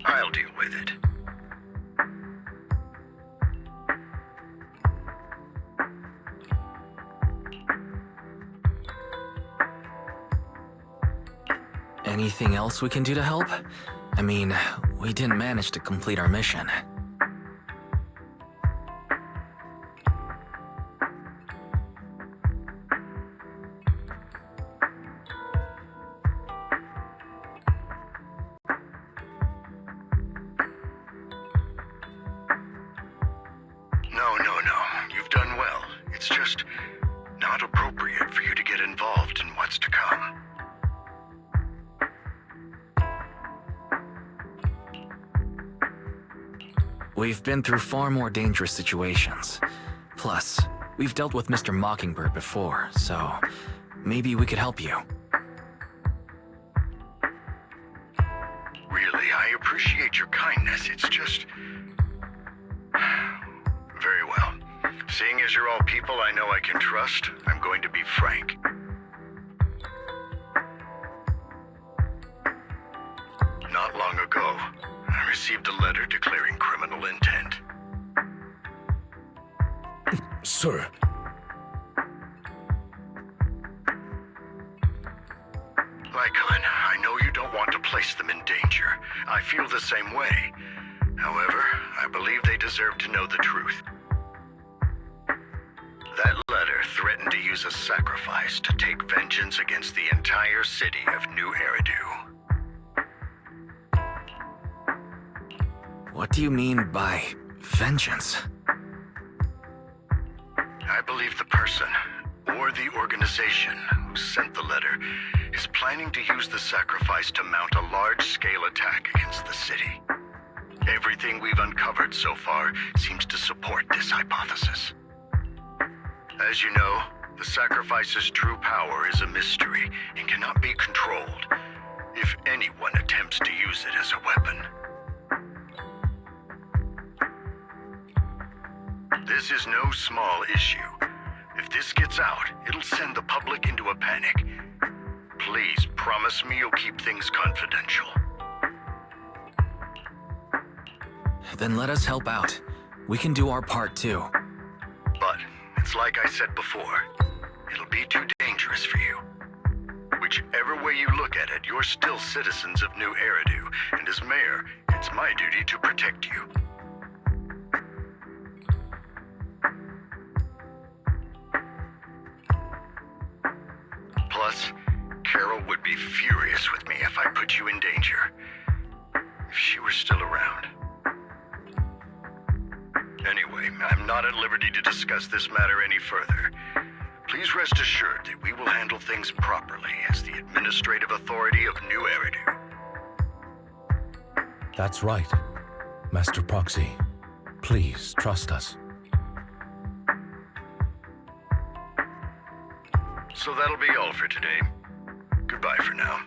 I'll deal with it. Anything else we can do to help? I mean, we didn't manage to complete our mission. No. You've done well. It's just not appropriate for you to get involved in what's to come. We've been through far more dangerous situations. Plus, we've dealt with Mr. Mockingbird before, so maybe we could help you. Really, I appreciate your kindness. It's just... Very well. Seeing as you're all people I know I can trust, I'm going to be frank. Not long ago, I received a letter declaring criminal intent. Sir. Icon, I know you don't want to place them in danger. I feel the same way. However, I believe they deserve to know the truth. That letter threatened to use a sacrifice to take vengeance against the entire city of New Eridu. What do you mean by vengeance? I believe the person, or the organization, who sent the letter is planning to use the sacrifice to mount a large-scale attack against the city. Everything we've uncovered so far seems to support this hypothesis. As you know, the sacrifice's true power is a mystery and cannot be controlled if anyone attempts to use it as a weapon. This is no small issue. If this gets out, it'll send the public into a panic. Please promise me you'll keep things confidential. Then let us help out. We can do our part too. But it's like I said before, it'll be too dangerous for you. Whichever way you look at it, you're still citizens of New Eridu, and as mayor, it's my duty to protect you. Plus, Carol would be furious with me if I put you in danger. If she were still around. Anyway, I'm not at liberty to discuss this matter any further. Please rest assured that we will handle things properly as the administrative authority of New Eridu. That's right, Master Proxy. Please trust us. So that'll be all for today. Goodbye for now.